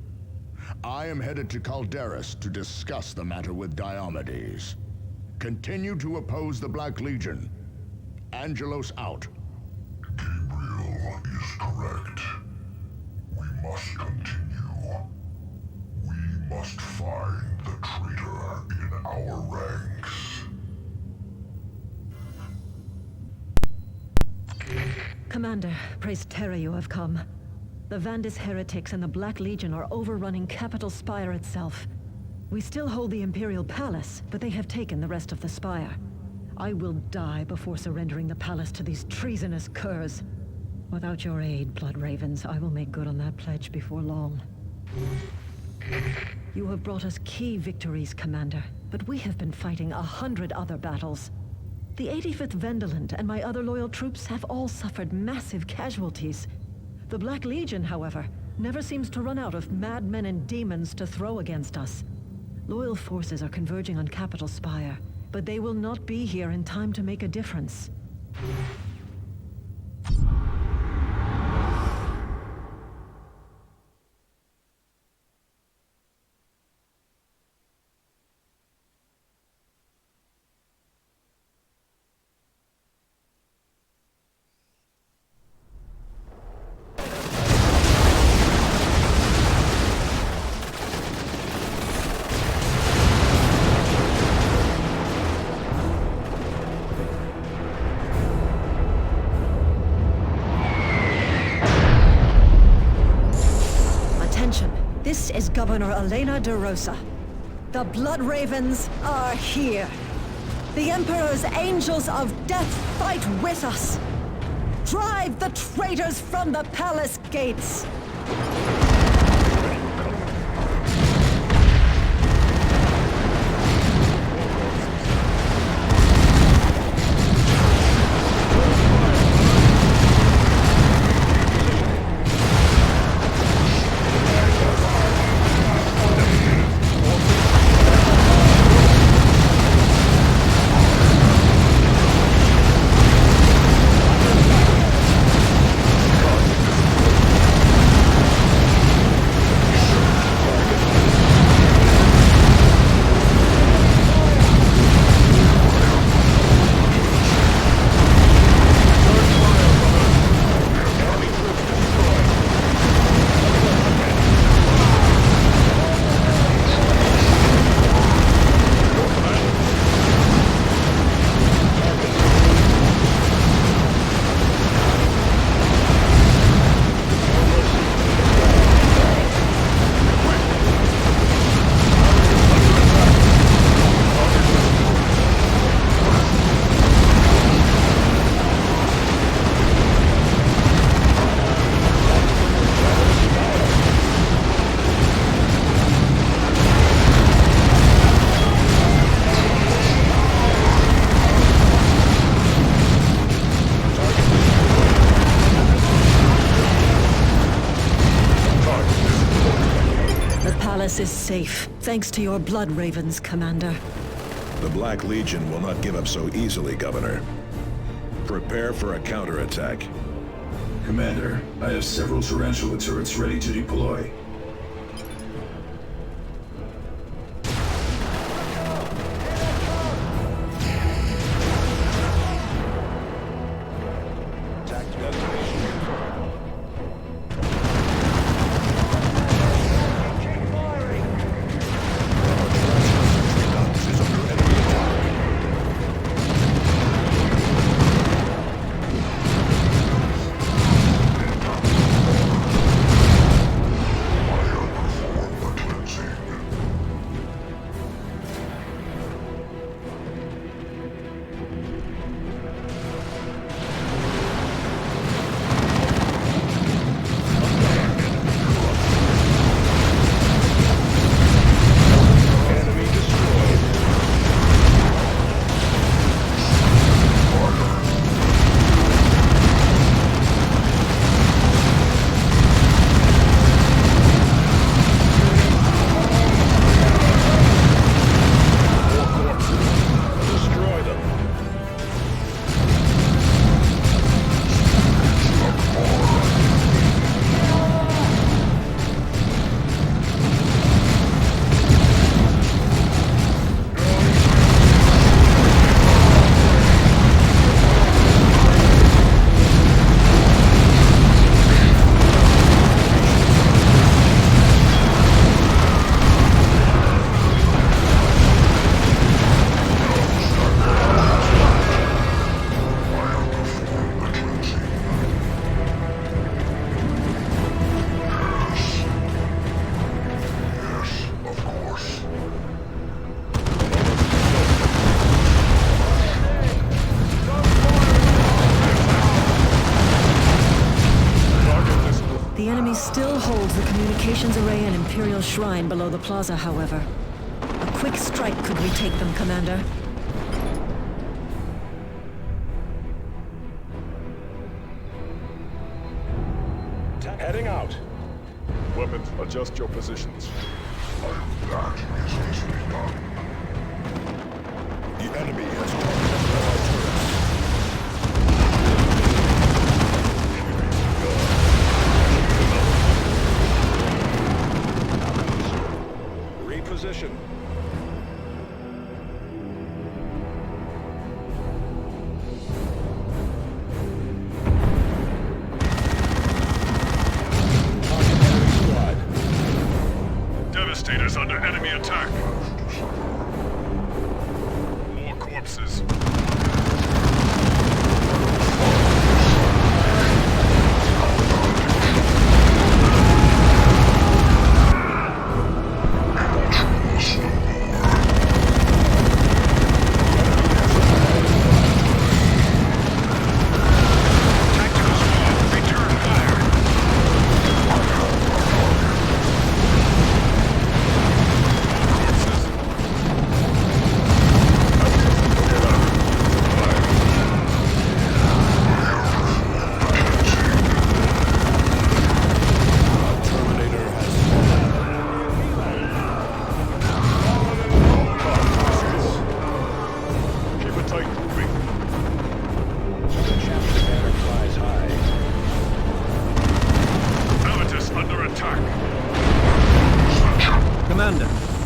I am headed to Calderis to discuss the matter with Diomedes. Continue to oppose the Black Legion. Angelos out. Gabriel is correct. We must continue. We must find the traitor in our ranks. Commander, praise Terra you have come. The Vandis heretics and the Black Legion are overrunning Capital Spire itself. We still hold the Imperial Palace, but they have taken the rest of the Spire. I will die before surrendering the palace to these treasonous curs. Without your aid, Blood Ravens, I will make good on that pledge before long. You have brought us key victories, Commander, but we have been fighting 100 other battles. The 85th Vendaland and my other loyal troops have all suffered massive casualties. The Black Legion, however, never seems to run out of madmen and demons to throw against us. Loyal forces are converging on Capital Spire, but they will not be here in time to make a difference. This is Governor Elena de Rosa. The Blood Ravens are here. The Emperor's angels of death fight with us. Drive the traitors from the palace gates. Vandes is safe, thanks to your Blood Ravens, Commander. The Black Legion will not give up so easily, Governor. Prepare for a counterattack. Commander, I have several tarantula turrets ready to deploy. The enemy still holds the communications array and Imperial Shrine below the plaza, however. A quick strike could retake them, Commander. Heading out. Weapons, adjust your positions. That is easily done. The enemy has targeted our turrets. Reposition. Devastators under enemy attack. More corpses.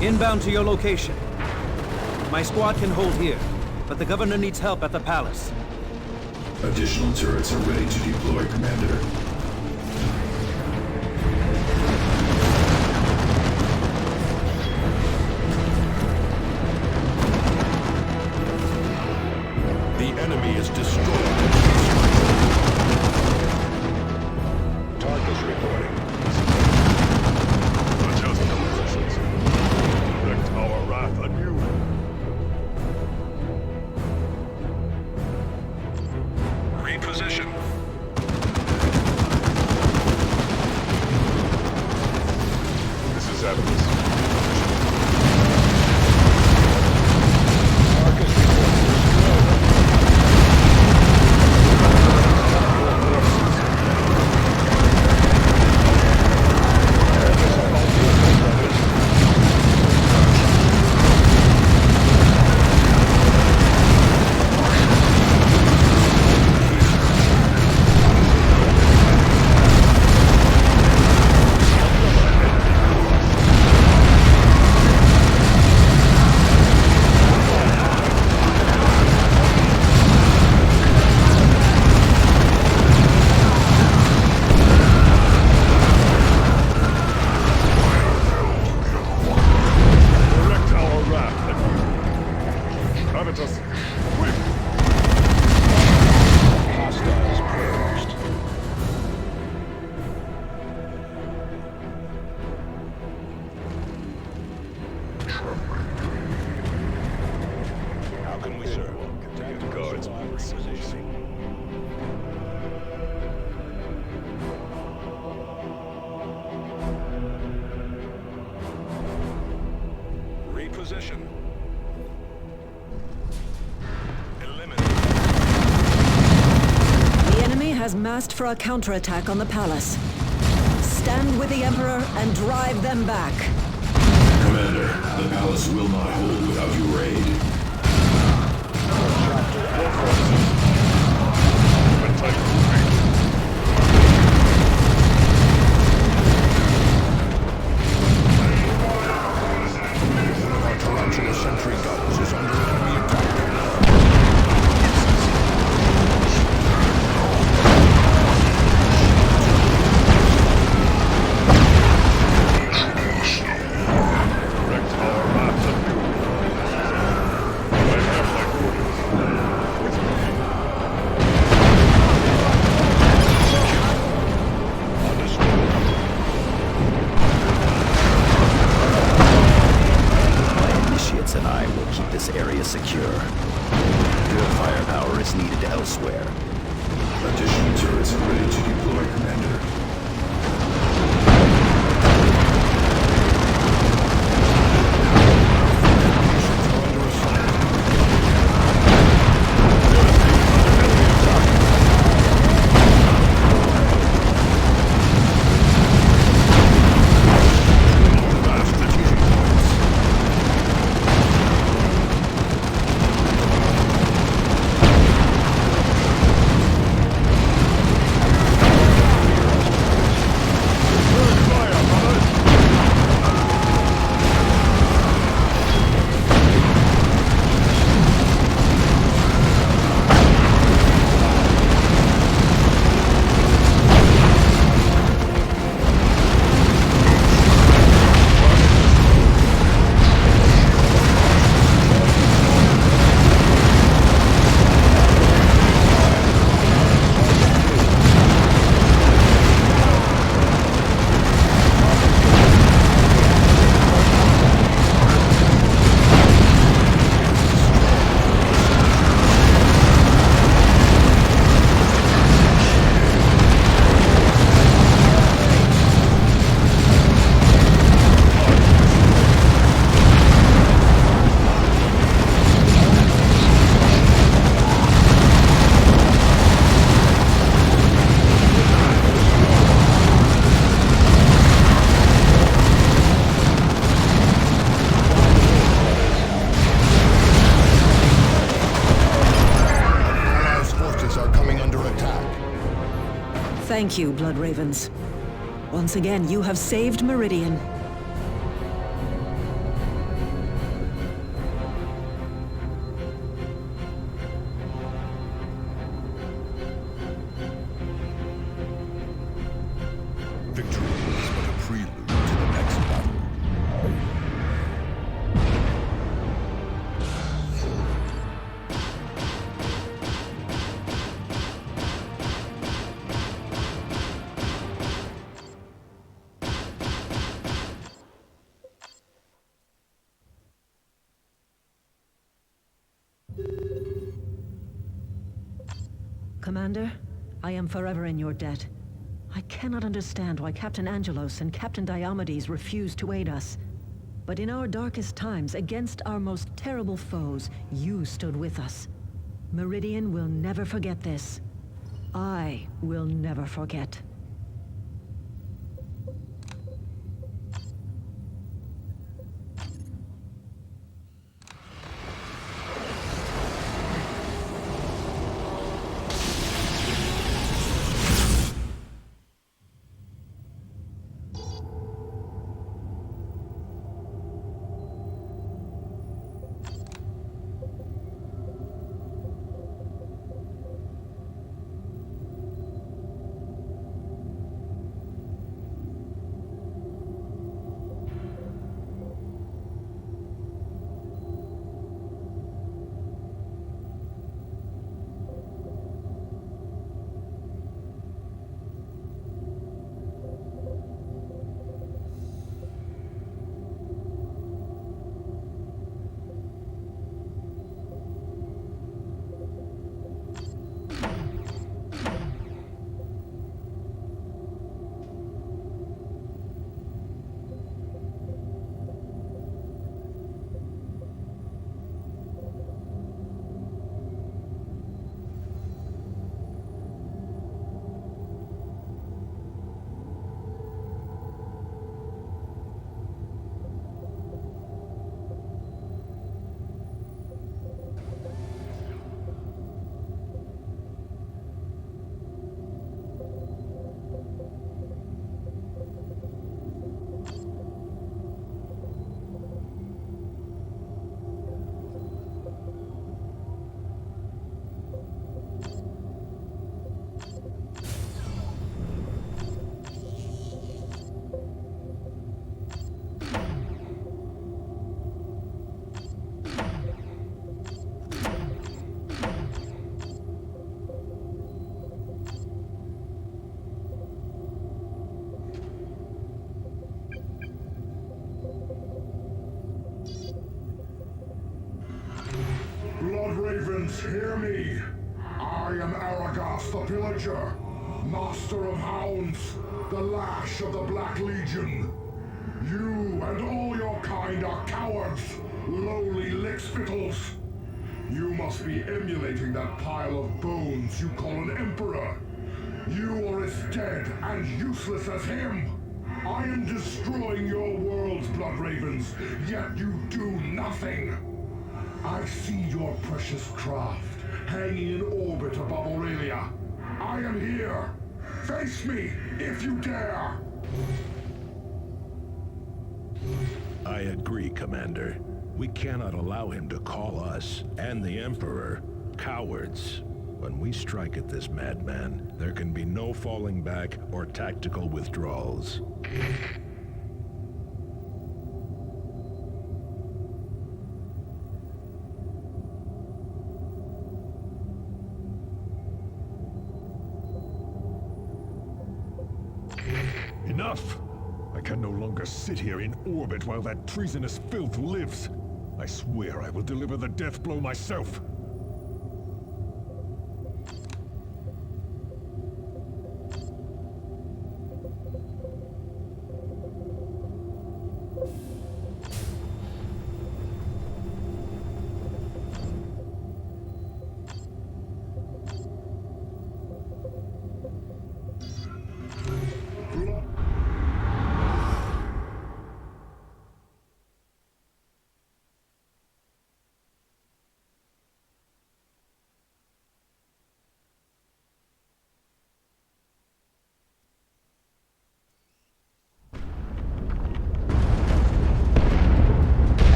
Inbound to your location. My squad can hold here, but the Governor needs help at the palace. Additional turrets are ready to deploy, Commander. The enemy is destroyed. Tarkus reporting. Adjust your positions. Direct our wrath anew. Reposition. position. The enemy has massed for a counterattack on the palace. Stand with the Emperor and drive them back. Commander, the palace will not hold without your aid. Our tarantula sentry guns is under enemy attack. And I will keep this area secure. Your firepower is needed elsewhere. Additional turrets ready to deploy, Commander. Thank you, Blood Ravens. Once again, you have saved Meridian. Victory is but a prelude to the next battle. Commander, I am forever in your debt. I cannot understand why Captain Angelos and Captain Diomedes refused to aid us. But in our darkest times, against our most terrible foes, you stood with us. Meridian will never forget this. I will never forget. hear me. I am Aragos the Pillager, Master of Hounds, the Lash of the Black Legion. You and all your kind are cowards, lowly lickspittles. You must be emulating that pile of bones you call an emperor. You are as dead and useless as him. I am destroying your worlds, Blood Ravens, yet you do nothing. I see your precious craft hanging in orbit above Aurelia. I am here. Face me, if you dare. I agree, Commander. We cannot allow him to call us, and the Emperor, cowards. When we strike at this madman, there can be no falling back or tactical withdrawals. Enough! I can no longer sit here in orbit while that treasonous filth lives. I swear I will deliver the death blow myself.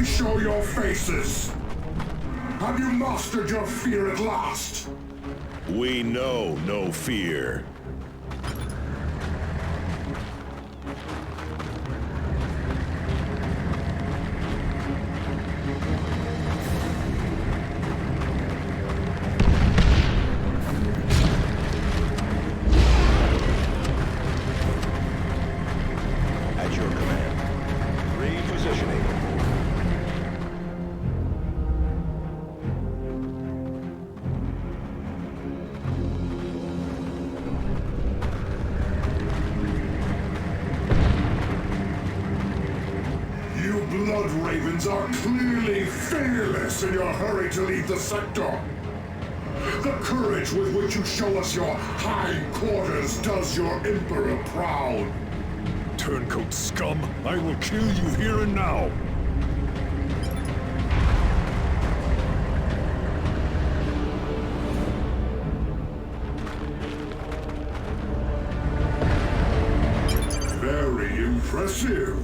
Show your faces! Have you mastered your fear at last? We know no fear. At your command. Repositioning. Blood Ravens are clearly fearless in your hurry to leave the sector. The courage with which you show us your hindquarters does your Emperor proud. Turncoat scum! I will kill you here and now! Very impressive.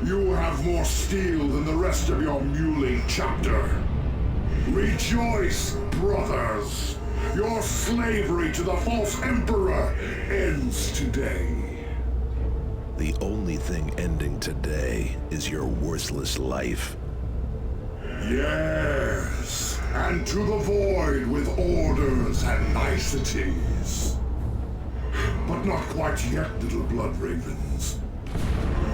You have more steel than the rest of your muling chapter. Rejoice, brothers! Your slavery to the false emperor ends today. The only thing ending today is your worthless life. Yes, and to the void with orders and niceties. But not quite yet, little Blood Ravens.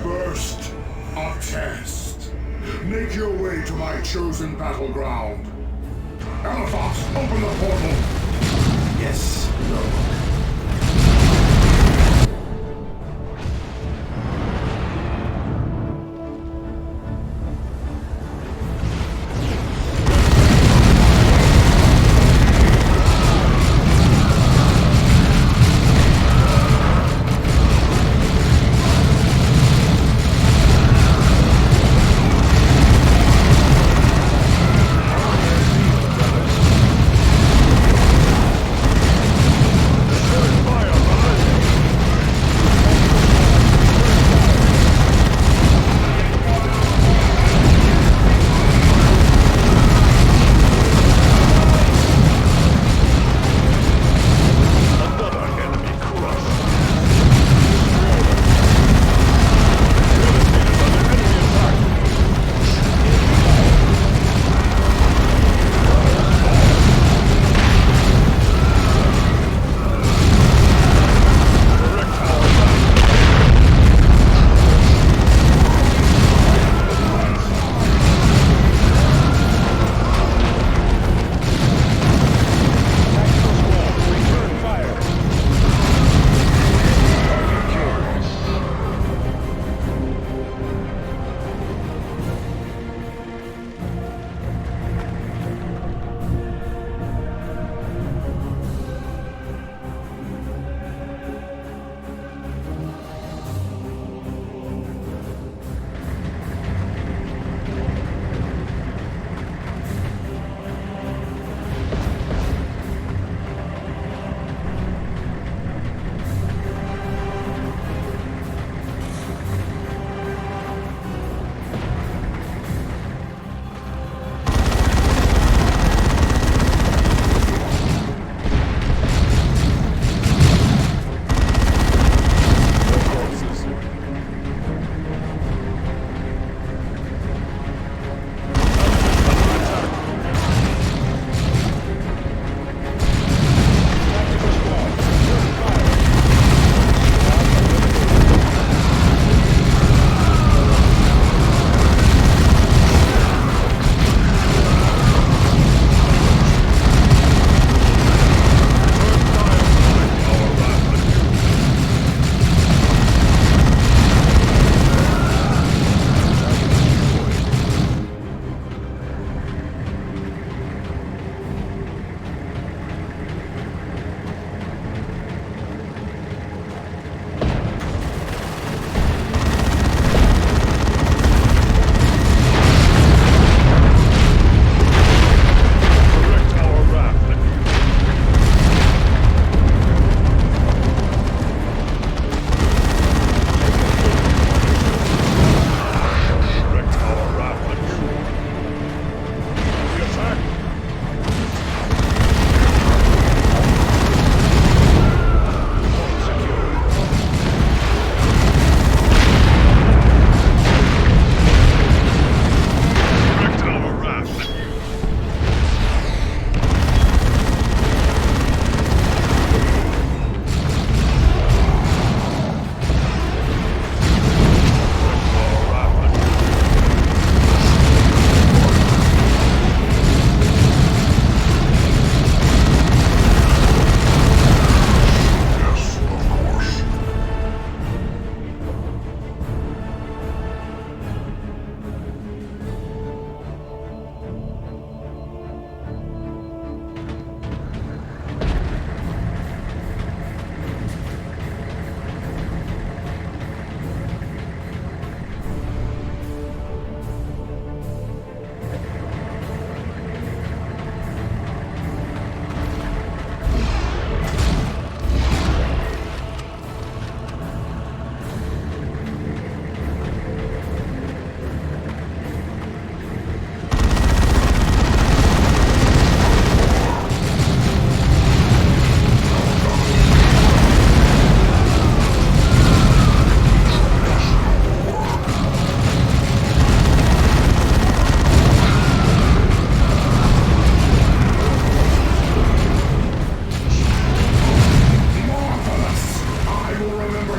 First, a test. Make your way to my chosen battleground. Elephas, open the portal! Yes, Lord.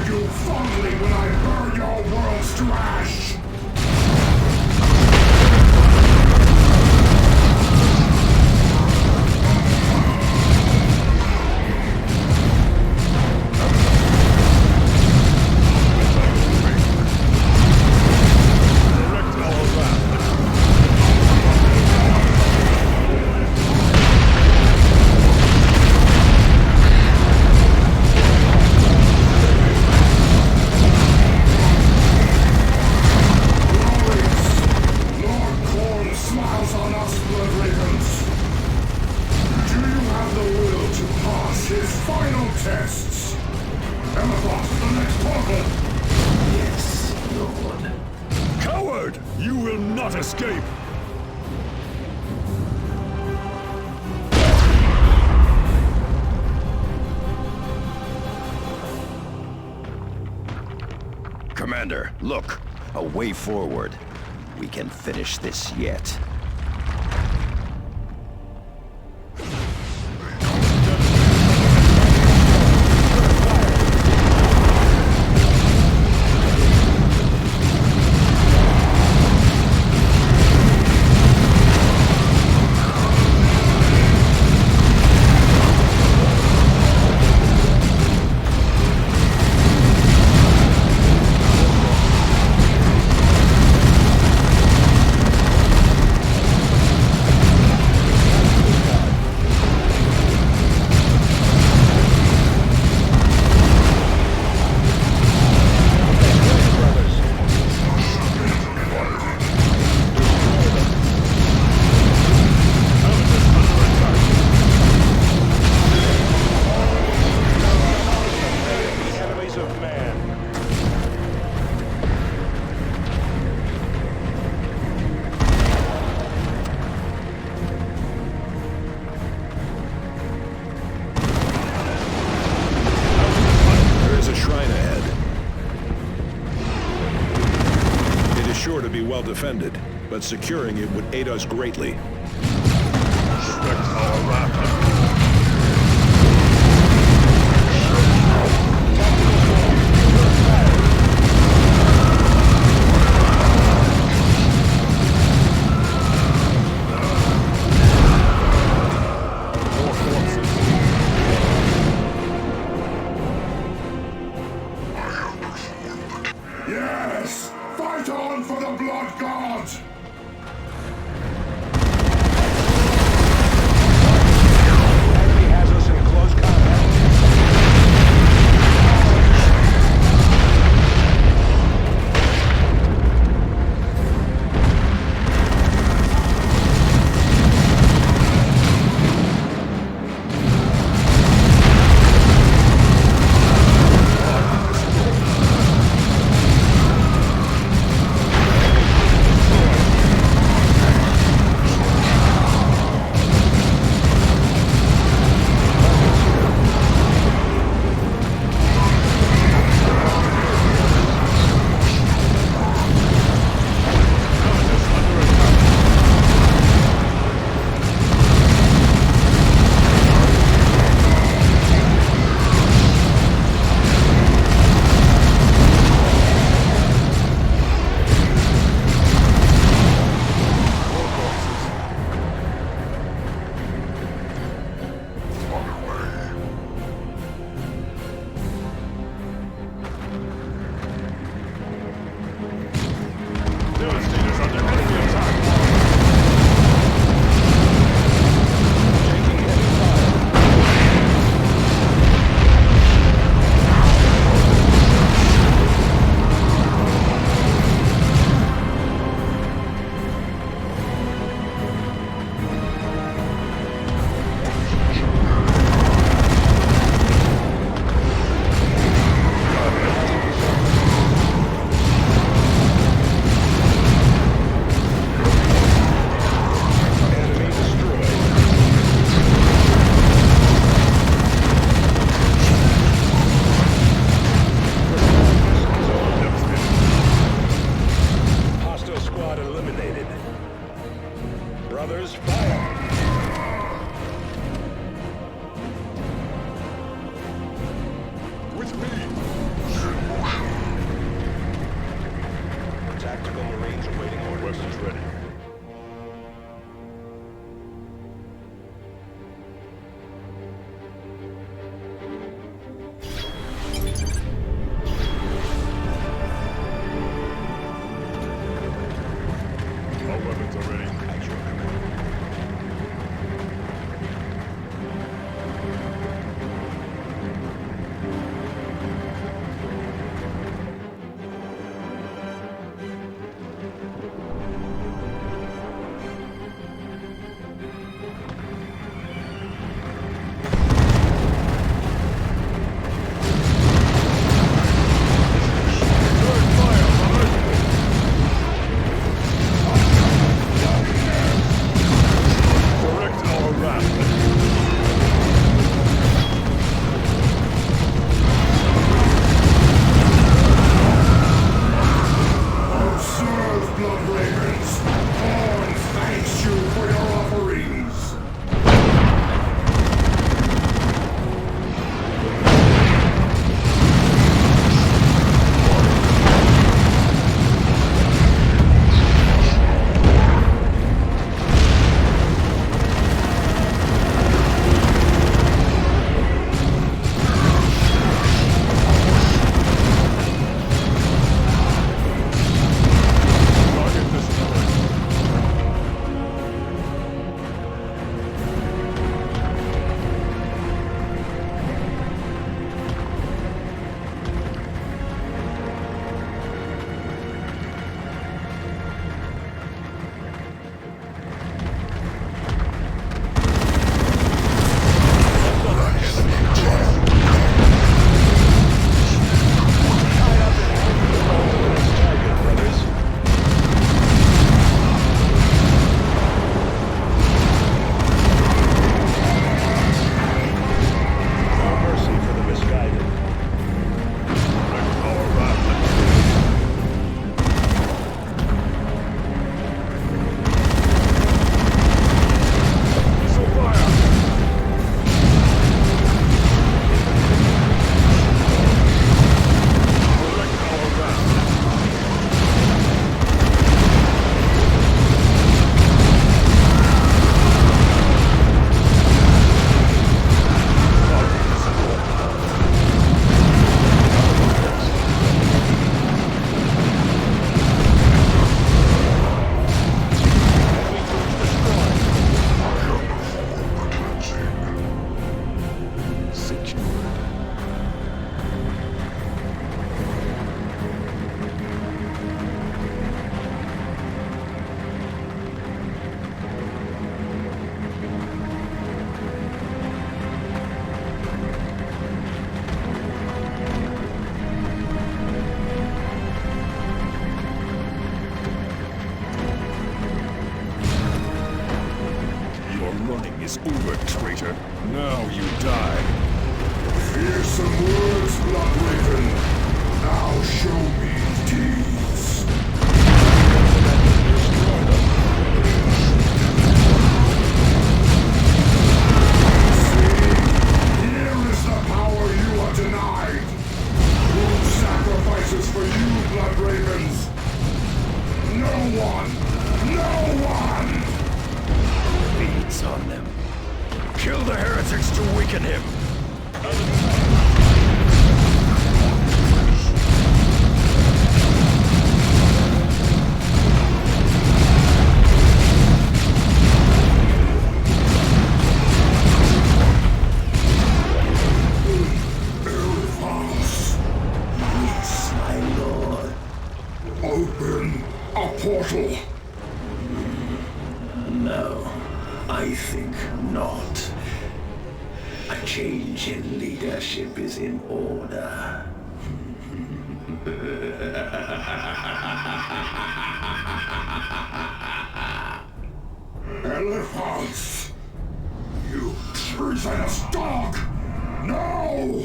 you fondly when I burn your worlds to ash! Escape! Commander, look. A way forward. We can finish this yet. Well defended, but securing it would aid us greatly. Respect our wrath. Yes! Fight on for the Blood God! Enemy has us in close combat. Marines awaiting orders. Weapons ready. All weapons are ready. At your command. is over, traitor. Now you die. Fearsome words, Bloodraven. Now show me deeds. See, here is the power you are denied. Who sacrifices for you, Bloodravens? No one! No one! Feeds on them. Kill the heretics to weaken him! Yes, my lord. Open a portal. No, I think not. A change in leadership is in order. Elephants! You treasonous dog! No!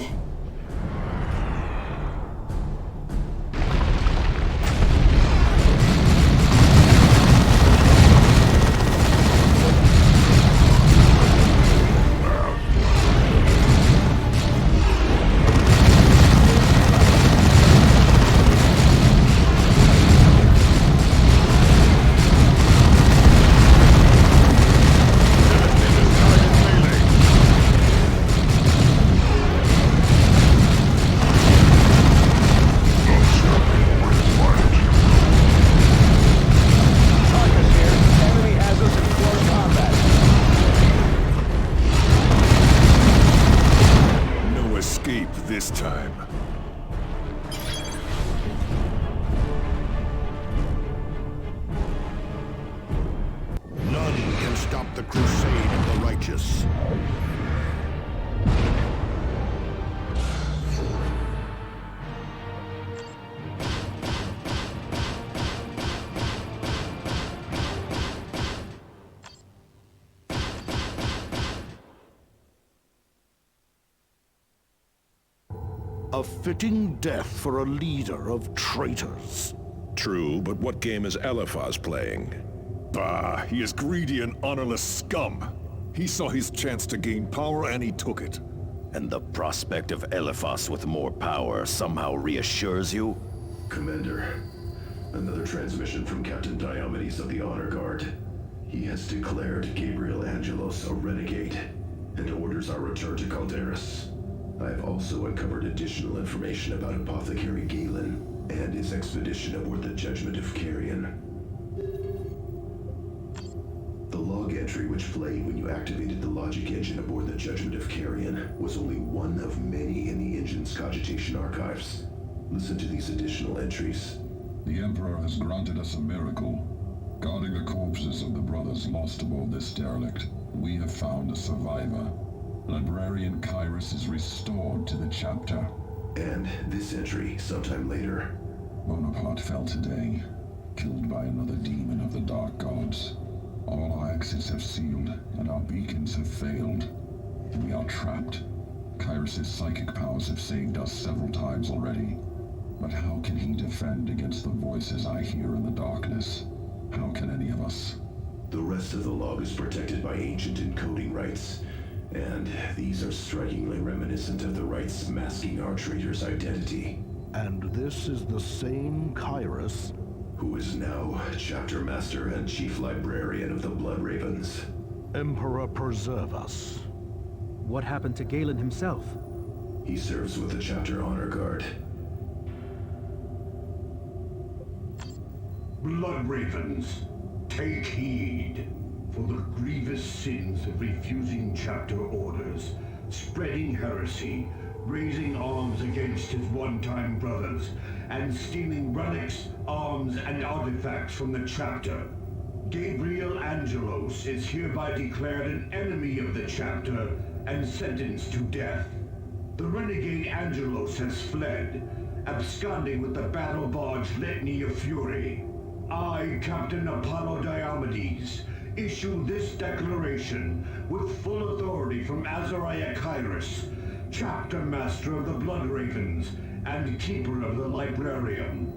courageous. A fitting death for a leader of traitors. True, but what game is Eliphaz playing? Bah, he is greedy and honorless scum. He saw his chance to gain power and he took it. And the prospect of Eliphaz with more power somehow reassures you? Commander, another transmission from Captain Diomedes of the Honor Guard. He has declared Gabriel Angelos a renegade and orders our return to Calderis. I have also uncovered additional information about Apothecary Galen and his expedition aboard the Judgment of Carrion. The log entry which played when you activated the logic engine aboard the Judgment of Carrion was only one of many in the engine's cogitation archives. Listen to these additional entries. The Emperor has granted us a miracle. Guarding the corpses of the brothers lost aboard this derelict, we have found a survivor. Librarian Kyrus is restored to the chapter. And this entry, sometime later. Bonaparte fell today, killed by another demon of the Dark Gods. All our exits have sealed, and our beacons have failed. We are trapped. Kyrus' psychic powers have saved us several times already. But how can he defend against the voices I hear in the darkness? How can any of us? The rest of the log is protected by ancient encoding rights. And these are strikingly reminiscent of the rites masking our traitor's identity. And this is the same Kyrus who is now Chapter Master and Chief Librarian of the Blood Ravens. Emperor preserve us. What happened to Galen himself? He serves with the Chapter Honor Guard. Blood Ravens, take heed. For the grievous sins of refusing chapter orders, spreading heresy, raising arms against his one-time brothers, and stealing relics, arms, and artifacts from the chapter. Gabriel Angelos is hereby declared an enemy of the chapter and sentenced to death. The renegade Angelos has fled, absconding with the battle barge Litany of Fury. I, Captain Apollo Diomedes, issue this declaration with full authority from Azariah Kyrus, Chapter Master of the Blood Ravens and Keeper of the Librarium.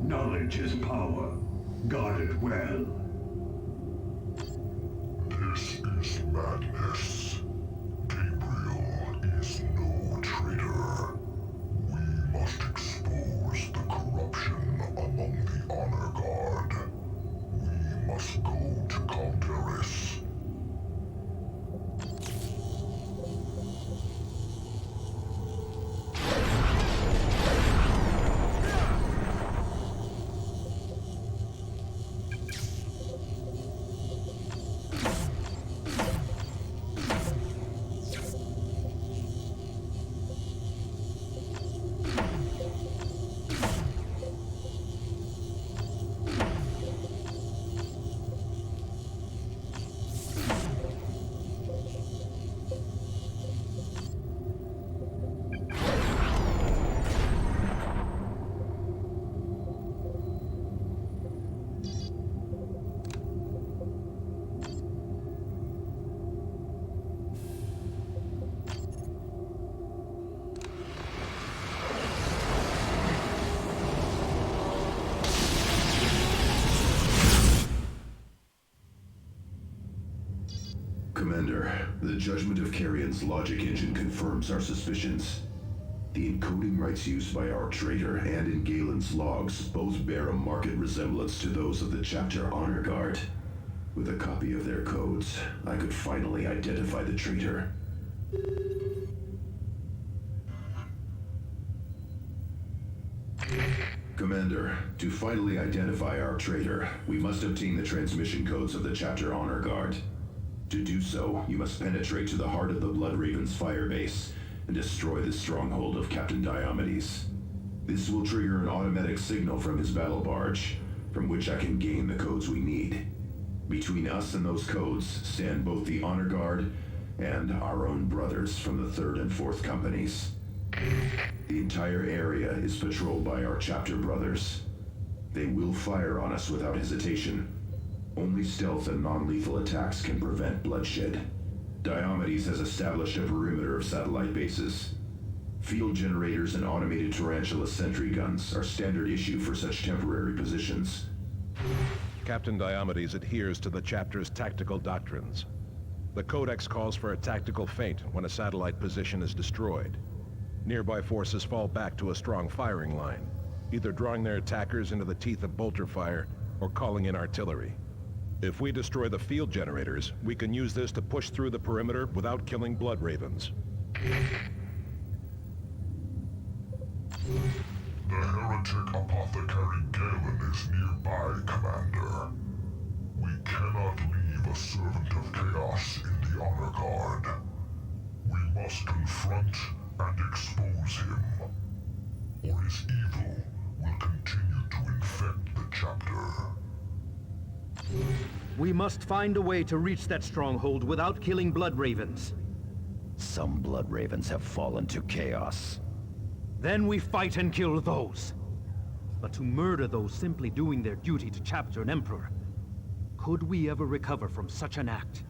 Knowledge is power. Guard it well. This is madness. Gabriel is no traitor. We must expose the corruption among the Honor Guard. We must go to Calderis. Commander, the Judgment of Carrion's logic engine confirms our suspicions. The encoding rights used by our traitor and in Galen's logs both bear a marked resemblance to those of the Chapter Honor Guard. With a copy of their codes, I could finally identify the traitor. Commander, to finally identify our traitor, we must obtain the transmission codes of the Chapter Honor Guard. To do so, you must penetrate to the heart of the Blood Ravens firebase and destroy the stronghold of Captain Diomedes. This will trigger an automatic signal from his battle barge, from which I can gain the codes we need. Between us and those codes stand both the Honor Guard and our own brothers from the 3rd and 4th Companies. The entire area is patrolled by our chapter brothers. They will fire on us without hesitation. Only stealth and non-lethal attacks can prevent bloodshed. Diomedes has established a perimeter of satellite bases. Field generators and automated tarantula sentry guns are standard issue for such temporary positions. Captain Diomedes adheres to the chapter's tactical doctrines. The Codex calls for a tactical feint when a satellite position is destroyed. Nearby forces fall back to a strong firing line, either drawing their attackers into the teeth of bolter fire or calling in artillery. If we destroy the field generators, we can use this to push through the perimeter without killing blood ravens. The heretic apothecary Galen is nearby, Commander. We cannot leave a servant of chaos in the honor guard. We must confront and expose him, or his evil will continue to infect the chapter. We must find a way to reach that stronghold without killing blood ravens. Some blood ravens have fallen to chaos. Then we fight and kill those. But to murder those simply doing their duty to chapter and emperor, could we ever recover from such an act?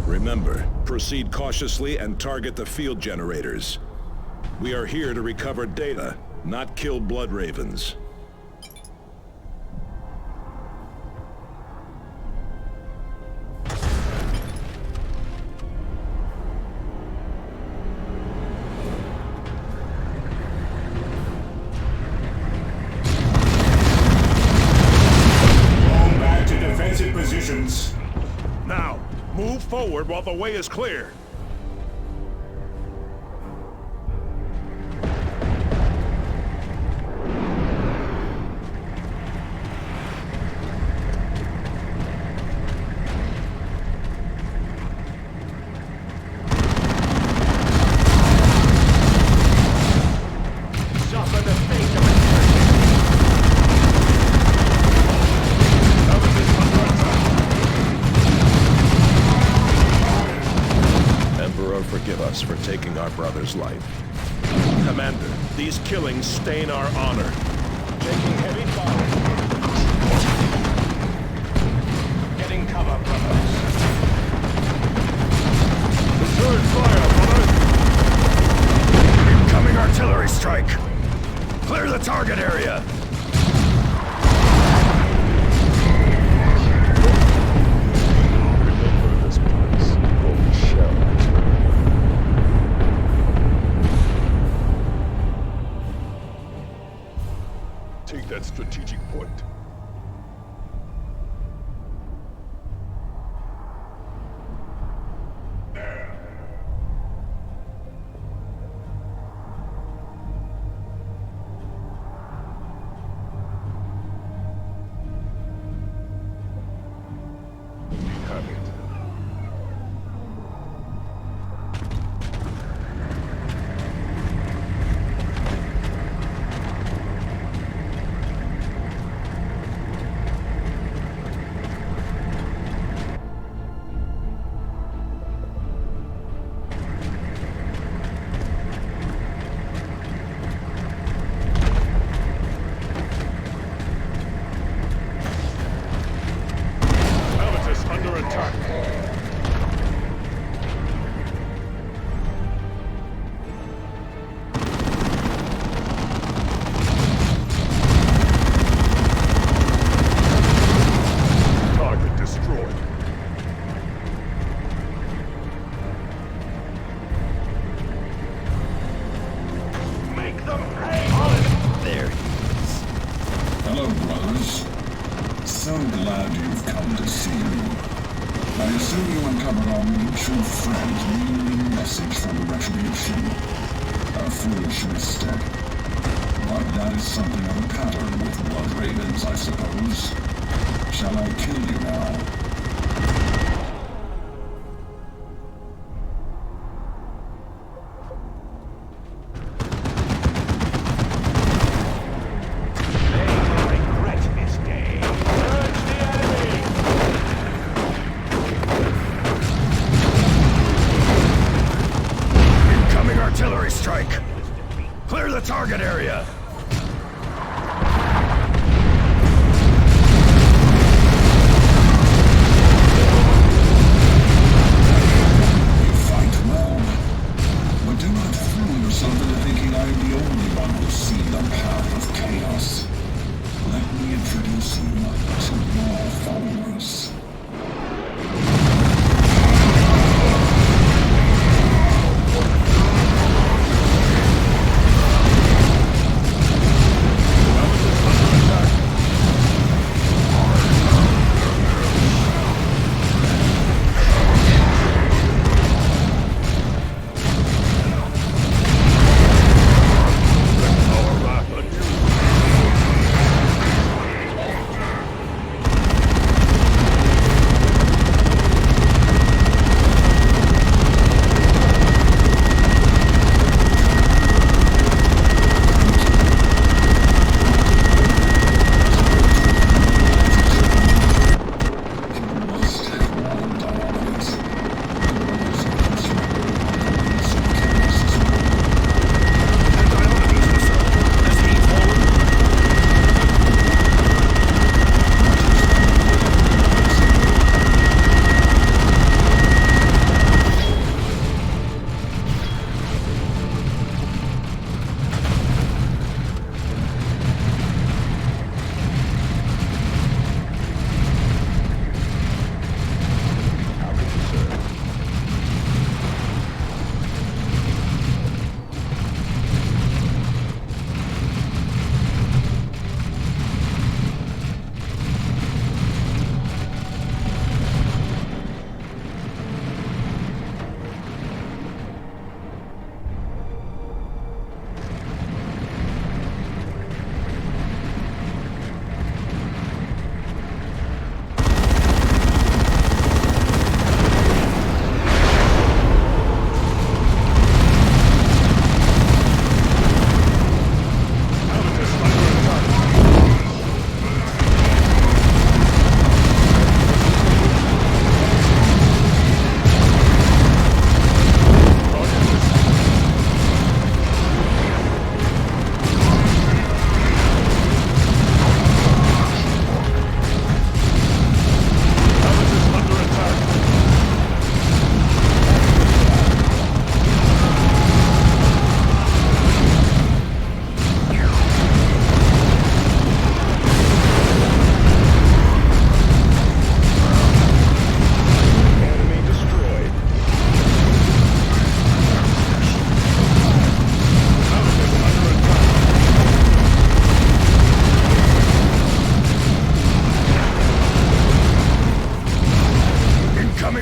Remember, proceed cautiously and target the field generators. We are here to recover data, not kill blood ravens. Fall back to defensive positions. Now, move forward while the way is clear. Suffer the fate of Emperor, forgive us for taking our brother's life. Commander, these killings stain our honor. taking heavy fire. Getting cover, brothers. Return fire, brothers! Incoming artillery strike! Clear the target area! Remember this place, or we shall return. Take that strategic point. a foolish misstep. But that is something of a pattern with blood ravens, I suppose. Shall I kill you now? Target area! You fight well, but do not fool yourself into thinking I am the only one who's seen the path of chaos. Let me introduce you to your followers.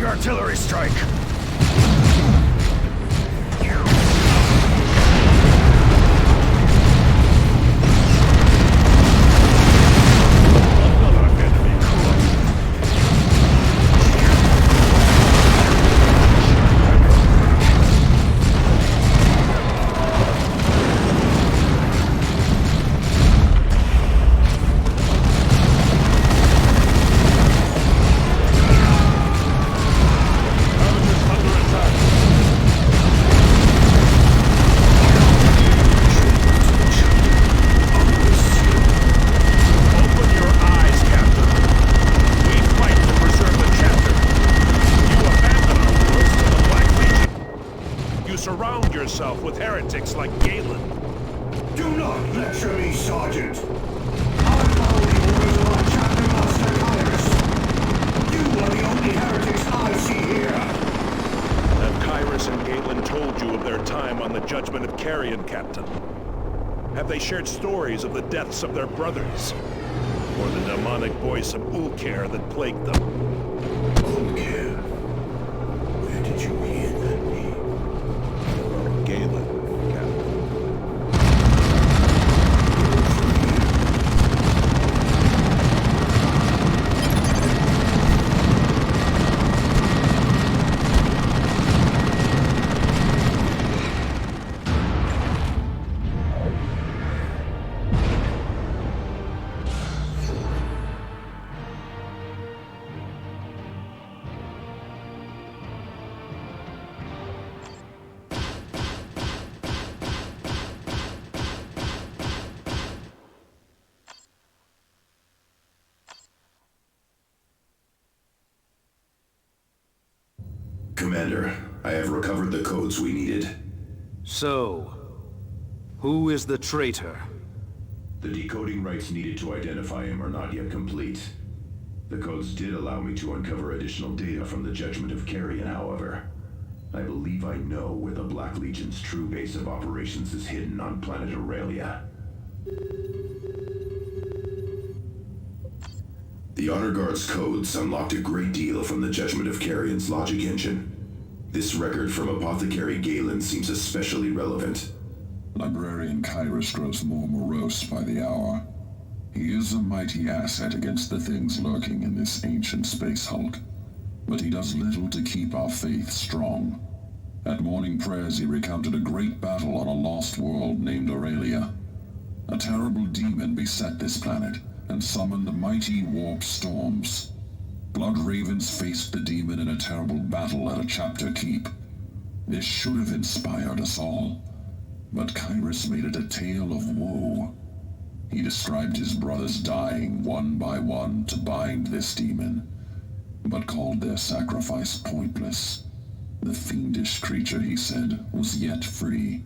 Artillery strike! Surround yourself with heretics like Galen. Do not lecture me, Sergeant. I follow the orders of our chapter master, Kyrus. You are the only heretics I see here. Have Kyrus and Galen told you of their time on the Judgment of Carrion, Captain? Have they shared stories of the deaths of their brothers? Or the demonic voice of Ulker that plagued them? Ulker? Where did you hear that name? Galen, Captain. Commander, I have recovered the codes we needed. So, who is the traitor? The decoding rights needed to identify him are not yet complete. The codes did allow me to uncover additional data from the Judgment of Carrion, however. I believe I know where the Black Legion's true base of operations is hidden on planet Aurelia. The Honor Guard's codes unlocked a great deal from the Judgment of Carrion's logic engine. This record from Apothecary Galen seems especially relevant. Librarian Kyrus grows more morose by the hour. He is a mighty asset against the things lurking in this ancient space hulk, but he does little to keep our faith strong. At morning prayers he recounted a great battle on a lost world named Aurelia. A terrible demon beset this planet and summoned mighty warp storms. Blood Ravens faced the demon in a terrible battle at a chapter keep. This should have inspired us all, but Kyrus made it a tale of woe. He described his brothers dying one by one to bind this demon, but called their sacrifice pointless. The fiendish creature, he said, was yet free.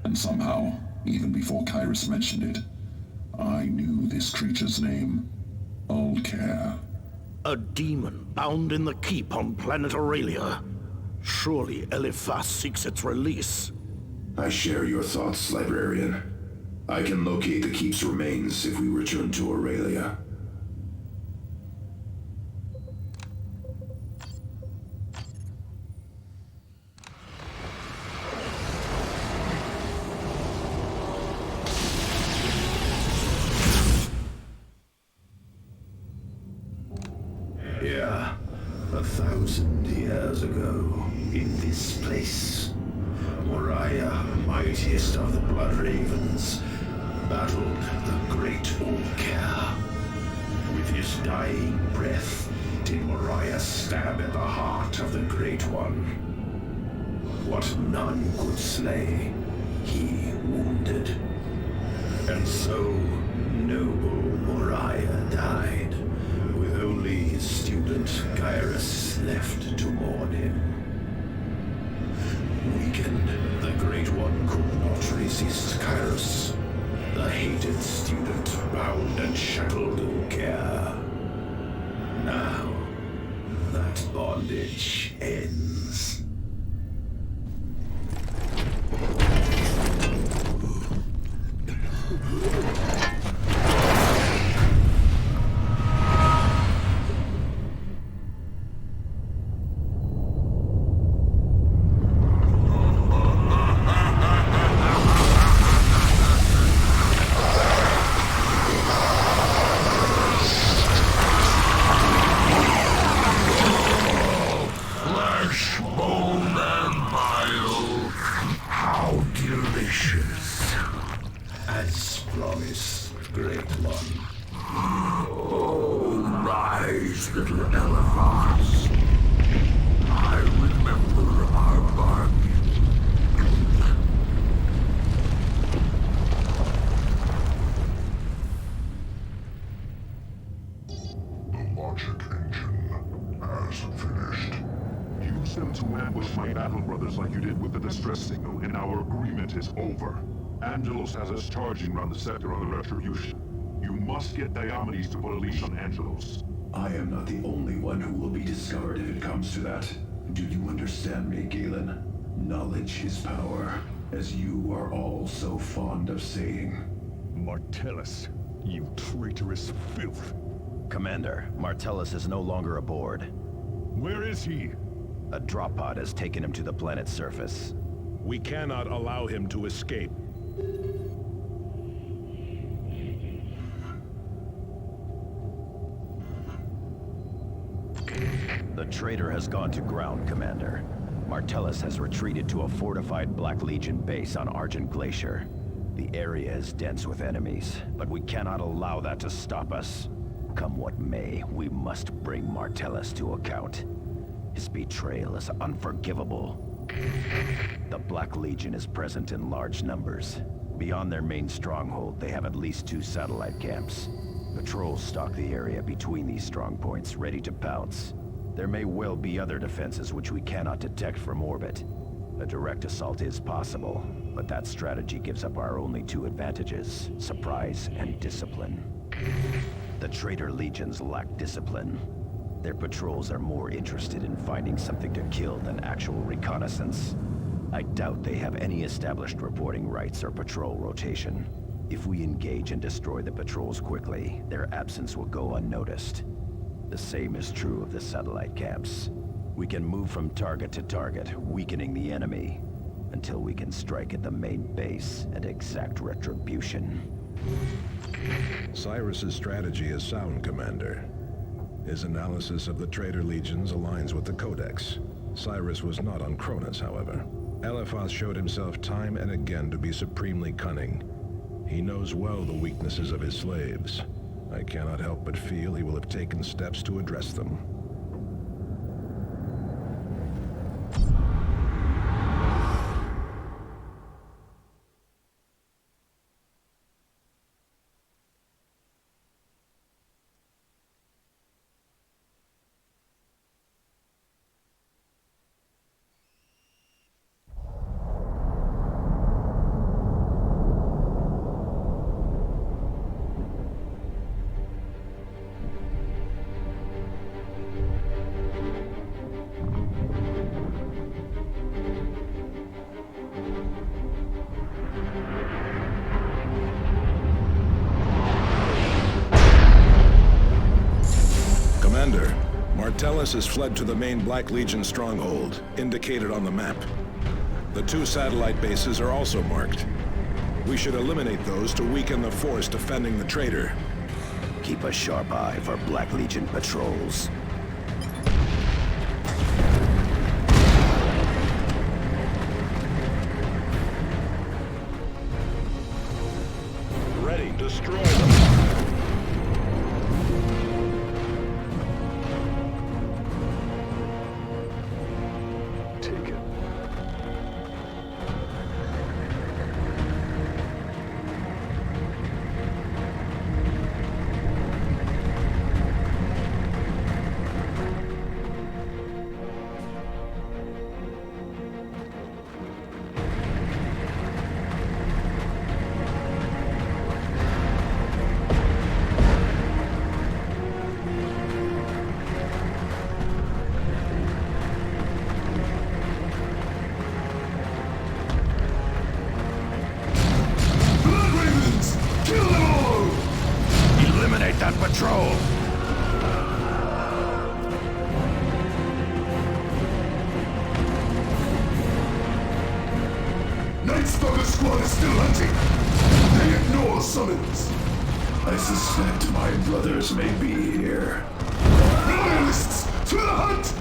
And somehow, even before Kyrus mentioned it, I knew this creature's name. Ulcare. A demon bound in the keep on planet Aurelia. Surely Eliphas seeks its release. I share your thoughts, Librarian. I can locate the keep's remains if we return to Aurelia. Yeah, 1,000 years ago, in this place, Moriah, mightiest of the Blood Ravens, battled the great Ulcare. With his dying breath, did Moriah stab at the heart of the Great One. What none could slay, he wounded. And so, noble Moriah died, with only his student Kyrus left to mourn him. Weakened, the Great One could not resist Kyrus. The hated student bound and shackled Ulcare. Now, that bondage ends. Angelos has us charging around the sector on the Retribution. You must get Diomedes to put a leash on Angelos. I am not the only one who will be discovered if it comes to that. Do you understand me, Galen? Knowledge is power, as you are all so fond of saying. Martellus, you traitorous filth. Commander, Martellus is no longer aboard. Where is he? A drop pod has taken him to the planet's surface. We cannot allow him to escape. The traitor has gone to ground, Commander. Martellus has retreated to a fortified Black Legion base on Argent Glacier. The area is dense with enemies, but we cannot allow that to stop us. Come what may, we must bring Martellus to account. His betrayal is unforgivable. The Black Legion is present in large numbers. Beyond their main stronghold, they have at least 2 satellite camps. Patrols stalk the area between these strong points, ready to pounce. There may well be other defenses which we cannot detect from orbit. A direct assault is possible, but that strategy gives up our only two advantages, surprise and discipline. The traitor legions lack discipline. Their patrols are more interested in finding something to kill than actual reconnaissance. I doubt they have any established reporting rights or patrol rotation. If we engage and destroy the patrols quickly, their absence will go unnoticed. The same is true of the satellite camps. We can move from target to target, weakening the enemy, until we can strike at the main base and exact retribution. Cyrus's strategy is sound, Commander. His analysis of the traitor legions aligns with the Codex. Cyrus was not on Cronus, however. Eliphas showed himself time and again to be supremely cunning. He knows well the weaknesses of his slaves. I cannot help but feel he will have taken steps to address them. Martellus has fled to the main Black Legion stronghold, indicated on the map. The two satellite bases are also marked. We should eliminate those to weaken the force defending the traitor. Keep a sharp eye for Black Legion patrols. Ready, destroy them. Patrol! Night Stalker squad is still hunting. They ignore summons. I suspect my brothers may be here. Loyalists, to the hunt!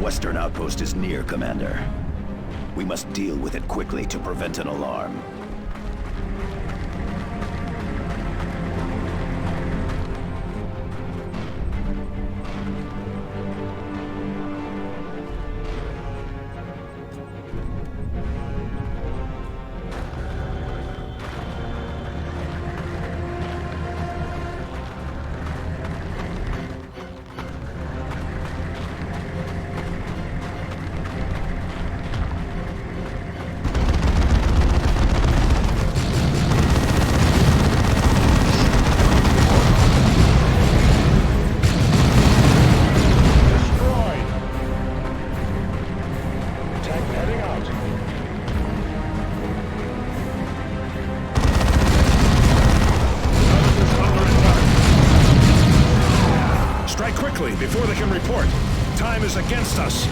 Western outpost is near, Commander. We must deal with it quickly to prevent an alarm. Before they can report. Time is against us.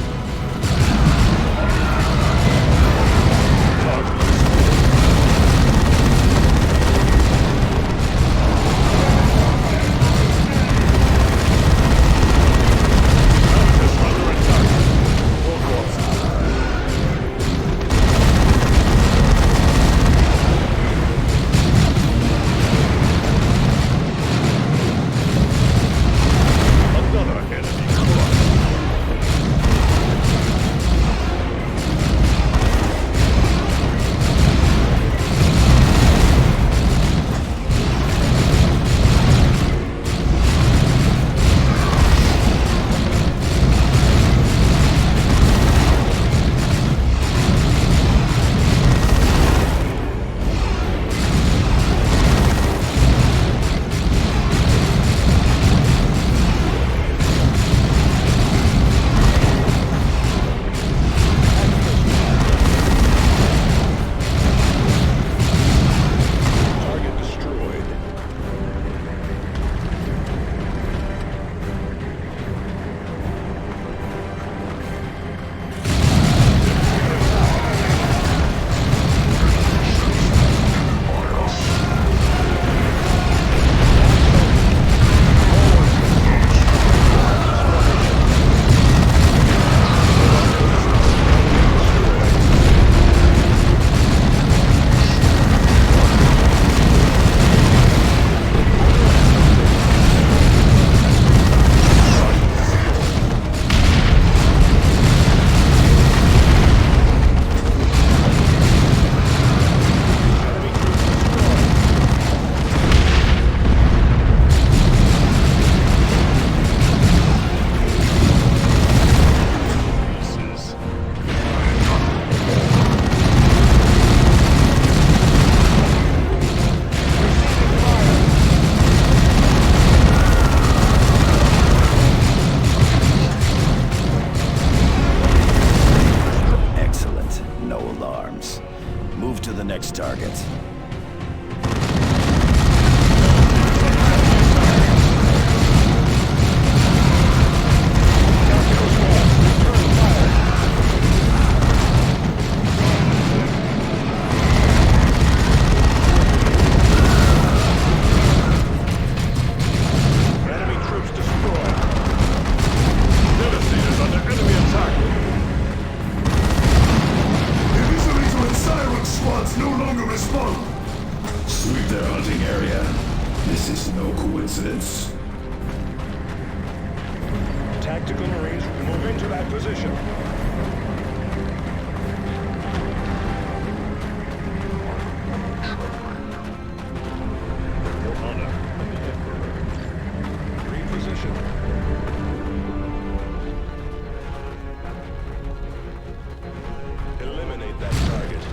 Sweep their hunting area. This is no coincidence. Tactical Marines, move into that position. Your honor and the Emperor. Reposition. Eliminate that target.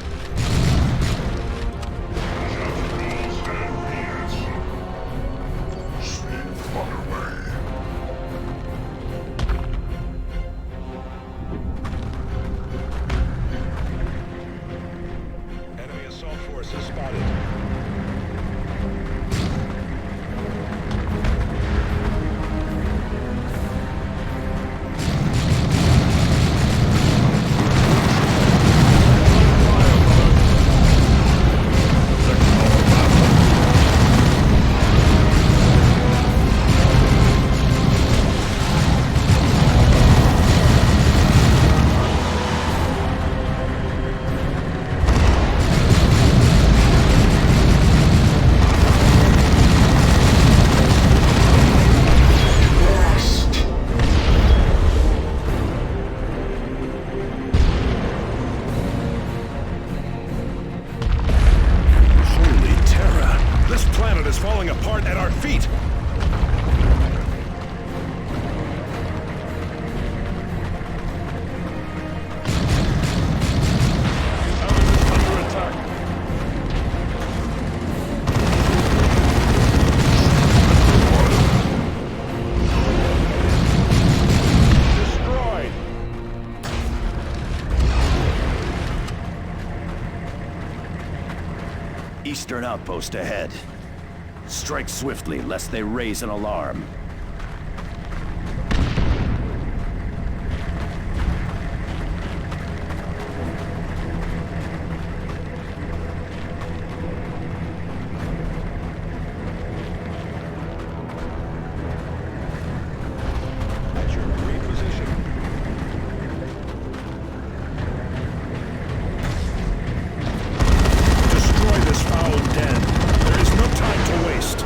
Enemy assault forces spotted. is falling apart at our feet! Eastern outpost ahead. Strike swiftly, lest they raise an alarm. At your reposition. Destroy this foul den. There is no time to waste.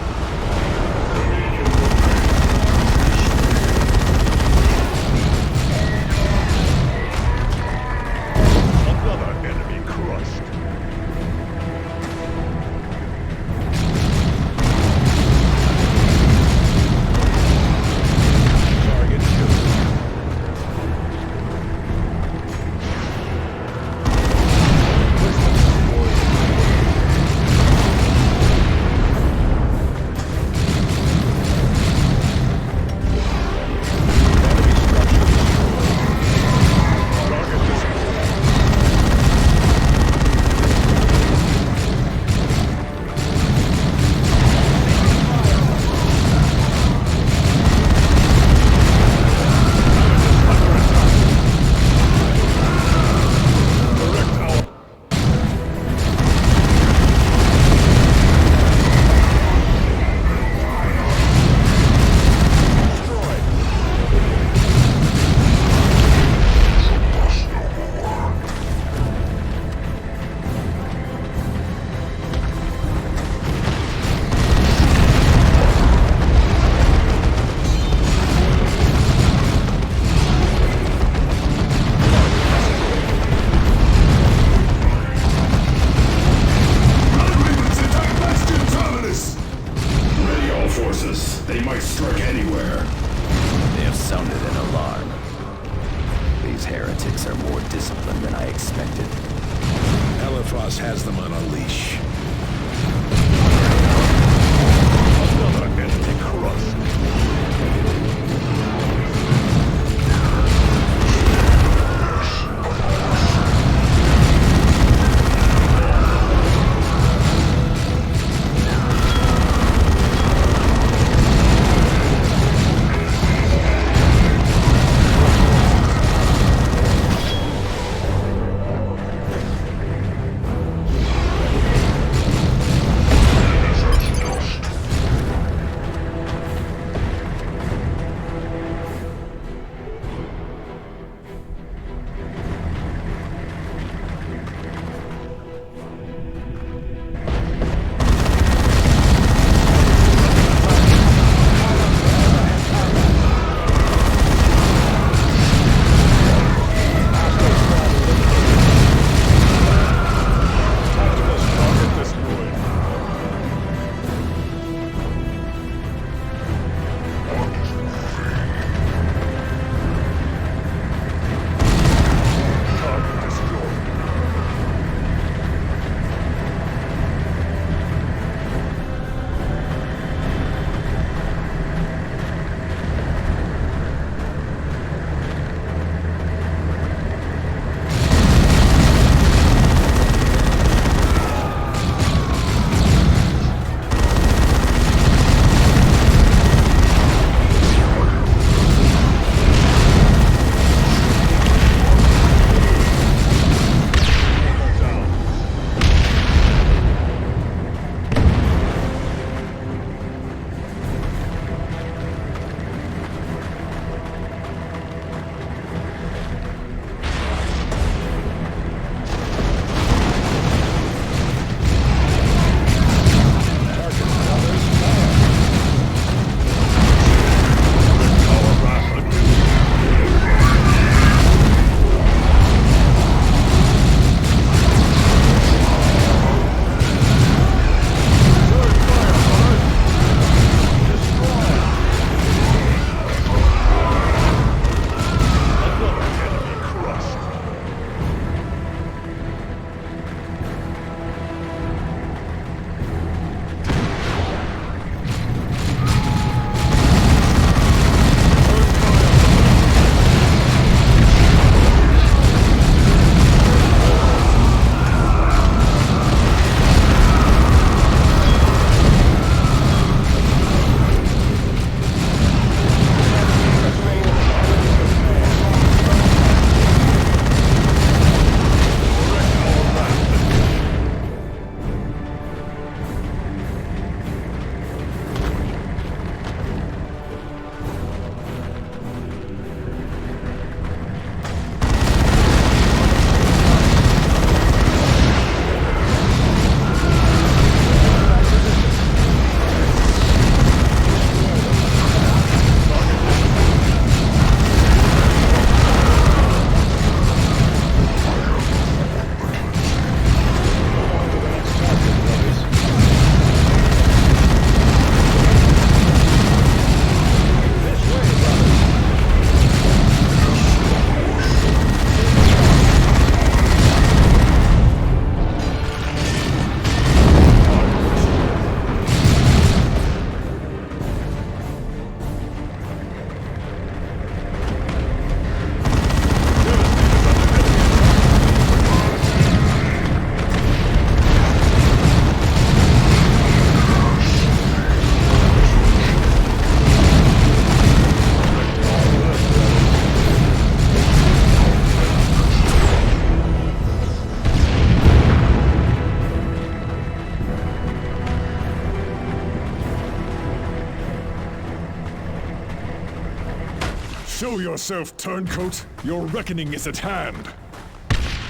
Show yourself, turncoat. Your reckoning is at hand.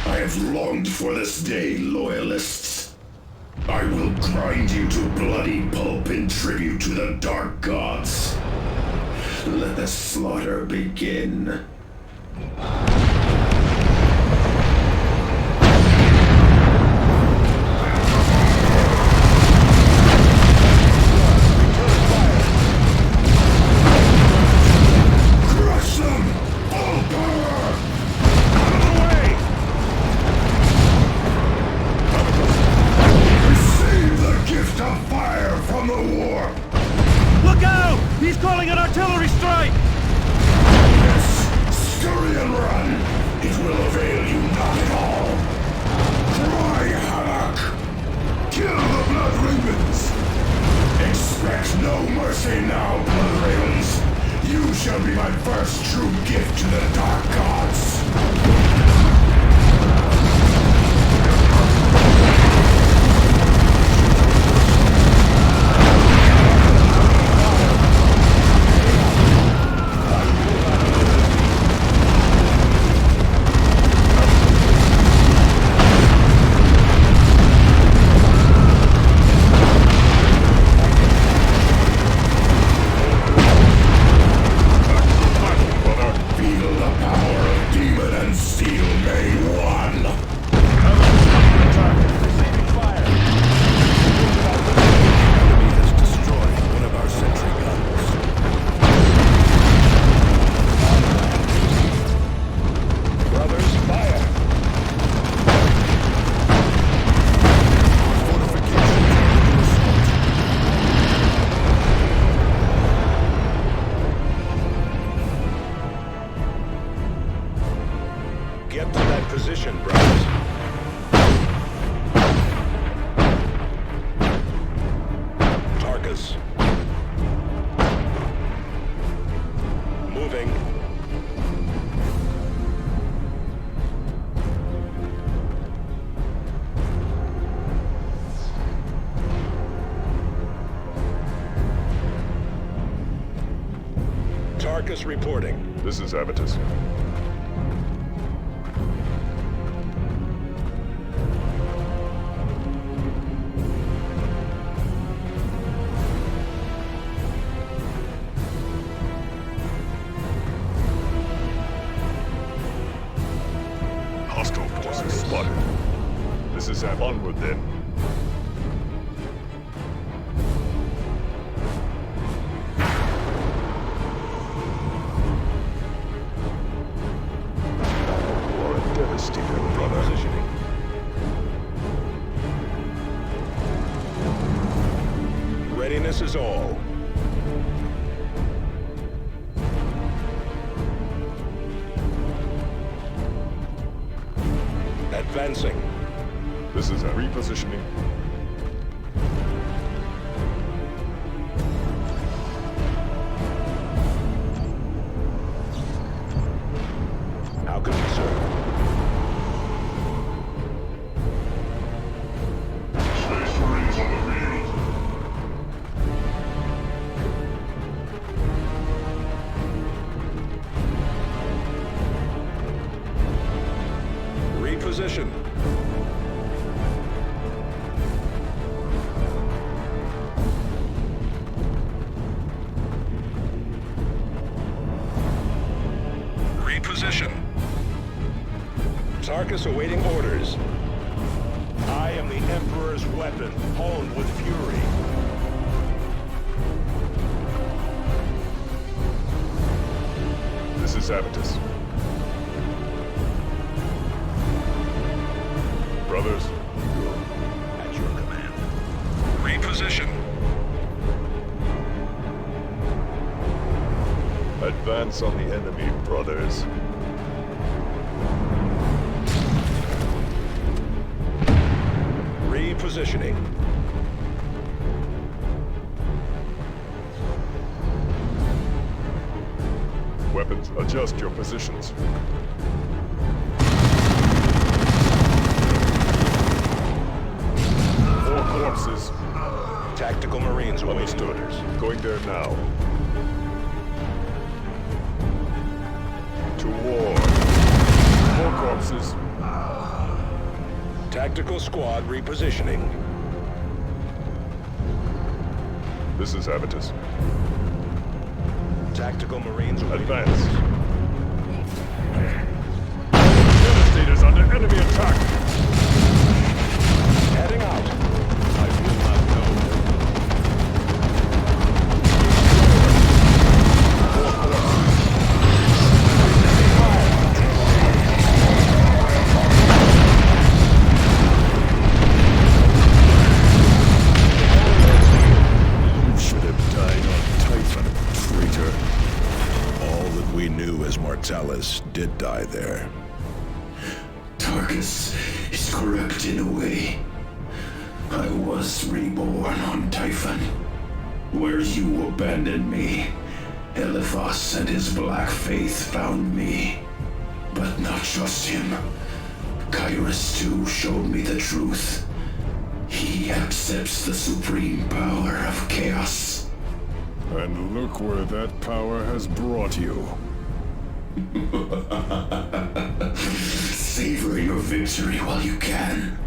I have longed for this day, loyalists. I will grind you to bloody pulp in tribute to the Dark Gods. Let the slaughter begin. Reporting. This is Avitus. Hostile forces spotted. This is onward then. Readiness is all. Advancing. This is a repositioning. How can we serve? Position. Reposition. Tarkus awaiting orders. I am the Emperor's weapon, honed with fury. This is Avitus. Brothers. At your command. Reposition. Advance on the enemy, brothers. Repositioning. Weapons, adjust your positions. Corpses. Tactical Marines awaiting orders. Going there now. war. More corpses. Tactical squad repositioning. This is Habitus. Tactical Marines awaiting. Advance. Devastators under enemy attack. Heading out. I will not know. You should have died on Typhon, traitor. All that we knew as Mortalis did die there. Tarkus is correct in a way. I was reborn on Typhon, where you abandoned me. Eliphas and his Black Faith found me. But not just him. Kyrus too showed me the truth. He accepts the supreme power of chaos. And look where that power has brought you. Savor your victory while you can.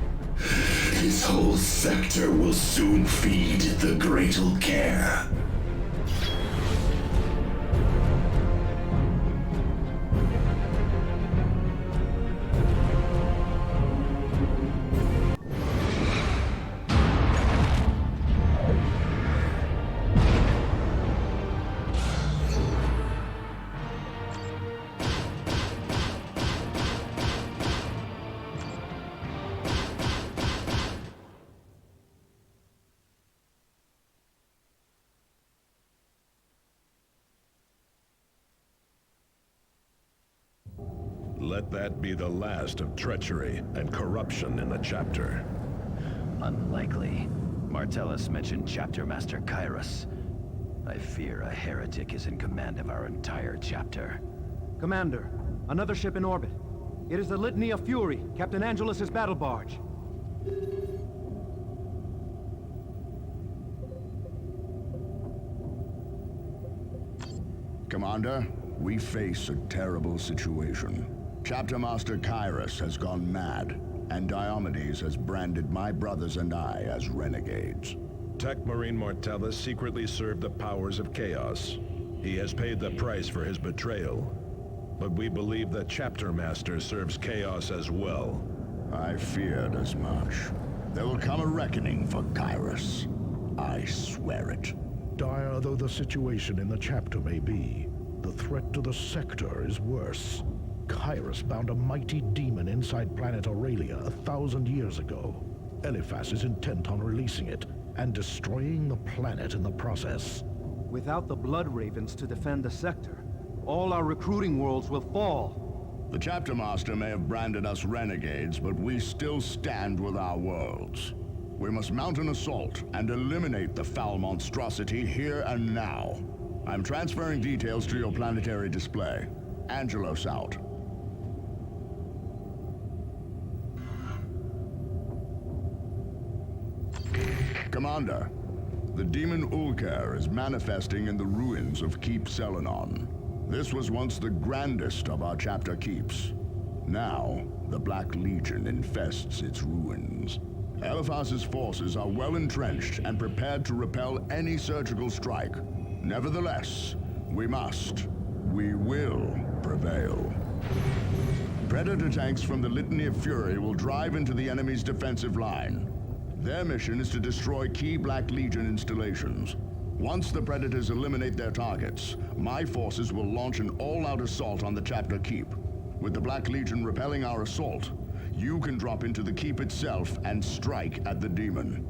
His whole sector will soon feed the Great Care. Let that be the last of treachery and corruption in the chapter. Unlikely. Martellus mentioned Chapter Master Kyrus. I fear a heretic is in command of our entire chapter. Commander, another ship in orbit. It is the Litany of Fury, Captain Angelos' battle barge. Commander, we face a terrible situation. Chapter Master Kyrus has gone mad, and Diomedes has branded my brothers and I as renegades. Tech Marine Mortalis secretly served the powers of chaos. He has paid the price for his betrayal. But we believe that Chapter Master serves chaos as well. I feared as much. There will come a reckoning for Kyrus. I swear it. Dire though the situation in the chapter may be, the threat to the sector is worse. Kyrus bound a mighty demon inside planet Aurelia 1,000 years ago. Eliphas is intent on releasing it and destroying the planet in the process. Without the Blood Ravens to defend the sector, all our recruiting worlds will fall. The Chapter Master may have branded us renegades, but we still stand with our worlds. We must mount an assault and eliminate the foul monstrosity here and now. I'm transferring details to your planetary display. Angelos out. Commander, the demon Ulker is manifesting in the ruins of Keep Selenon. This was once the grandest of our chapter keeps. Now, the Black Legion infests its ruins. Eliphas's forces are well entrenched and prepared to repel any surgical strike. Nevertheless, we will prevail. Predator tanks from the Litany of Fury will drive into the enemy's defensive line. Their mission is to destroy key Black Legion installations. Once the Predators eliminate their targets, my forces will launch an all-out assault on the Chapter Keep. With the Black Legion repelling our assault, you can drop into the Keep itself and strike at the demon.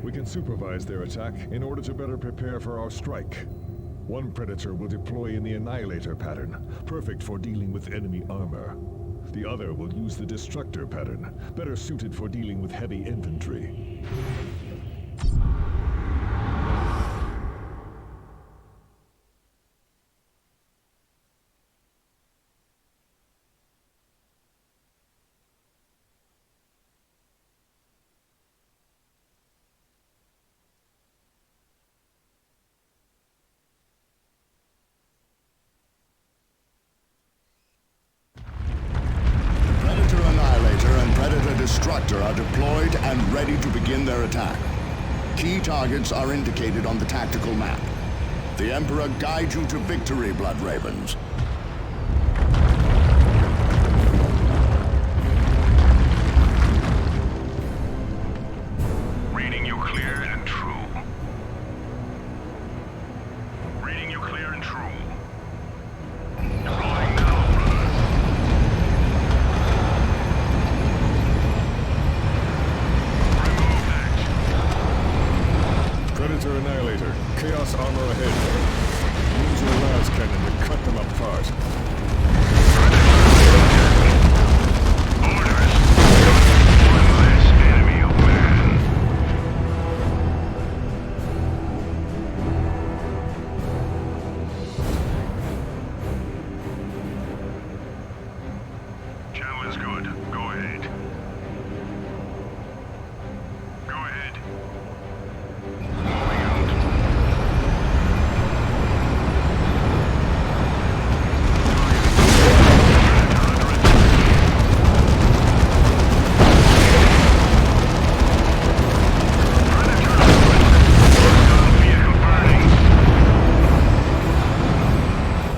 We can supervise their attack in order to better prepare for our strike. One Predator will deploy in the Annihilator pattern, perfect for dealing with enemy armor. The other will use the Destructor pattern, better suited for dealing with heavy infantry. and ready to begin their attack. Key targets are indicated on the tactical map. The Emperor guides you to victory, Blood Ravens. Reading you clear and true. Reading you clear and true. Deploying now, brother. Remove that. Predator Annihilator. Chaos armor ahead. Use your las cannon to cut them apart. Orders. One less enemy of man. Channel is good. Go ahead. Go ahead. Moving out.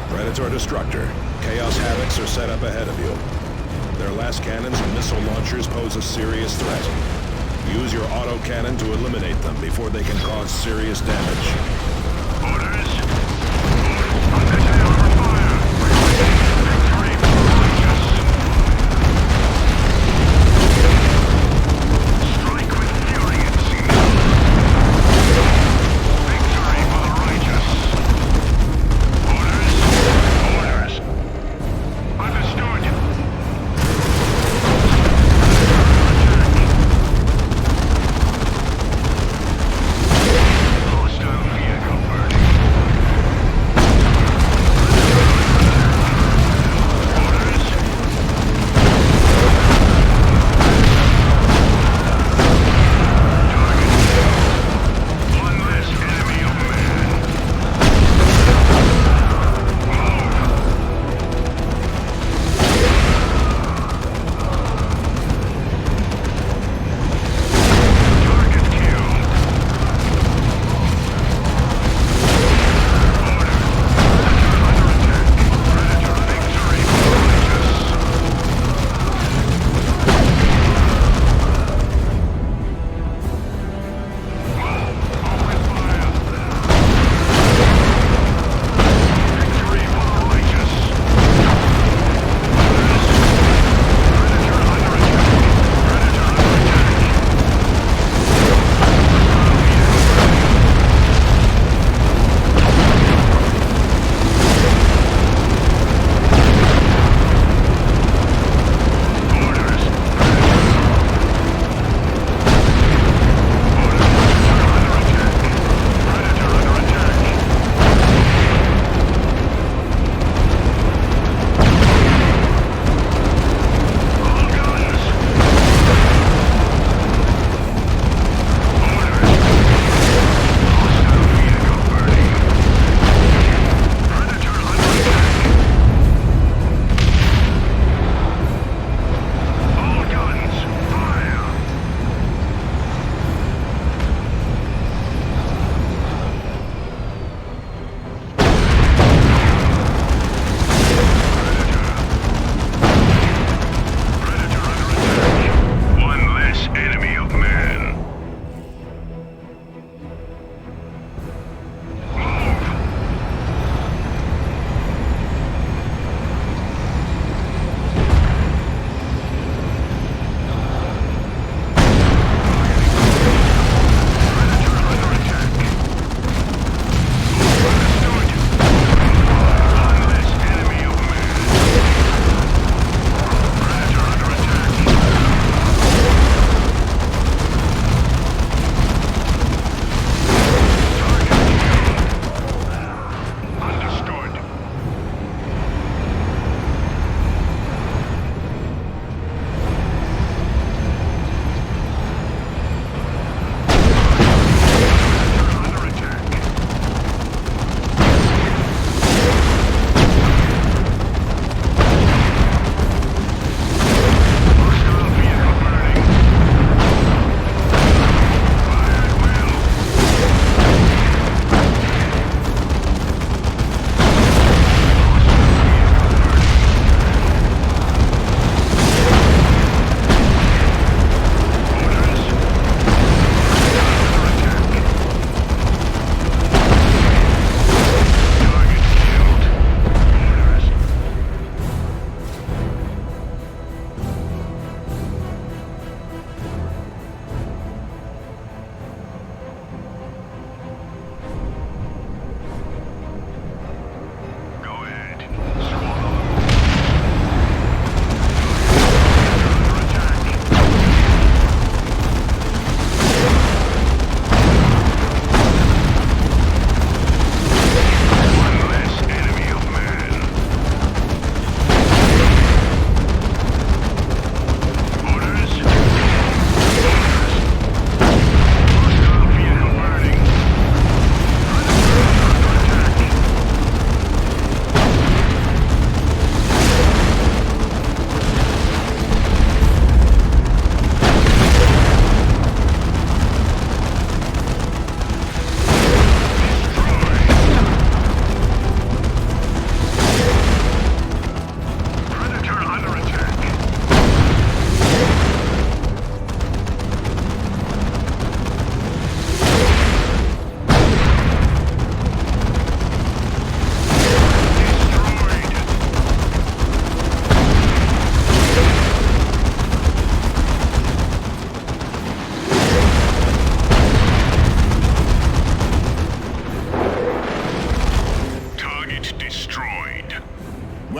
Predator Destructor. Chaos Havocs are set up ahead of you. Their last cannons and missile launchers pose a serious threat. Use your autocannon to eliminate them before they can cause serious damage. Orders. Undertale for fire. Victory for the righteous. Strike with fury, it seems. Victory for the righteous. Orders. Orders. Understood. Hostile vehicle.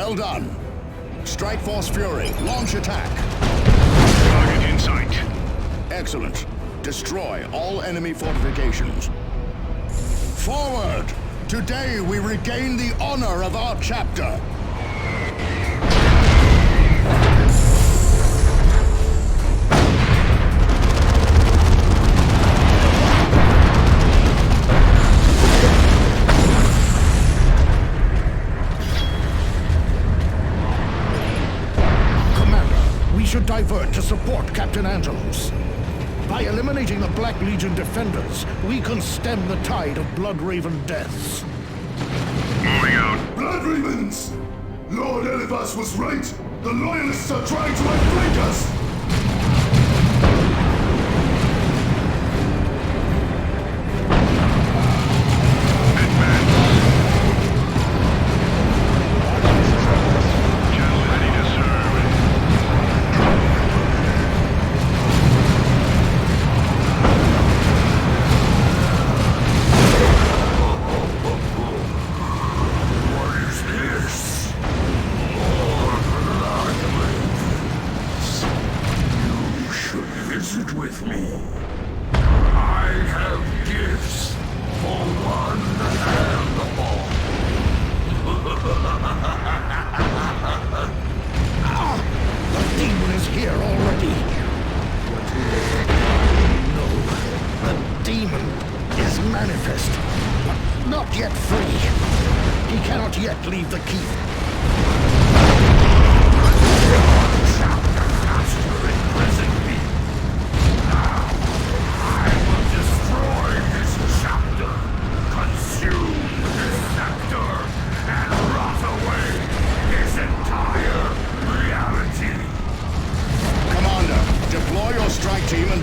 Well done. Strike Force Fury, launch attack. Target in sight. Excellent. Destroy all enemy fortifications. Forward! Today we regain the honor of our chapter. Should divert to support Captain Angelos. By eliminating the Black Legion defenders, we can stem the tide of Bloodraven deaths. Moving out. Bloodravens! Lord Elivas was right! The Loyalists are trying to outflank us!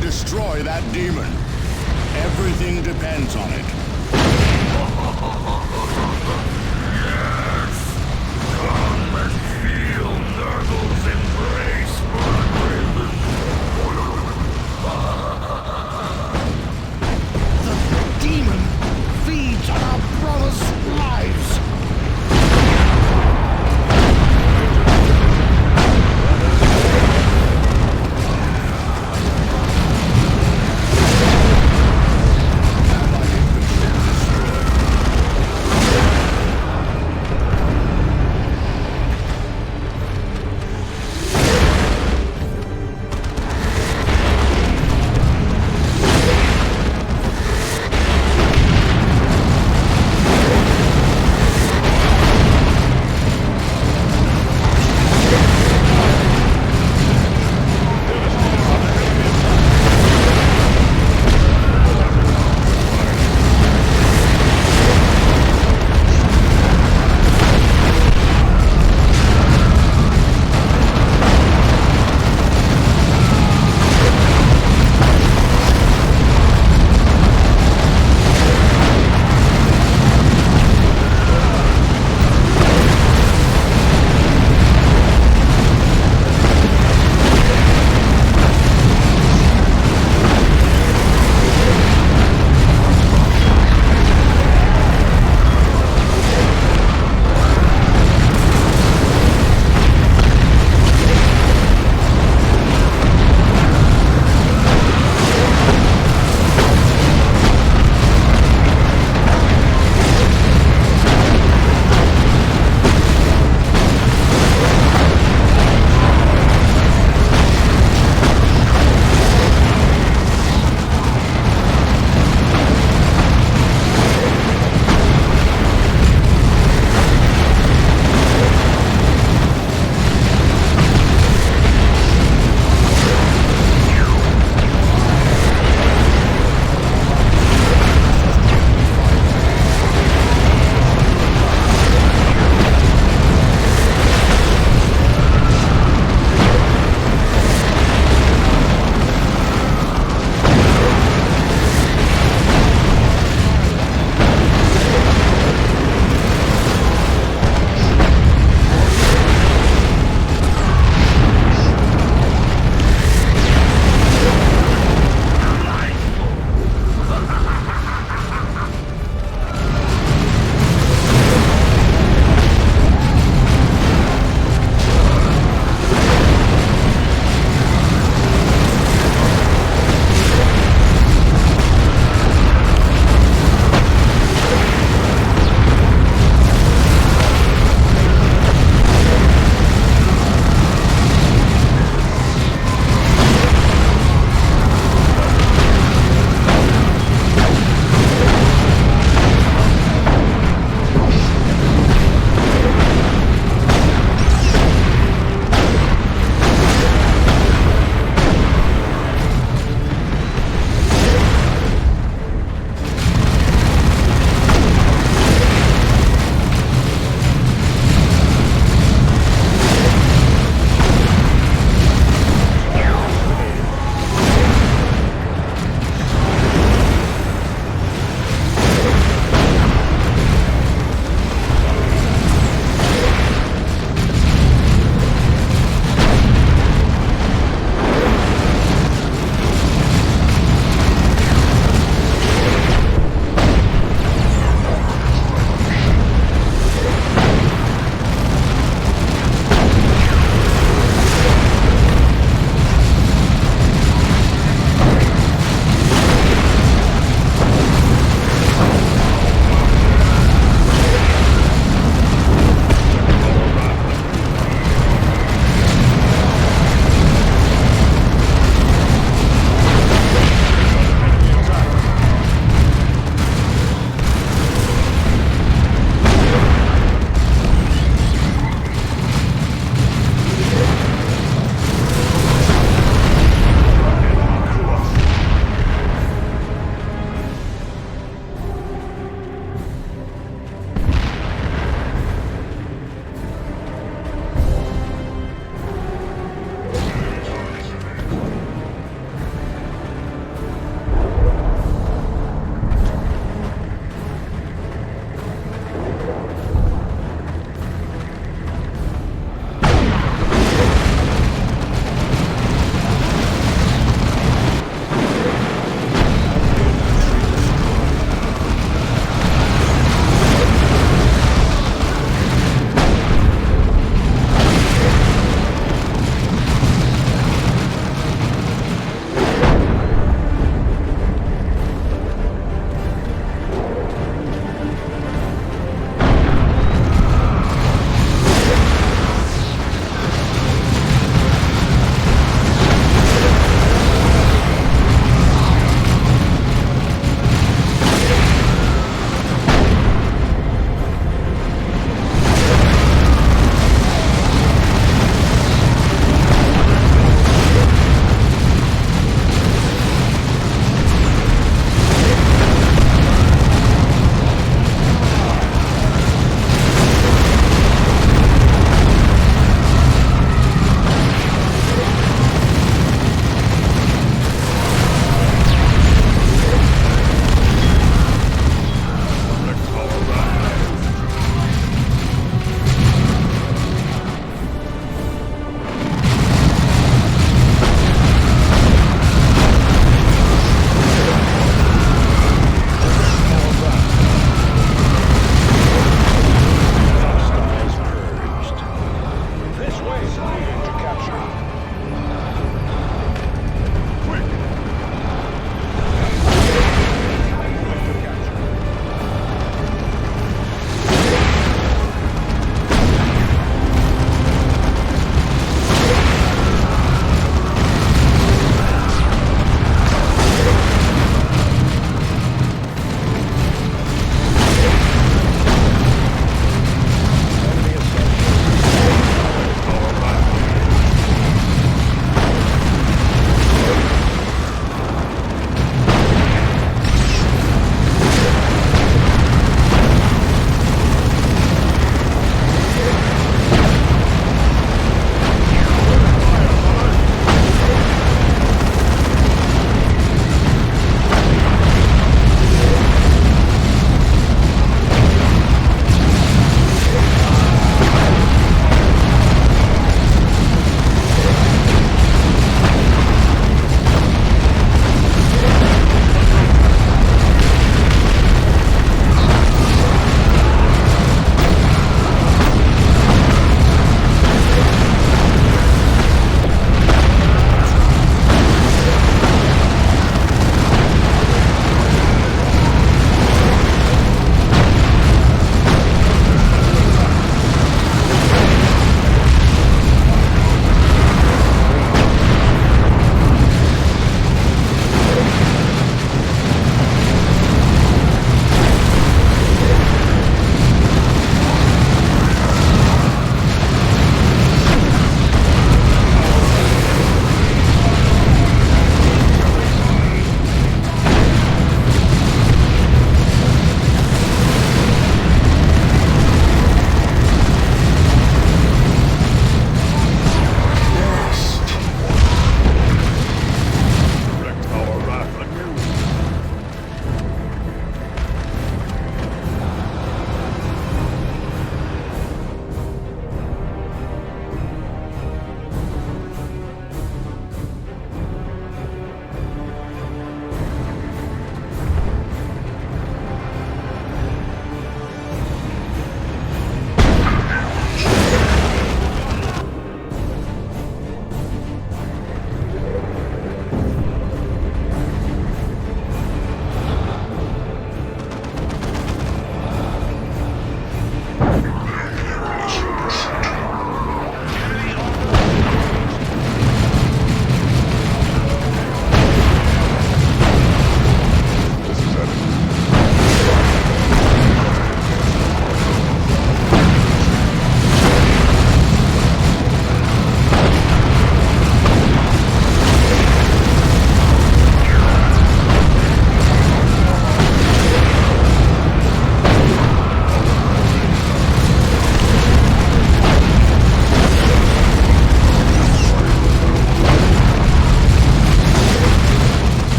Destroy that demon. Everything depends on it. Yes! Come and feel Nurgle's embrace, Bloodraven. The demon feeds on our brothers' lives.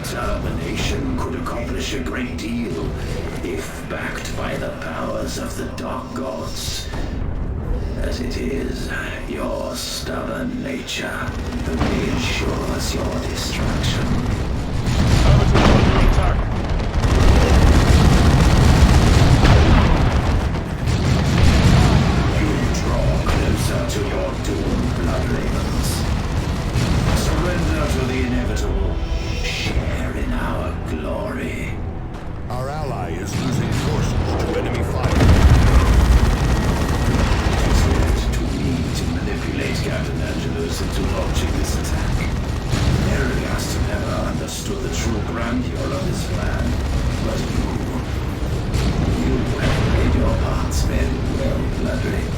termination could accomplish a great deal if backed by the powers of the Dark Gods. As it is, your stubborn nature only ensures your destruction. You draw closer to your doom, Bloodravens. Surrender to the inevitable. Share in our glory. Our ally is losing forces to enemy fire. It's left to me to manipulate Gabriel Angelos into launching this attack. Ergast never understood the true grandeur of his plan, but you have played your parts very well, Bloodravens.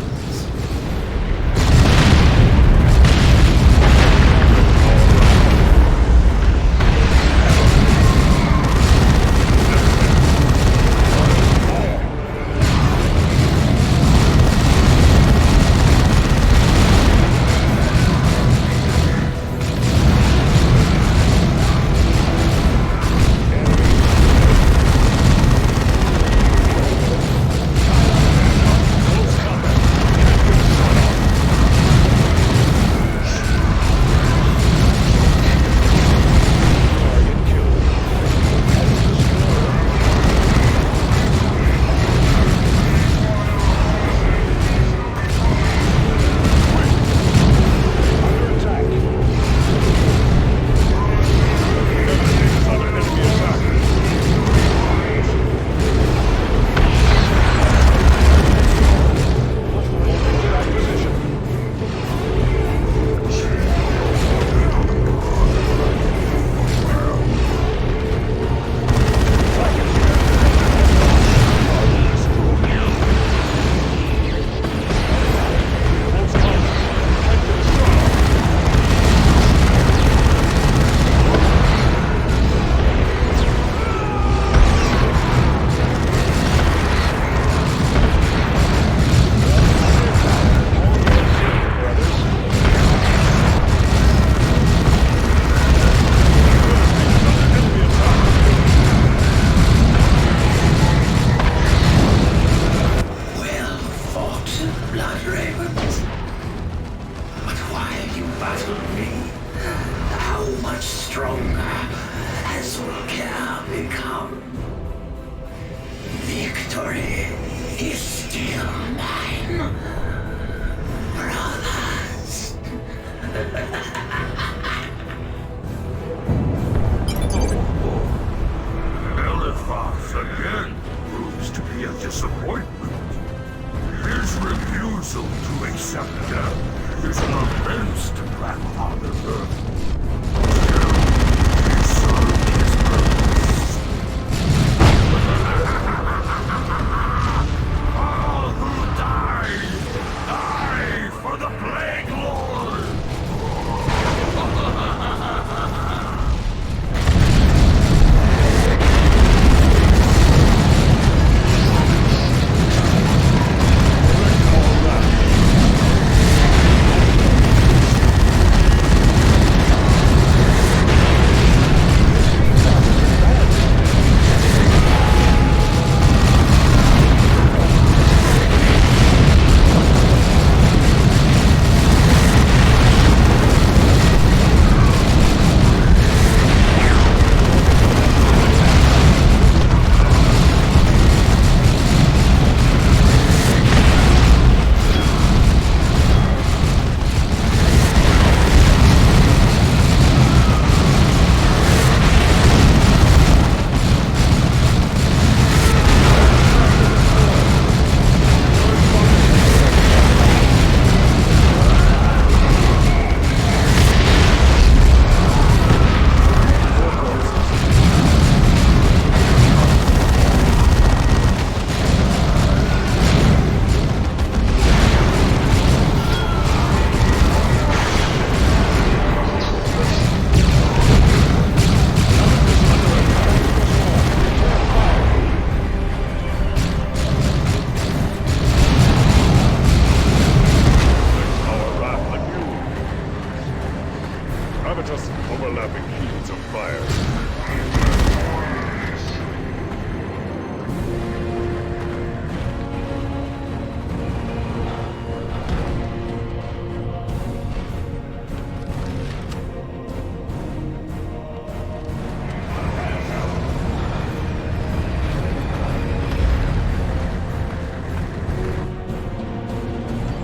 Habitus overlapping heaves of fire.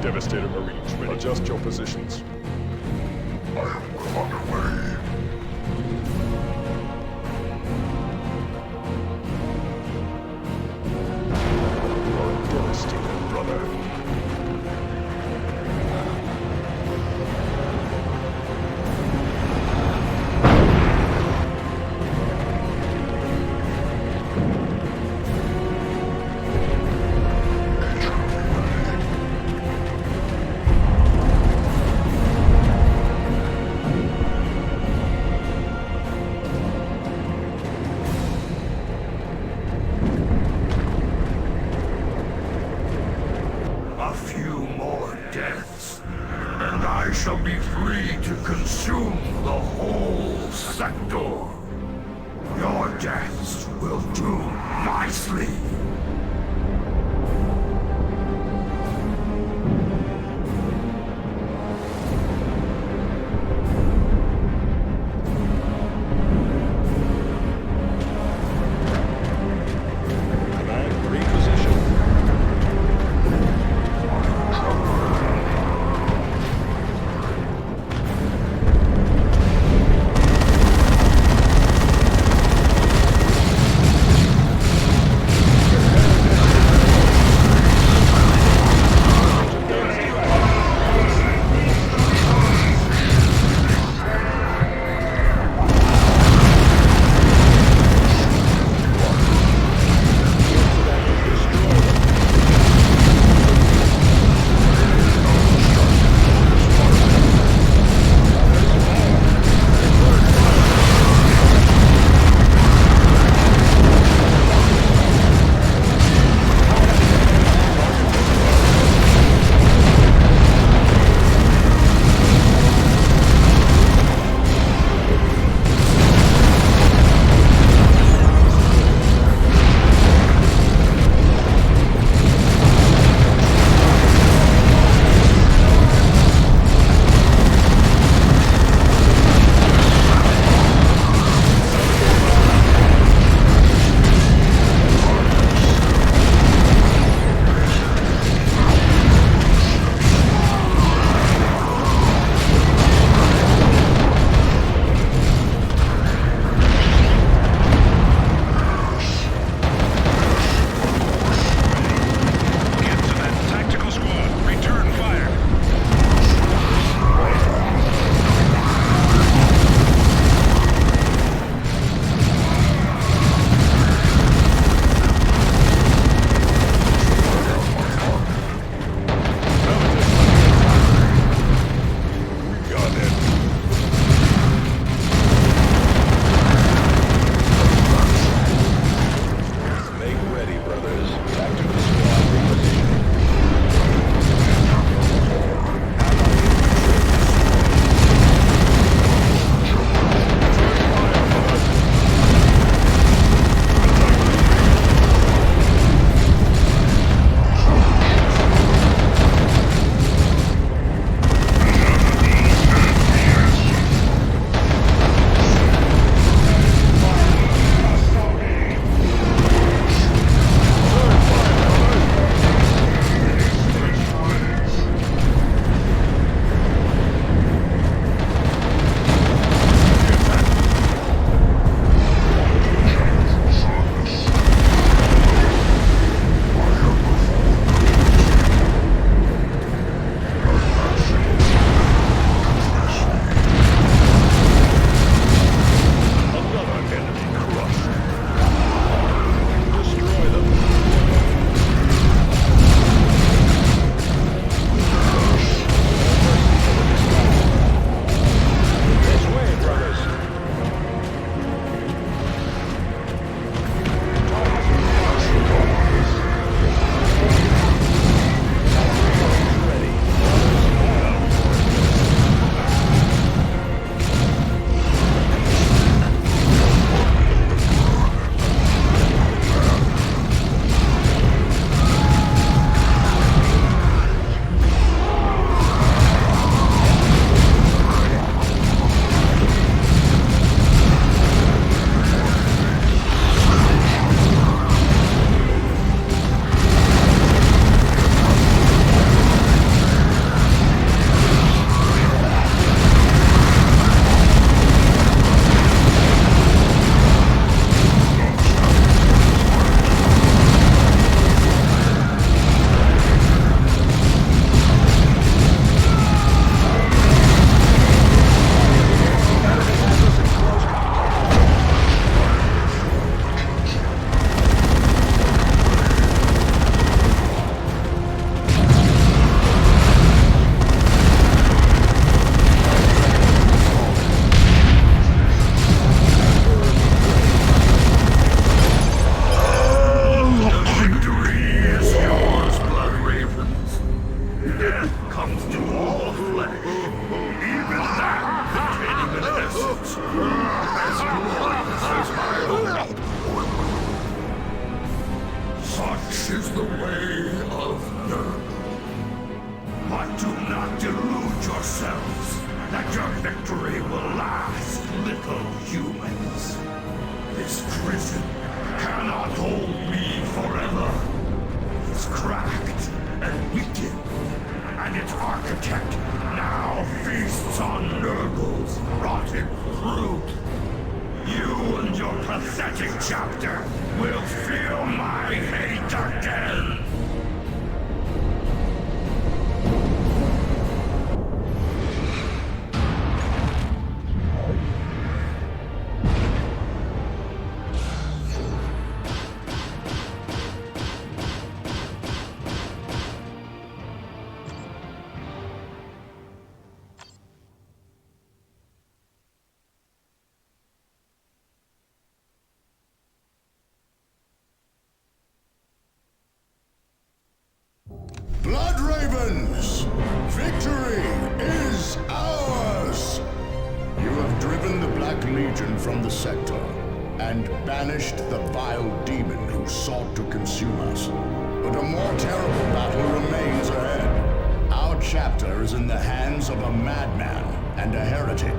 Devastator Marines, ready. Adjust your positions. I am well underway. You're devastated, brother. A few more deaths, and I shall be free to consume the whole sector. Your deaths will do nicely. Command, reposition. and your pathetic chapter will feel my hate again! Blood Ravens! Victory is ours! You have driven the Black Legion from the sector and banished the vile demon who sought to consume us. But a more terrible battle remains ahead. Our chapter is in the hands of a madman and a heretic.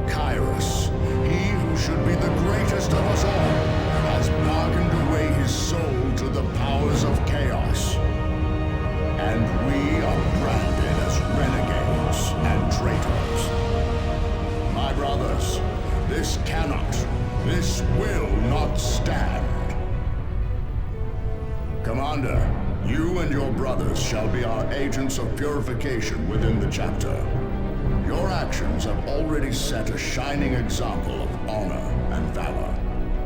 Kyrus, he who should be the greatest of us all, has bargained away his soul to the powers of chaos. And we are branded as renegades and traitors. My brothers, this will not stand. Commander, you and your brothers shall be our agents of purification within the chapter. Your actions have already set a shining example of honor and valor.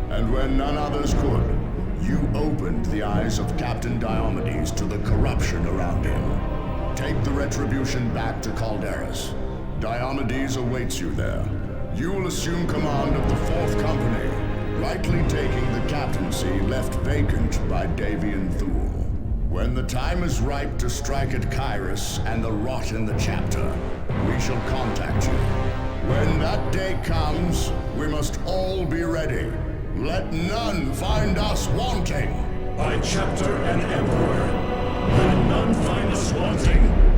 And when none others could, you opened the eyes of Captain Diomedes to the corruption around him. Take the retribution back to Calderas. Diomedes awaits you there. You will assume command of the 4th Company, rightly taking the captaincy left vacant by Davian Thule. When the time is right to strike at Kyrus and the rot in the chapter, we shall contact you. When that day comes, we must all be ready. Let none find us wanting! By chapter and emperor, let none find us wanting!